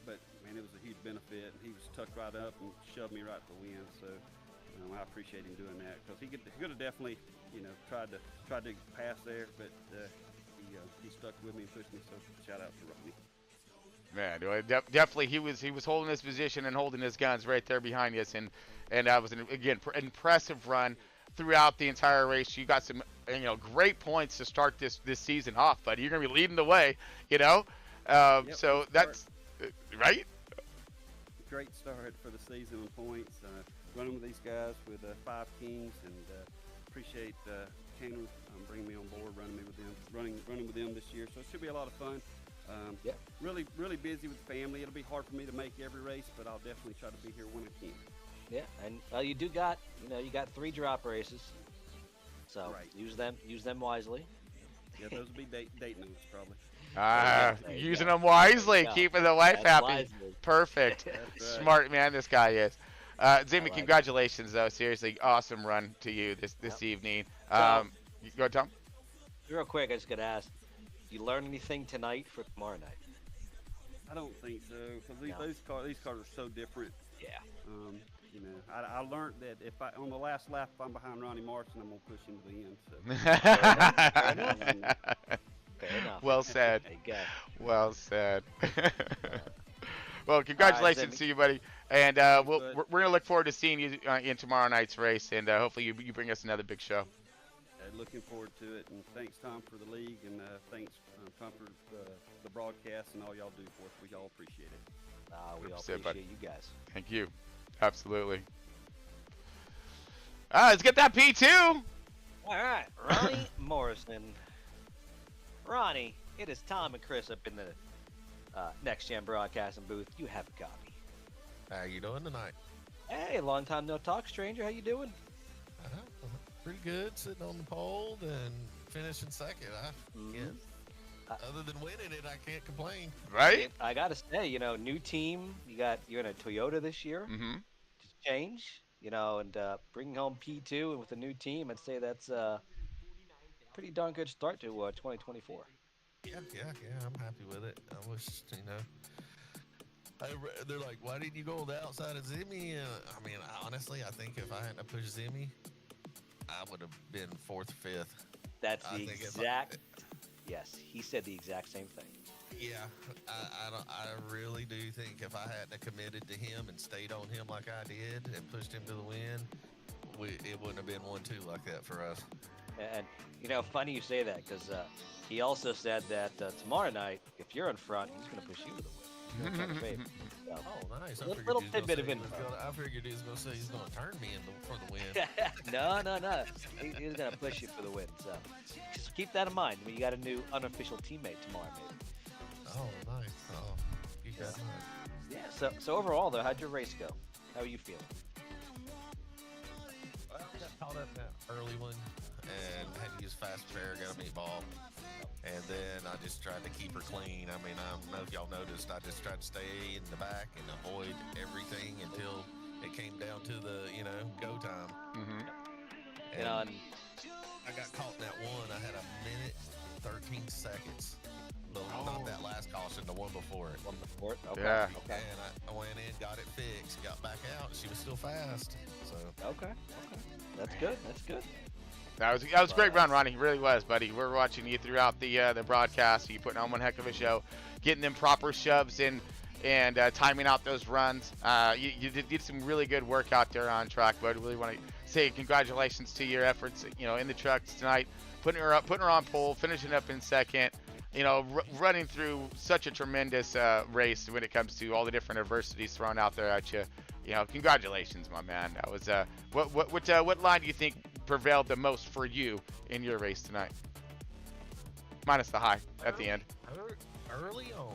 But man, it was a huge benefit. He was tucked right up and shoved me right to the wind. So I appreciate him doing that, because he could have definitely, tried to pass there, but he stuck with me and pushed me. So shout out to Ronnie. Man, definitely he was holding his position and holding his guns right there behind us, and that was an impressive run throughout the entire race. You got some great points to start this season off, buddy. You're gonna be leading the way, Yep, so that's right. Great start for the season on points. Running with these guys with 5 Kings, and appreciate Kane bringing me on board, running with them this year. So it should be a lot of fun. Really busy with family. It'll be hard for me to make every race, but I'll definitely try to be here when I can. Yeah, and you got 3 drop races, so use them wisely. Yeah, those will be Daytona probably. Using them wisely, keeping the wife happy. Wisely. Perfect. Right. Smart man, this guy is. Zimmy, congratulations though. Seriously, awesome run to you this evening. Go ahead, Tom. Real quick, I just got to ask, you learn anything tonight for tomorrow night? I don't think so, because these cars are so different. Yeah. I learned that on the last lap, if I'm behind Ronnie Martin, I'm gonna push him to the end. So. Fair enough. Well said. There you go. Well said. Well, congratulations to you, buddy. And we're gonna look forward to seeing you in tomorrow night's race, and hopefully you bring us another big show. Looking forward to it, and thanks, Tom, for the league, and thanks, Tom, for the broadcast and all y'all do for us. We all appreciate it. We all appreciate you guys. Thank you. Absolutely. Let's get that P2. All right, Ronnie Morrison. Ronnie, it is Tom and Chris up in the Next Gen Broadcasting booth. You have a copy. How you doing tonight? Hey, long time no talk, stranger. How you doing? Pretty good, sitting on the pole and finishing second. Other than winning it, I can't complain. Right? I gotta say, new team. You're in a Toyota this year. Mm-hmm. Just change, and bringing home P2 and with a new team, I'd say that's a pretty darn good start to 2024. Yeah, I'm happy with it. I wish, they're like, why didn't you go on the outside of Zimmy? Honestly, I think if I hadn't pushed Zimmy, I would have been 4th or 5th. That's the exact. Yes, he said the exact same thing. Yeah, I really do think if I hadn't committed to him and stayed on him like I did and pushed him to the win, it wouldn't have been 1-2 like that for us. And funny you say that, because he also said that tomorrow night, if you're in front, he's going to push you to the win. So, oh, nice. I little tidbit of info. I figured he was going to say he's going to turn me for the win. No. He's going to push you for the win. So just keep that in mind. You got a new unofficial teammate tomorrow, maybe. Oh, nice. Oh, you got that. Yeah. So overall, though, how'd your race go? How are you feeling? Well, I got caught up in that early one and had to use fast spare, got a meatball. And then I just tried to keep her clean. I don't know if y'all noticed, I just tried to stay in the back and avoid everything until it came down to the, go time. Mm-hmm. And I got caught in that one. I had 1:13 seconds. Not that last caution, the one before it. Okay. Yeah. Okay. And I went in, got it fixed, got back out, and she was still fast. So. Okay. That's good. That was a great run, Ronnie. It really was, buddy. We're watching you throughout the broadcast. You putting on one heck of a show, getting them proper shoves in, and timing out those runs. You did some really good work out there on track, but I really want to say congratulations to your efforts. In the trucks tonight, putting her on pole, finishing up in second. Running through such a tremendous race when it comes to all the different adversities thrown out there at you. Congratulations, my man. That was what line do you think prevailed the most for you in your race tonight? Minus the high at the end. Early on,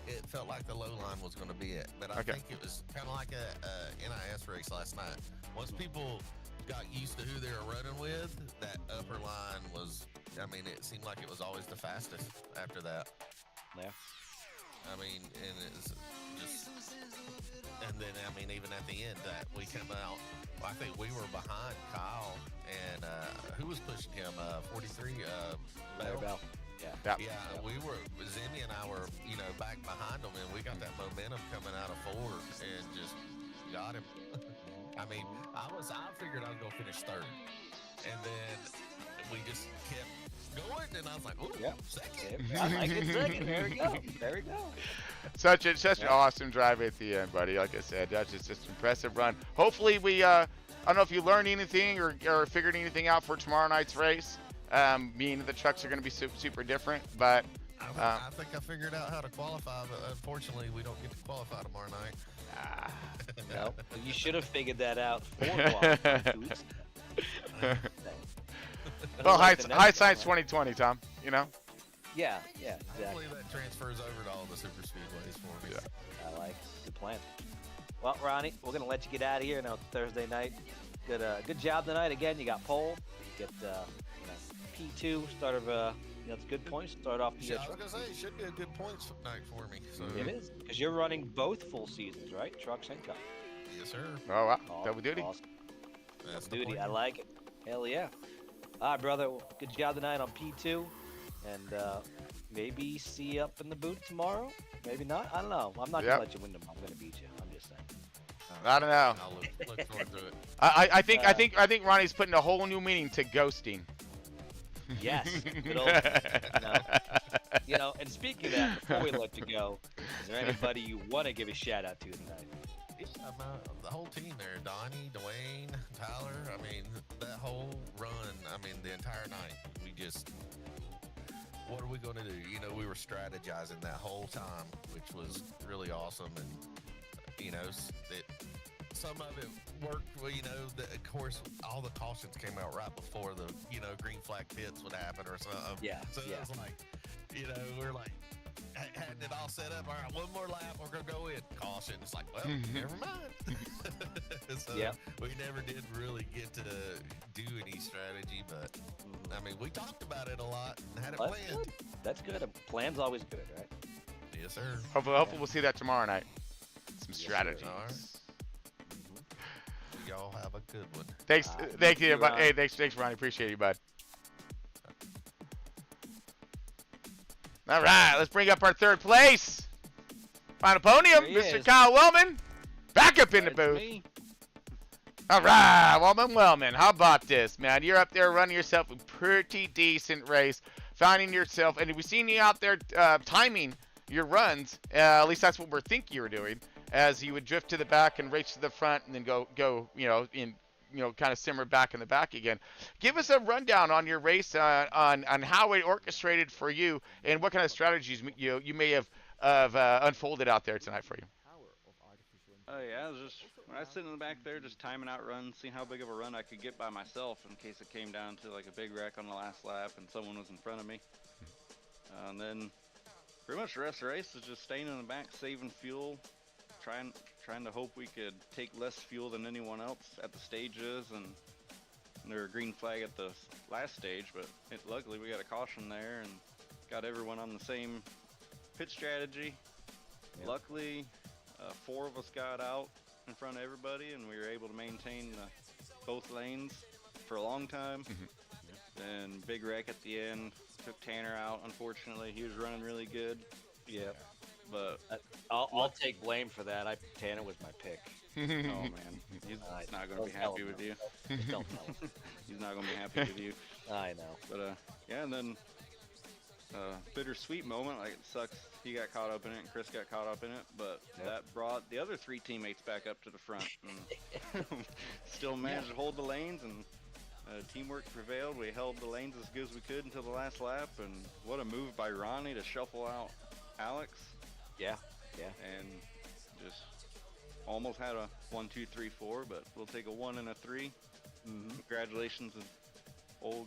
it felt like the low line was going to be it, but I think it was kind of like a NIS race last night. Once people got used to who they were running with, that upper line was, it seemed like it was always the fastest after that. Yeah. And it's just, and then, even at the end, that we come out, I think we were behind Kyle, and who was pushing him? 43, Bell. Yeah. Yeah, we were, Zimmy and I were, back behind them, and we got momentum coming out of 4 and just got him. I mean, I figured I was gonna finish 3rd, and then we just kept going, and I was like, "Oh, yeah, second." I like it second. There we go. There we go. Such an awesome drive at the end, buddy. Like I said, that's just an impressive run. Hopefully, I don't know if you learned anything or figured anything out for tomorrow night's race. Meaning the trucks are going to be super different, but I think I figured out how to qualify, but unfortunately, we don't get to qualify tomorrow night. No, you should have figured that out for qualifying 2 weeks ago. Well, hindsight's 2020, Tom. You know. Yeah, exactly. Hopefully that transfers over to all the super speedways for me. Yeah. I like it. Good plan. Well, Ronnie, we're gonna let you get out of here. Now it's Thursday night. Good job tonight. Again, you got pole. You get P2. Start of it's good points. Start off the. Yeah, I was gonna say it should be a good points night for me. So. It is because you're running both full seasons, right? Trucks and cup. Yes, sir. Oh wow, double duty. Awesome. That's Double duty. I like it. Hell yeah. All right, brother. Good job tonight on P2, and maybe see you up in the booth tomorrow. Maybe not. I don't know. I'm not gonna let you win them. I'm gonna beat you. I'm just saying. I don't know. I'll look forward to it. I think Ronnie's putting a whole new meaning to ghosting. Yes. Good old, and speaking of that, before we let you go, is there anybody you want to give a shout out to tonight? The whole team there, Donnie, Dwayne, Tyler, I mean, that whole run, I mean, the entire night, we just, what are we going to do? We were strategizing that whole time, which was really awesome. And, some of it worked, well, of course, all the cautions came out right before the, green flag pits would happen or something. Yeah. So it was like, we're like, had it all set up. All right, one more lap, we're going to go in. Caution. It's like, well, never mind. So we never did really get to do any strategy, but, I mean, we talked about it a lot and had it planned. That's good. A plan's always good, right? Yes, sir. Hopefully we'll see that tomorrow night. Some strategies. All right. Y'all have a good one. Thank you, bud. Hey, thanks, Ronnie. Appreciate you, bud. All right, let's bring up our 3rd place. Final podium, Mr. Kyle Wellman. Back up in the booth. Me. All right, Wellman. How about this, man? You're up there running yourself a pretty decent race, finding yourself, and we've seen you out there timing your runs. At least that's what we're thinking you were doing, as you would drift to the back and race to the front, and then go, kind of simmer back in the back again. Give us a rundown on your race, on how it orchestrated for you, and what kind of strategies you may have unfolded out there tonight for you. Oh yeah, when I was sitting in the back there, just timing out runs, seeing how big of a run I could get by myself in case it came down to like a big wreck on the last lap and someone was in front of me. And then pretty much the rest of the race is just staying in the back, saving fuel, trying to hope we could take less fuel than anyone else at the stages, and there were a green flag at the last stage, but luckily we got a caution there and got everyone on the same pit strategy. Yep. Luckily, 4 of us got out in front of everybody, and we were able to maintain both lanes for a long time. And big wreck at the end took Tanner out. Unfortunately, he was running really good. Yeah, but I'll take blame for that. Tanner was my pick. Oh man, he's not going to be happy with you. Don't tell him. He's not going to be happy with you. I know. But yeah, and then bittersweet moment. Like, it sucks he got caught up in it and Chris got caught up in it, but that brought the other 3 teammates back up to the front and still managed to hold the lanes, and teamwork prevailed. We held the lanes as good as we could until the last lap, and what a move by Ronnie to shuffle out Alex. Yeah. And just almost had a 1, 2, 3, 4, but we'll take a 1 and a 3. Congratulations to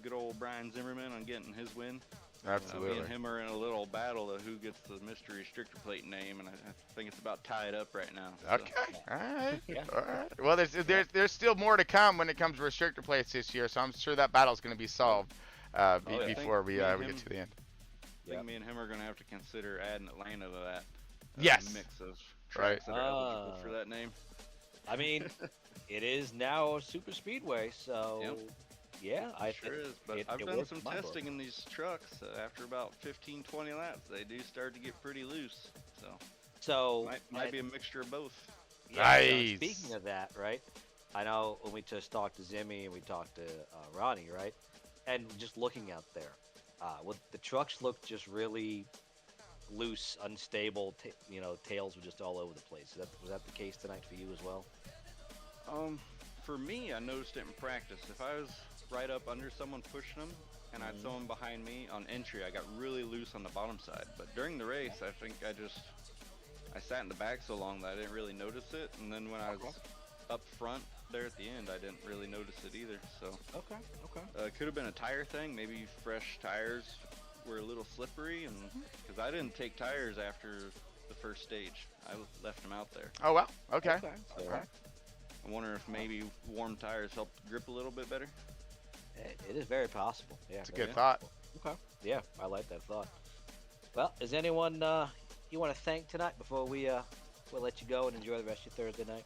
good old Brian Zimmerman on getting his win. Absolutely. Me and him are in a little battle of who gets the mystery restrictor plate name, and I think it's about tied up right now. So. Okay. All right. All right. Well, there's still more to come when it comes to restrictor plates this year, so I'm sure that battle's going to be solved before we get to the end. I think me and him are going to have to consider adding Atlanta to that mix of tracks that are eligible for that name. I mean, it is now a super speedway, so... Yep. Yeah, I sure is, but I've done some testing in these trucks. After about 15-20 laps, they do start to get pretty loose. So So might be a mixture of both. Yeah, Nice. so speaking of that, right? I know when we just talked to Zimmy and we talked to Ronnie, right? And just looking out there, the trucks look just really loose, unstable. Tails were just all over the place. Was that the case tonight for you as well? For me, I noticed it in practice. If I was right up under someone pushing them, and I had someone behind me on entry, I got really loose on the bottom side. But during the race, I think I sat in the back so long that I didn't really notice it. And then when I was up front there at the end, I didn't really notice it either. So okay. It could have been a tire thing. Maybe fresh tires were a little slippery, and because I didn't take tires after the first stage, I left them out there. Oh well. Okay. I wonder if maybe warm tires help grip a little bit better. It is very possible. Yeah, it's a good thought. Okay. Yeah, I like that thought. Well, is anyone you want to thank tonight before we'll let you go and enjoy the rest of your Thursday night?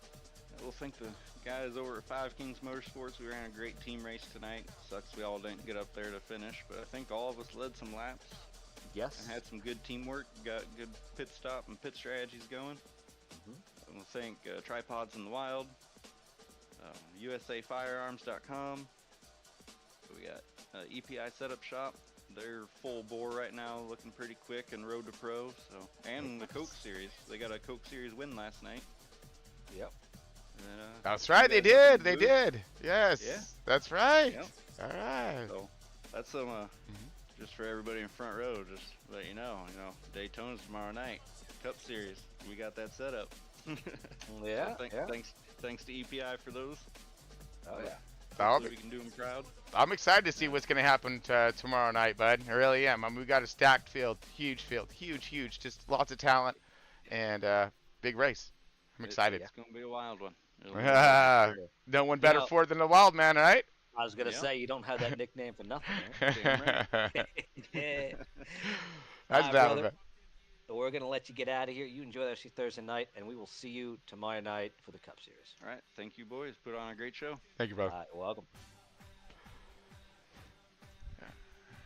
We'll thank the guys over at Five Kings Motorsports. We ran a great team race tonight. Sucks we all didn't get up there to finish, but I think all of us led some laps. Yes. And had some good teamwork. Got good pit stop and pit strategies going. And we'll thank Tripods in the Wild, USAFirearms.com. We got EPI Setup Shop. They're full bore right now, looking pretty quick and road to pro. So, and the Coke Series. They got a Coke Series win last night. Yep. That's right. They did. They did. Yes. Yeah. That's right. Yep. All right. So that's some just for everybody in front row. Just to let you know, Daytona's tomorrow night. Cup Series. We got that set up. Yeah. So thanks to EPI for those. Oh yeah. Hopefully we can do them proud. I'm excited to see what's going to happen tomorrow night, bud. I really am. I mean, we got a stacked field, huge, just lots of talent, and big race. I'm excited. It's going to be a wild one. No one better for it than the Wild Man, right? I was going to say, you don't have that nickname for nothing, right? That's bad. Brother. So we're going to let you get out of here. You enjoy the rest of your Thursday night, and we will see you tomorrow night for the Cup Series. All right. Thank you, boys. Put on a great show. Thank you, bro. Welcome.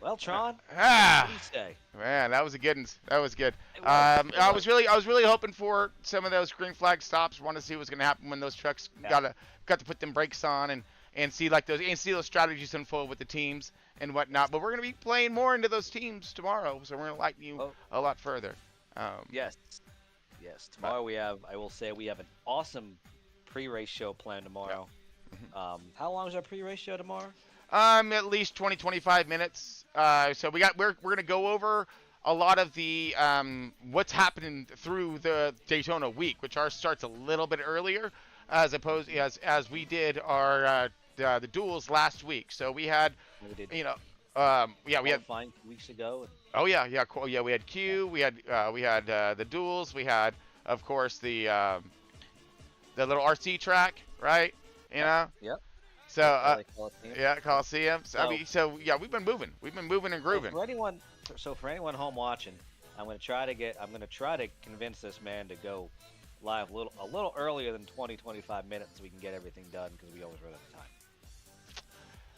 Well, Tron, what do you say? Man, that was a good one. That was good. I was really hoping for some of those green flag stops. Want to see what's going to happen when those trucks got to put them brakes on and see those strategies unfold with the teams and whatnot. But we're going to be playing more into those teams tomorrow, so we're going to lighten you a lot further. Yes. Tomorrow I will say we have an awesome pre-race show planned tomorrow. Yeah. How long is our pre-race show tomorrow? At least 20-25 minutes. So we're going to go over a lot of the what's happening through the Daytona week, which ours starts a little bit earlier as as we did our the duels last week. So we had we had 5 weeks ago. We had Q, we had the duels, we had of course the little RC track, right? Yep. So Coliseum. So we've been moving and grooving. For anyone home watching, I'm going to try to convince this man to go live a little earlier than 20-25 minutes so we can get everything done because we always run out of time.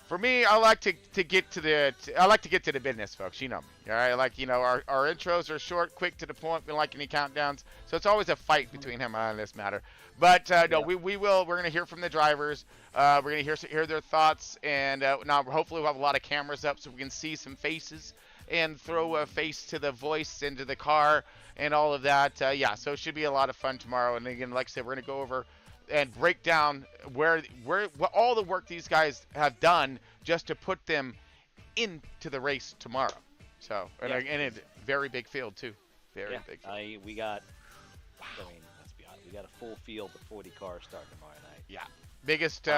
For me, I like to get to the business, folks. You know me. All right, our intros are short, quick, to the point. We don't like any countdowns, so it's always a fight between him and I on this matter. But no, we will. We're gonna hear from the drivers. We're gonna hear their thoughts, and now hopefully we'll have a lot of cameras up so we can see some faces and throw a face to the voice into the car and all of that. So it should be a lot of fun tomorrow. And again, like I said, we're gonna go over and break down what all the work these guys have done just to put them into the race tomorrow. So and a very big field too, very big field. We got let's be honest, we got a full field of 40 cars starting tomorrow night. Yeah, biggest,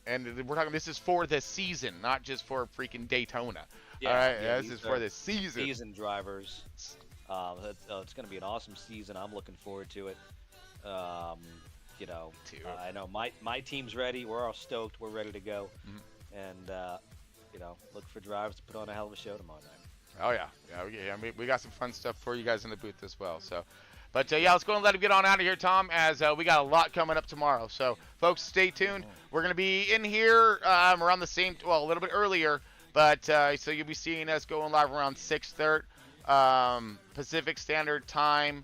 and we're talking. This is for the season, not just for freaking Daytona. All right, this is for the season. Season drivers. It's going to be an awesome season. I'm looking forward to it. I know my team's ready. We're all stoked. We're ready to go. And look for drivers to put on a hell of a show tomorrow night. Oh yeah. We got some fun stuff for you guys in the booth as well. So, but let's go and let him get on out of here, Tom, as we got a lot coming up tomorrow. So, folks, stay tuned. We're gonna be in here around the same, a little bit earlier, but so you'll be seeing us going live around 6:30 Pacific Standard Time.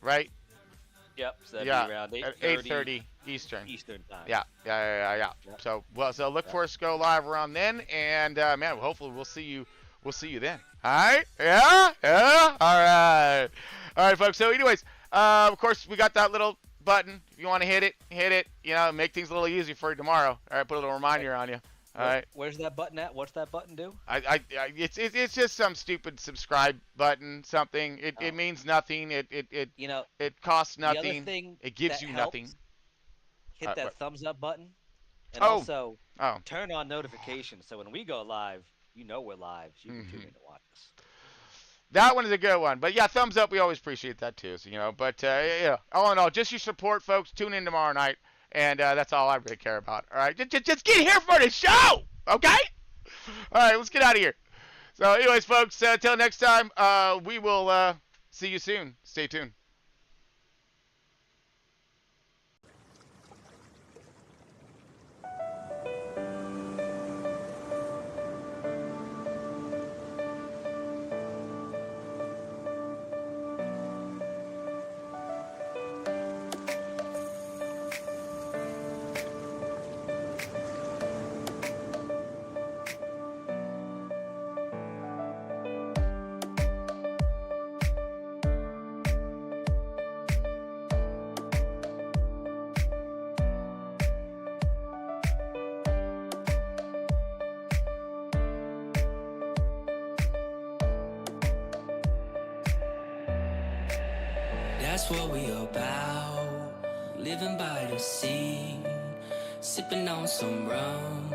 right? Yep. So that'd Yeah, be around at 8:30 8:30 Eastern. Eastern time. Yeah. Yep. So look for us to go live around then, and man, hopefully we'll see you then. All right? Yeah. All right, folks. So, anyways, of course, we got that little button. If you want to hit it. You know, make things a little easier for you tomorrow. All right, put a little reminder on you. All right. Where's that button at? What's that button do? It's just some stupid subscribe button. Something. It means nothing. It costs nothing. The other thing it gives you helps, nothing. Hit that thumbs up button, and Oh. also Oh. turn on notifications so when we go live, you know we're live. So you can tune in to watch us. That one is a good one. But yeah, thumbs up. We always appreciate that too. So, but yeah, all in all, just your support, folks. Tune in tomorrow night. And that's all I really care about. All right, just get here for the show, okay? All right, let's get out of here. So, anyways, folks, till next time, we will see you soon. Stay tuned. That's what we about, living by the sea, sipping on some rum,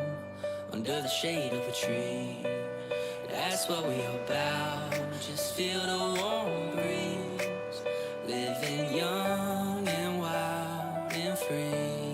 under the shade of a tree. That's what we about, just feel the warm breeze, living young and wild and free.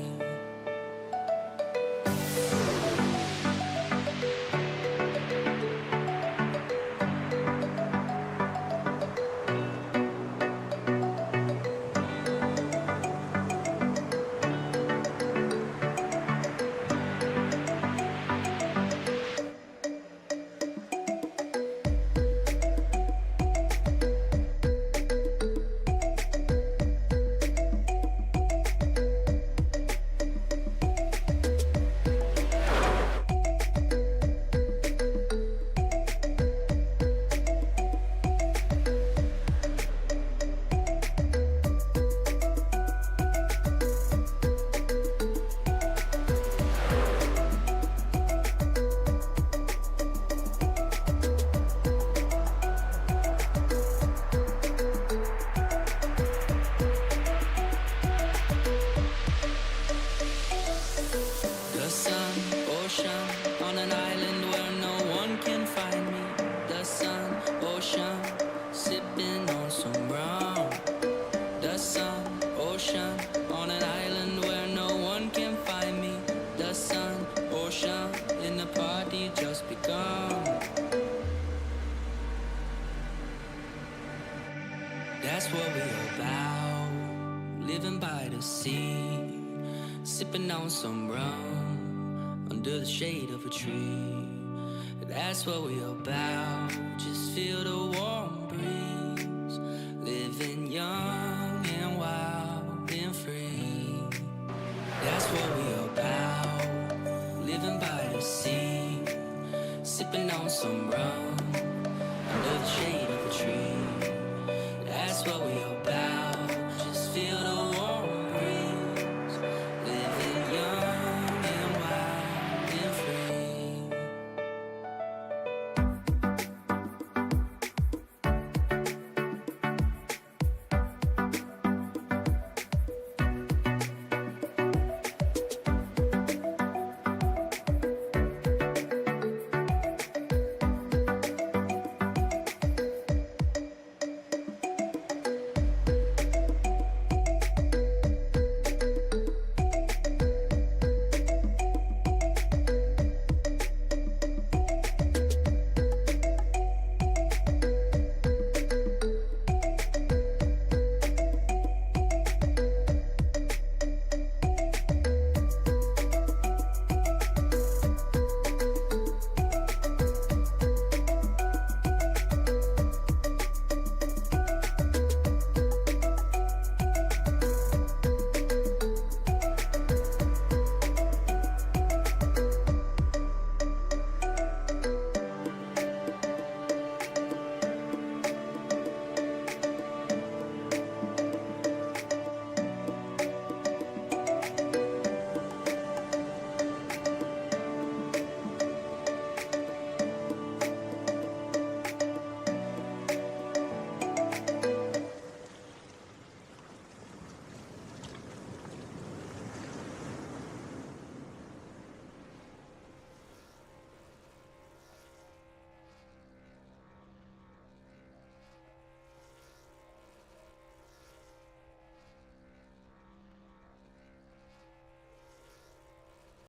That's what we about, living by the sea, sipping on some rum, under the shade of a tree. That's what we about, just feel the warm breeze.